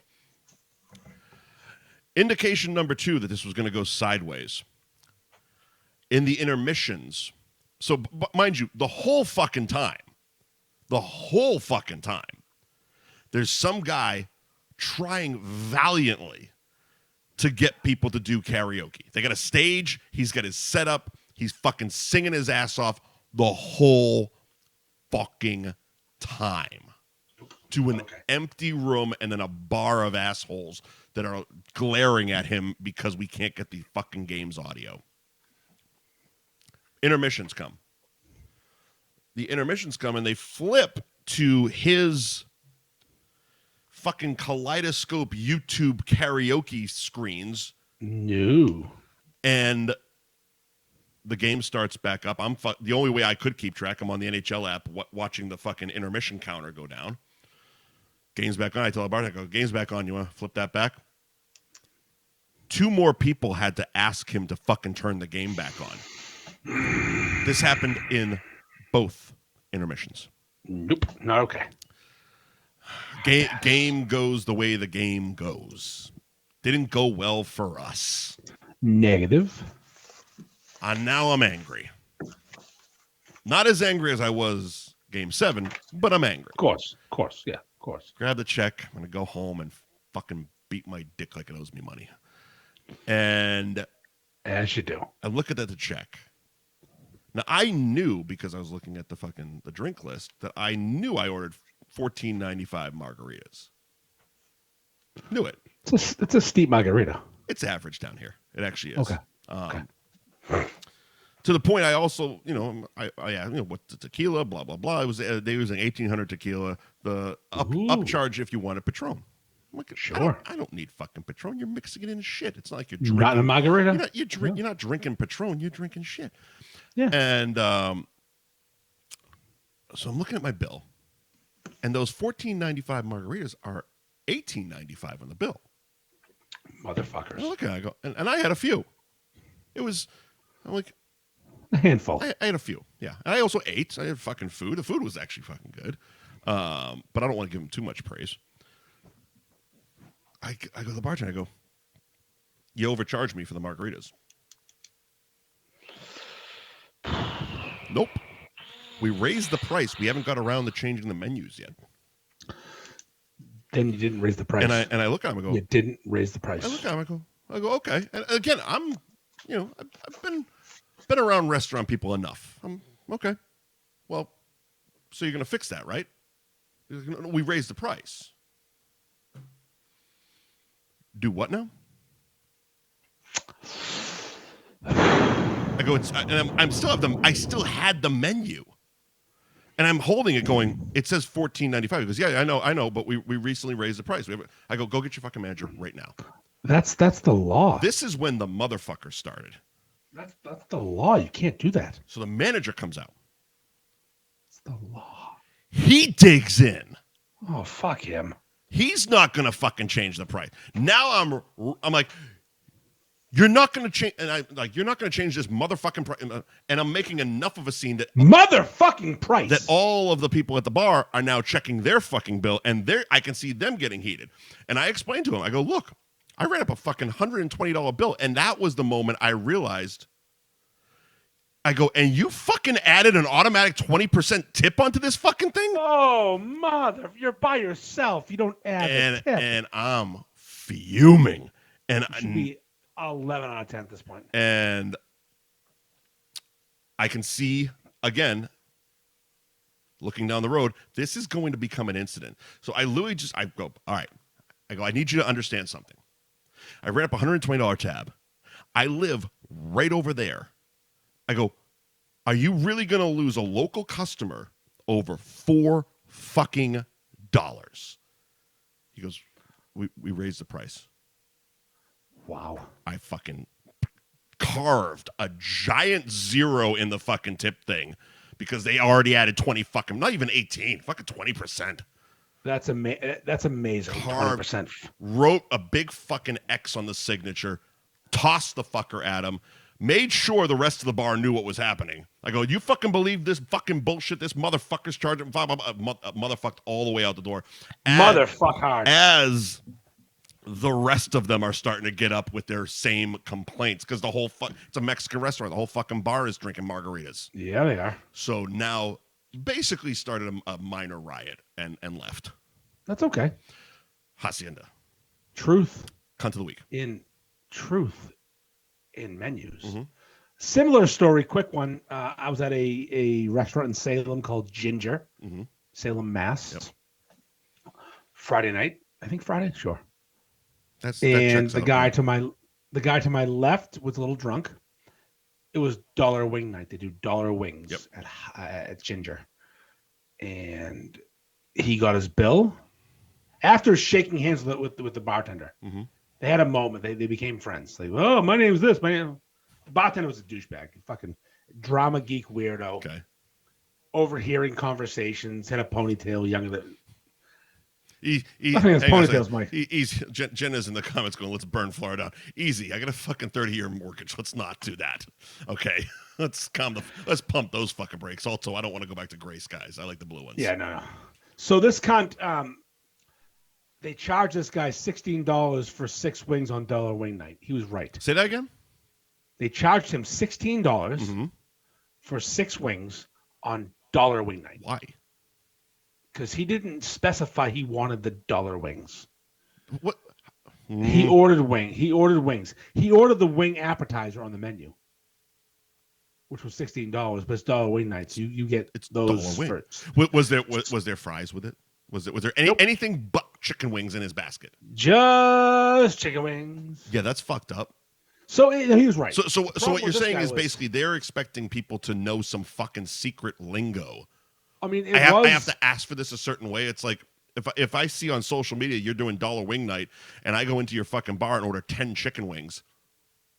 A: Indication number 2 that this was going to go sideways. In the intermissions. So, mind you, the whole fucking time, there's some guy trying valiantly to get people to do karaoke. They got a stage. He's got his setup. He's fucking singing his ass off the whole fucking time to an empty room and then a bar of assholes that are glaring at him because we can't get the fucking game's audio. Intermissions come. The intermissions come and they flip to his fucking kaleidoscope YouTube karaoke screens.
B: No.
A: And the game starts back up. The only way I could keep track, I'm on the NHL app watching the fucking intermission counter go down. Game's back on. I tell the bartender, game's back on. You want to flip that back? 2 more people had to ask him to fucking turn the game back on. This happened in both intermissions.
B: Nope, not okay.
A: Game goes the way the game goes. Didn't go well for us.
B: Negative.
A: And now I'm angry. Not as angry as I was Game 7, but I'm angry.
B: Of course.
A: Grab the check. I'm going to go home and fucking beat my dick like it owes me money. And
B: as you do.
A: I look at the check. Now, I knew, because I was looking at the drink list, that I knew I ordered $14.95 margaritas. Knew it.
B: It's a steep margarita.
A: It's average down here. It actually is.
B: Okay.
A: To the point, I also, I what the tequila, blah blah blah. It was they was an 1800 tequila. The upcharge if you wanted Patron. Like,
B: sure.
A: I don't need fucking Patron. You're mixing it in shit. It's not like you're
B: drinking. Not in a margarita.
A: You're not drinking Patron. You're drinking shit.
B: Yeah.
A: And so I'm looking at my bill, and those $14.95 margaritas are $18.95 on the bill.
B: Motherfuckers.
A: And I look at it, I go, and I had a few. I'm like,
B: a handful.
A: I had a few, yeah. And I also ate. I had fucking food. The food was actually fucking good. But I don't want to give them too much praise. I go to the bartender, I go, you overcharged me for the margaritas. Nope. We raised the price. We haven't got around to changing the menus yet.
B: Then you didn't raise the price.
A: And I look at him and go,
B: you didn't raise the price.
A: I look at him, I go, okay. And again, I'm, I've been around restaurant people enough. I'm okay. Well, so you're going to fix that, right? We raised the price. Do what now? I go, and I'm still have them. I still had the menu, and I'm holding it, going. It says $14.95. He goes, yeah, I know, but we recently raised the price. I go get your fucking manager right now.
B: That's the law.
A: This is when the motherfucker started.
B: That's the law. You can't do that.
A: So the manager comes out.
B: It's the law.
A: He digs in.
B: Oh, fuck him.
A: He's not gonna fucking change the price. Now I'm like, you're not gonna change, and you're not gonna change this motherfucking price. And I'm making enough of a scene that
B: motherfucking price
A: that all of the people at the bar are now checking their fucking bill, and I can see them getting heated. And I explained to him, I go, look, I ran up a fucking $120 bill, and that was the moment I realized. I go, and you fucking added an automatic 20% tip onto this fucking thing?
B: Oh, mother, you're by yourself. You don't add a tip.
A: And I'm fuming. And
B: it should be 11 out of 10 at this point.
A: And I can see, again, looking down the road, this is going to become an incident. So I literally I go, all right. I go, I need you to understand something. I ran up a $120 tab. I live right over there. I go, are you really going to lose a local customer over $4 fucking dollars? He goes, we raised the price.
B: Wow.
A: I fucking carved a giant zero in the fucking tip thing because they already added 20 fucking, not even 18, fucking 20%.
B: That's amazing.
A: Carved,
B: 20%.
A: wrote a big fucking X on the signature, tossed the fucker at him, made sure the rest of the bar knew what was happening. I go, you fucking believe this fucking bullshit? This motherfucker's charging, motherfucked all the way out the door.
B: Motherfuck hard.
A: As the rest of them are starting to get up with their same complaints because the whole it's a Mexican restaurant. The whole fucking bar is drinking margaritas.
B: Yeah, they are.
A: So now basically started a minor riot and left.
B: That's okay.
A: Hacienda.
B: Truth.
A: Cunt of the week.
B: In truth. In menus.
A: Mm-hmm.
B: Similar story, quick one. I was at a restaurant in Salem called Ginger, Salem, Mass.
A: Yep.
B: Friday night, I think Friday, sure.
A: And
B: the guy to my left was a little drunk. It was dollar wing night. They do dollar wings at Ginger, and he got his bill after shaking hands with the bartender. Mm-hmm. They had a moment. They became friends. Like, oh, my name's this. The bartender was a douchebag. Fucking drama geek weirdo.
A: Okay.
B: Overhearing conversations. Had a ponytail. Younger than.
A: Ponytails, Mike. Jen is in the comments going, let's burn Florida down. Easy. I got a fucking 30-year mortgage. Let's not do that. Okay. Let's pump those fucking brakes. Also, I don't want to go back to gray skies. I like the blue ones.
B: Yeah, no. So this cunt, they charged this guy $16 for 6 wings on dollar wing night. He was right.
A: Say that again?
B: They charged him $16 for 6 wings on dollar wing night.
A: Why?
B: because he didn't specify he wanted the dollar wings.
A: What?
B: He ordered wings. He ordered the wing appetizer on the menu, which was $16, but it's dollar wing nights. You get those first.
A: Was there fries with it? Was there anything but chicken wings in his basket?
B: Just chicken wings.
A: Yeah, that's fucked up.
B: So he was right.
A: So what you're saying is basically they're expecting people to know some fucking secret lingo.
B: I mean,
A: I have to ask for this a certain way. It's like if I see on social media you're doing dollar wing night and I go into your fucking bar and order 10 chicken wings,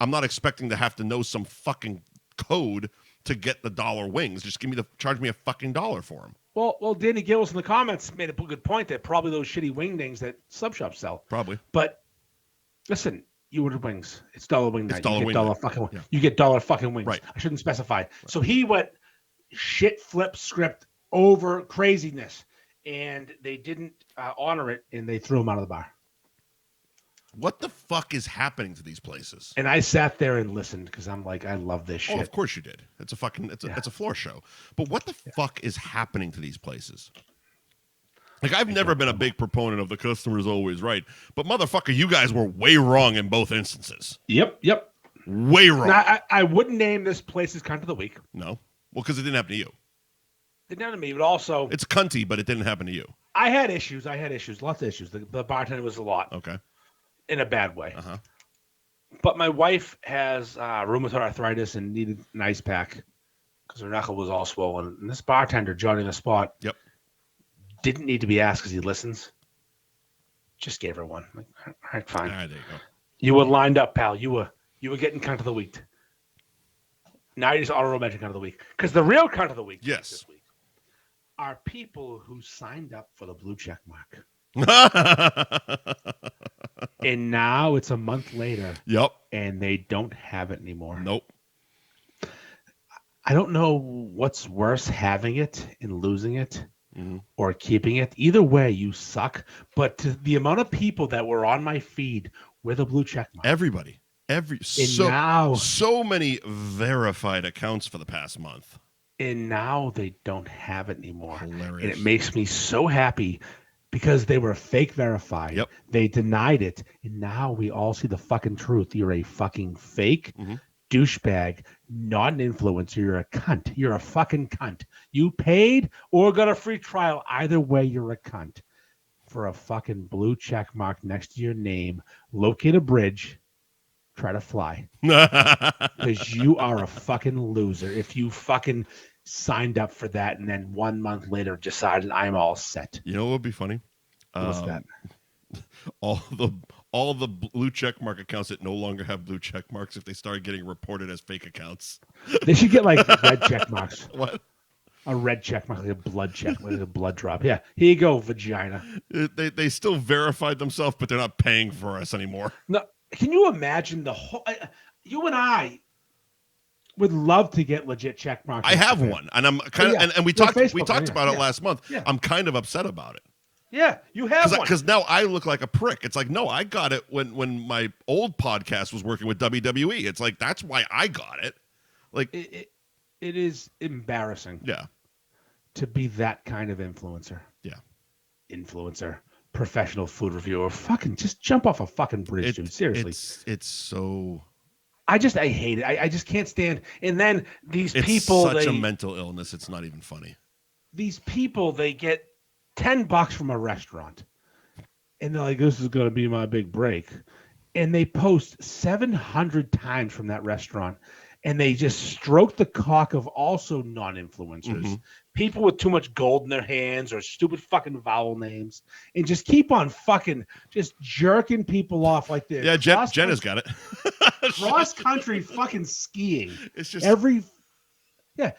A: I'm not expecting to have to know some fucking code to get the dollar wings. Just charge me a fucking $1 for them.
B: Well, Danny Gillis in the comments made a good point that probably those shitty wing things that sub shops sell.
A: Probably.
B: But listen, you ordered wings. It's dollar wing night. You get dollar fucking wings.
A: Right.
B: I shouldn't specify. Right. So he went shit flip script over craziness, and they didn't honor it, and they threw him out of the bar.
A: What the fuck is happening to these places?
B: And I sat there and listened because I'm like, I love this shit.
A: Oh, of course you did. It's a floor show. But what the fuck is happening to these places? Like, I've never been a big proponent of the customer's always right, but motherfucker, you guys were way wrong in both instances.
B: Yep.
A: Way wrong.
B: Now, I wouldn't name this place's cunt of the week.
A: No. Well, because it didn't happen to you.
B: It didn't happen to me, but also...
A: It's cunty, but it didn't happen to you.
B: I had issues. Lots of issues. The bartender was a lot.
A: Okay.
B: In a bad way.
A: Uh-huh.
B: But my wife has rheumatoid arthritis and needed an ice pack because her knuckle was all swollen. And this bartender, Johnny the Spot, didn't need to be asked because he listens. Just gave her one. Like, all right, fine.
A: All right, there you go.
B: You were lined up, pal. You were getting cunt of the week. Now you just honorable mention cunt of the week. Because the real cunt of the week this week are people who signed up for the blue check mark. And now it's a month later.
A: Yep.
B: And they don't have it anymore.
A: Nope.
B: I don't know what's worse, having it and losing it or keeping it. Either way, you suck. But to the amount of people that were on my feed with a blue check mark.
A: Everybody. So many verified accounts for the past month.
B: And now they don't have it anymore.
A: Hilarious.
B: And it makes me so happy because they were fake verified.
A: Yep.
B: They denied it. And now we all see the fucking truth. You're a fucking fake douchebag, not an influencer. You're a cunt. You're a fucking cunt. You paid or got a free trial. Either way, you're a cunt. For a fucking blue check mark next to your name, locate a bridge. Try to fly because you are a fucking loser if you fucking signed up for that and then 1 month later decided I'm all set.
A: You know what would be funny?
B: What's that?
A: All the blue check mark accounts that no longer have blue check marks, if they start getting reported as fake accounts,
B: they should get like red check marks.
A: What?
B: A red check mark, like a blood check, like a blood drop. Yeah, here you go, vagina.
A: They still verified themselves, but they're not paying for us anymore.
B: No. Can you imagine the whole? You and I would love to get legit check marks.
A: I have one, and I'm kind of, and we talked about it last month.
B: Yeah.
A: I'm kind of upset about it.
B: Yeah, you have one.
A: Because now I look like a prick. It's like, no, I got it when my old podcast was working with WWE. It's like that's why I got it. Like
B: it is embarrassing.
A: Yeah.
B: To be that kind of influencer.
A: Yeah.
B: Influencer. Professional food reviewer, fucking just jump off a fucking bridge, dude. Seriously,
A: it's so.
B: I hate it. I just can't stand. And then these people,
A: such a mental illness. It's not even funny.
B: These people, they get $10 from a restaurant, and they're like, "This is going to be my big break," and they post 700 times from that restaurant, and they just stroke the cock of also non-influencers. People with too much gold in their hands or stupid fucking vowel names, and just keep on fucking just jerking people off like this.
A: Yeah, Jenna's got it.
B: Cross country fucking skiing.
A: It's just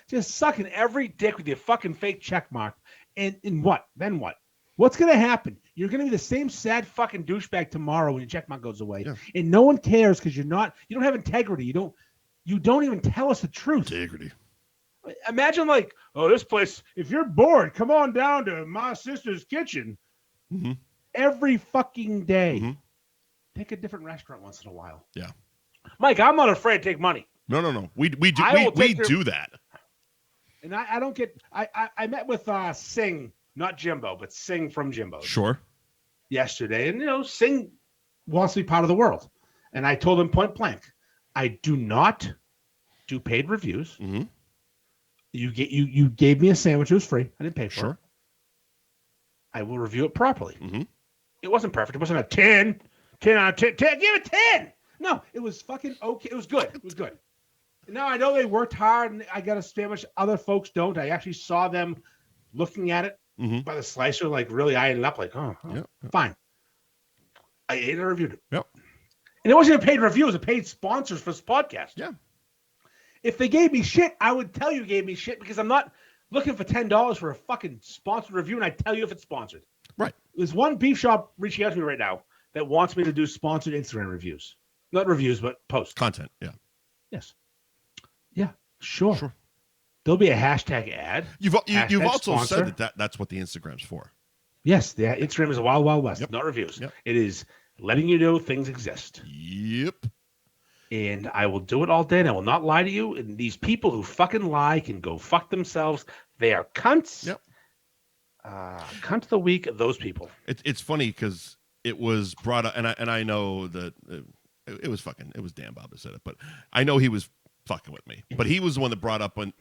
B: just sucking every dick with your fucking fake check mark. And what? Then what? What's gonna happen? You're gonna be the same sad fucking douchebag tomorrow when your check mark goes away, and no one cares because you don't have integrity. You don't even tell us the truth.
A: Integrity.
B: Imagine like, oh, this place, if you're bored, come on down to my sister's kitchen. Every fucking day. Pick a different restaurant once in a while.
A: Yeah.
B: Mike, I'm not afraid to take money.
A: No. We do that.
B: And I don't get, I met with Singh not Jimbo, but Singh from Jimbo.
A: Sure.
B: Yesterday, and Singh wants to be part of the world, and I told him point blank, I do not do paid reviews.
A: Mm-hmm.
B: You gave me a sandwich; it was free. I didn't pay for
A: Sure.
B: it. I will review it properly.
A: Mm-hmm.
B: It wasn't perfect. It wasn't a 10 out of 10. Give it 10. No, it was fucking okay. It was good. It was good. Now I know they worked hard, and I got a sandwich other folks don't. I actually saw them looking at it by the slicer, like really eyeing it up, like, fine. I ate it and reviewed it.
A: Yep.
B: And it wasn't a paid review. It was a paid sponsors for this podcast.
A: Yeah.
B: If they gave me shit, I would tell you gave me shit because I'm not looking for $10 for a fucking sponsored review, and I tell you if it's sponsored.
A: Right.
B: There's one beef shop reaching out to me right now that wants me to do sponsored Instagram reviews. Not reviews, but posts.
A: Content, yeah.
B: Yes. Yeah, sure. There'll be a hashtag ad.
A: You've also
B: sponsor.
A: said that's what the Instagram's for.
B: Yes, the Instagram is a wild, wild west,
A: Yep.
B: not reviews.
A: Yep.
B: It is letting you know things exist.
A: Yep.
B: And I will do it all day, and I will not lie to you. And these people who fucking lie can go fuck themselves. They are cunts.
A: Yep.
B: Cunt of the week, those people.
A: It's funny because it was brought up, and I know that it was Dan Bob that said it, but I know he was fucking with me. But he was the one that brought up on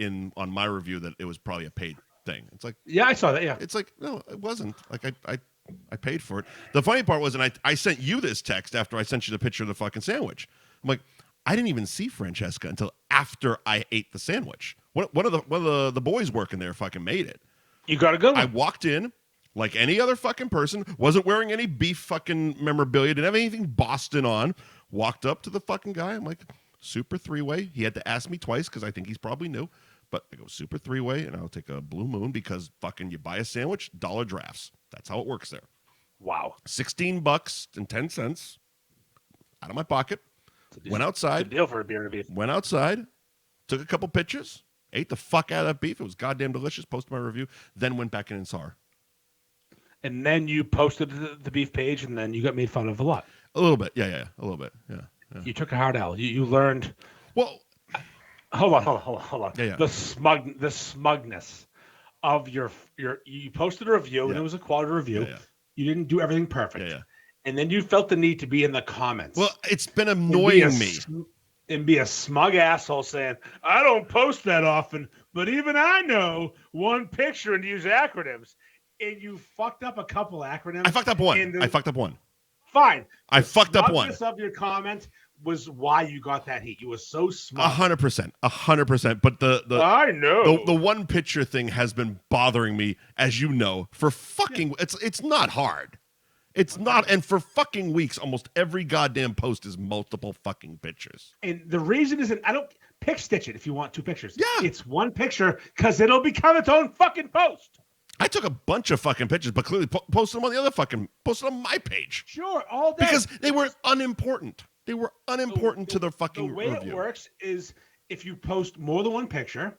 A: my review that it was probably a paid thing. It's like,
B: yeah, I saw that. Yeah,
A: it's like, no, it wasn't. Like I paid for it. The funny part was, and I sent you this text after I sent you the picture of the fucking sandwich. I'm like, I didn't even see Francesca until after I ate the sandwich. One of the boys working there fucking made it.
B: You got a good one.
A: I walked in like any other fucking person, wasn't wearing any beef fucking memorabilia, didn't have anything Boston on. Walked up to the fucking guy. I'm like, super three-way. He had to ask me twice because I think he's probably new. But I go, super three-way, and I'll take a Blue Moon because fucking you buy a sandwich, dollar drafts. That's how it works there.
B: Wow.
A: $16.10 out of my pocket. Went outside.
B: Good deal for a beer and a beef.
A: Went outside, took a couple pictures, ate the fuck out of that beef. It was goddamn delicious. Posted my review. Then went back in and saw her.
B: And then you posted the beef page, and then you got made fun of a lot.
A: A little bit. Yeah. A little bit. Yeah.
B: You took a hard L. You learned.
A: Well,
B: hold on.
A: Yeah.
B: The smugness of your you posted a review, and it was a quality review.
A: Yeah.
B: You didn't do everything perfect.
A: Yeah.
B: And then you felt the need to be in the comments.
A: Well, it's been annoying me.
B: And be a smug asshole saying, I don't post that often, but even I know one picture and use acronyms. And you fucked up a couple acronyms.
A: I fucked up one. Fine. I fucked up one.
B: The smugness of your comment was why you got that heat. You were so smug.
A: 100%. But
B: I know
A: the one picture thing has been bothering me, as you know, for fucking. Yeah. It's not hard. It's not, and for fucking weeks, almost every goddamn post is multiple fucking pictures.
B: And the reason isn't, I don't pick stitch it if you want two pictures.
A: Yeah.
B: It's one picture because it'll become its own fucking post.
A: I took a bunch of fucking pictures, but clearly posted them on the other posted on my page.
B: Sure, all day.
A: Because they were unimportant. They were unimportant to their fucking review.
B: The way it works is if you post more than one picture,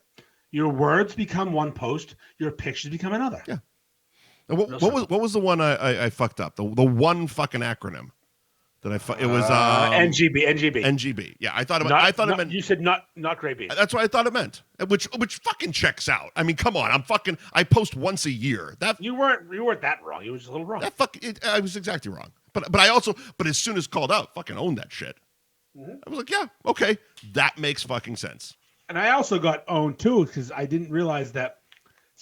B: your words become one post, your pictures become another.
A: Yeah. What was the one I fucked up? The one fucking acronym that it was
B: NGB.
A: NGB. Yeah, I thought it meant.
B: You said not great beef.
A: That's what I thought it meant. Which fucking checks out. I mean, come on. I post once a year.
B: You weren't that wrong. You were just a little wrong.
A: I was exactly wrong. But as soon as called out, fucking owned that shit. Mm-hmm. I was like, yeah, okay, that makes fucking sense.
B: And I also got owned too because I didn't realize that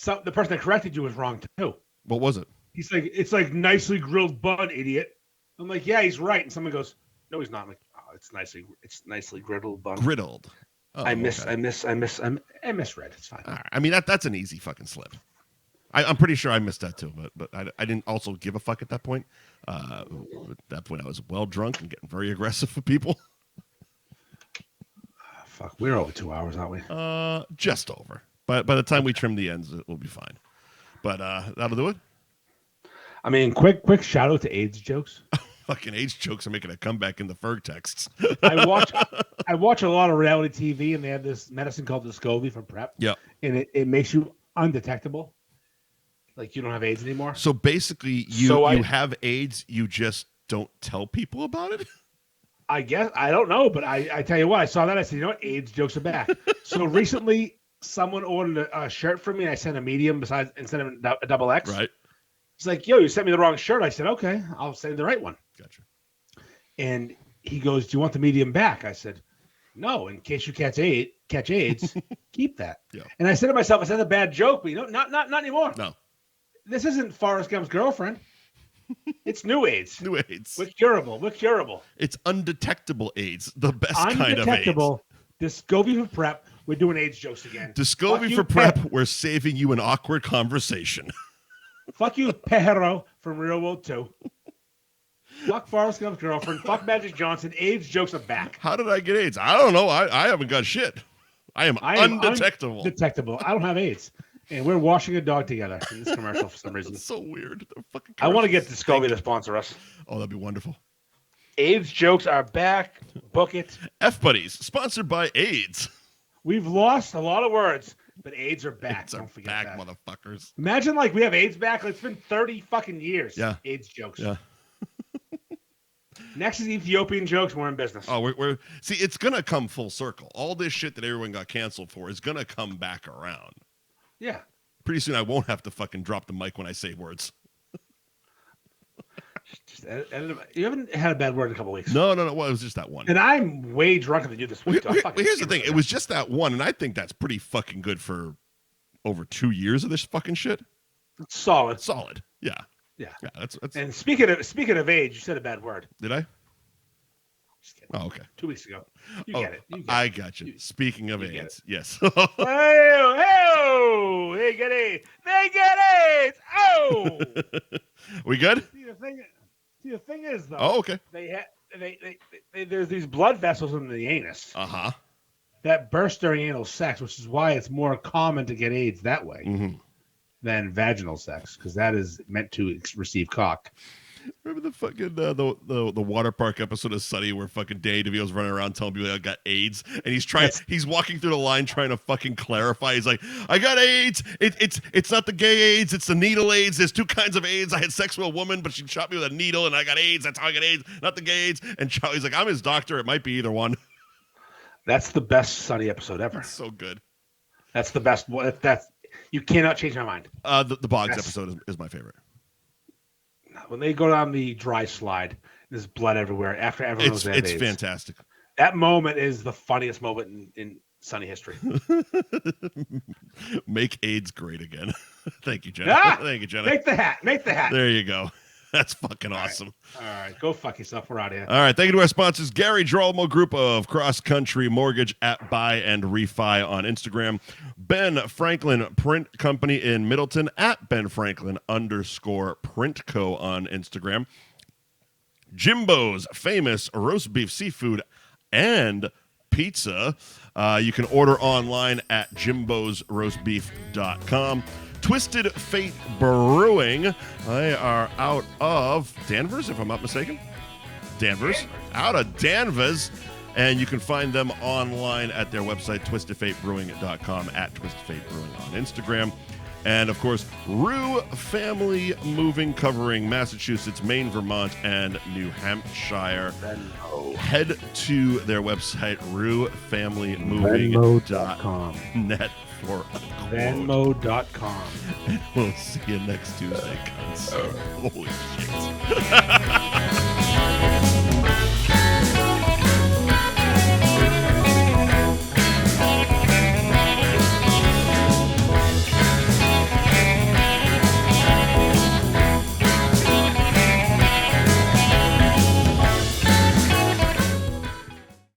B: the person that corrected you was wrong too.
A: What was it?
B: He's like, it's like nicely grilled bun, idiot. I'm like, yeah, he's right. And someone goes, no, he's not. I'm like, oh, it's nicely griddled bun.
A: Griddled.
B: Oh, I misread. It's fine.
A: All right. I mean, that's an easy fucking slip. I'm pretty sure I missed that too, but I didn't also give a fuck at that point. At that point, I was well drunk and getting very aggressive with people.
B: Fuck, we're over 2 hours, aren't we?
A: Just over. But by the time we trim the ends, it will be fine. But that'll do it.
B: I mean, quick shout out to AIDS jokes.
A: Fucking AIDS jokes are making a comeback in the Ferg texts.
B: I watch a lot of reality TV, and they have this medicine called Descovy for PrEP.
A: Yeah,
B: and it makes you undetectable, like you don't have AIDS anymore.
A: So basically, you have AIDS, you just don't tell people about it.
B: I guess I don't know, but I tell you what, I saw that. I said, you know what, AIDS jokes are back. So recently, someone ordered a shirt for me, and I sent a medium instead of a double X.
A: Right.
B: He's like, yo, you sent me the wrong shirt. I said, okay, I'll send the right one.
A: Gotcha.
B: And he goes, do you want the medium back? I said, no, in case you catch AIDS, keep that.
A: Yeah.
B: And I said to myself, I said a bad joke, but not anymore.
A: No.
B: This isn't Forrest Gump's girlfriend. It's new AIDS.
A: New AIDS.
B: We're curable.
A: It's undetectable AIDS. The best kind of AIDS.
B: Undetectable. Discovy for prep. We're doing AIDS jokes again.
A: Discovy for prep. We're saving you an awkward conversation.
B: Fuck you, Perro from Real World 2. Fuck Forrest Gump's girlfriend. Fuck Magic Johnson. AIDS jokes are back.
A: How did I get AIDS? I don't know. I haven't got shit. I am undetectable.
B: Undetectable. I don't have AIDS. And we're washing a dog together in this commercial for some reason.
A: It's so weird.
B: I want to get Discovery to sponsor us.
A: Oh, that'd be wonderful.
B: AIDS jokes are back. Book it.
A: F Buddies, sponsored by AIDS.
B: We've lost a lot of words, but AIDS are back.
A: AIDS
B: Don't forget
A: back,
B: that.
A: motherfuckers.
B: Imagine like we have AIDS back. It's been 30 fucking years.
A: Yeah.
B: AIDS jokes.
A: Yeah.
B: Next is Ethiopian jokes. We're in business.
A: Oh, we're see, it's gonna come full circle. All this shit that everyone got canceled for is gonna come back around.
B: Yeah.
A: Pretty soon, I won't have to fucking drop the mic when I say words.
B: Just edit. You haven't had a bad word in a couple weeks.
A: No. Well, it was just that one.
B: And I'm way drunker than you this week.
A: Here's the thing. It was just that one, and I think that's pretty fucking good for over 2 years of this fucking shit.
B: It's solid.
A: Yeah.
B: Yeah.
A: That's.
B: And speaking of age, you said a bad word.
A: Did I?
B: Just kidding.
A: Oh, okay.
B: 2 weeks ago. You
A: Oh,
B: get it.
A: I got you. Speaking of AIDS, yes.
B: Hey, get AIDS. They get AIDS. Oh.
A: We good?
B: See, the thing is, though.
A: Oh, okay.
B: They there's these blood vessels in the anus that burst during anal sex, which is why it's more common to get AIDS that way than vaginal sex, because that is meant to receive cock.
A: Remember the fucking the water park episode of Sunny where fucking Danny DeVito's running around telling people I got AIDS, and he's walking through the line trying to fucking clarify. He's like, I got AIDS. It's not the gay AIDS, it's the needle AIDS. There's two kinds of AIDS. I had sex with a woman, but she shot me with a needle, and I got AIDS. That's how I got AIDS, not the gay AIDS. And Charlie's like, I'm his doctor. It might be either one.
B: That's the best Sunny episode ever.
A: It's so good.
B: That's the best one. You cannot change my mind.
A: The Boggs episode is my favorite.
B: When they go down the dry slide, there's blood everywhere. After everyone knows
A: it's
B: AIDS.
A: fantastic.
B: That moment is the funniest moment in Sunny history.
A: Make AIDS great again. Thank you, Jenna. Thank you, Jenna.
B: Make the hat.
A: There you go. That's fucking awesome.
B: All right. Go fuck yourself. We're out of here.
A: All right. Thank you to our sponsors, Gary Drolmo Group of Cross Country Mortgage at Buy and Refi on Instagram. Ben Franklin Print Company in Middleton at Ben Franklin _Print Co on Instagram. Jimbo's famous roast beef seafood and pizza. You can order online at jimbosroastbeef.com. Twisted Fate Brewing. They are out of Danvers, if I'm not mistaken. Danvers. Out of Danvers. And you can find them online at their website, twistedfatebrewing.com, at Twisted Fate Brewing on Instagram. And, of course, Rue Family Moving, covering Massachusetts, Maine, Vermont, and New Hampshire.
B: Venmo.
A: Head to their website, ruefamilymoving.net for a quote.
B: Venmo.com.
A: And we'll see you next Tuesday, cunts. Holy shit.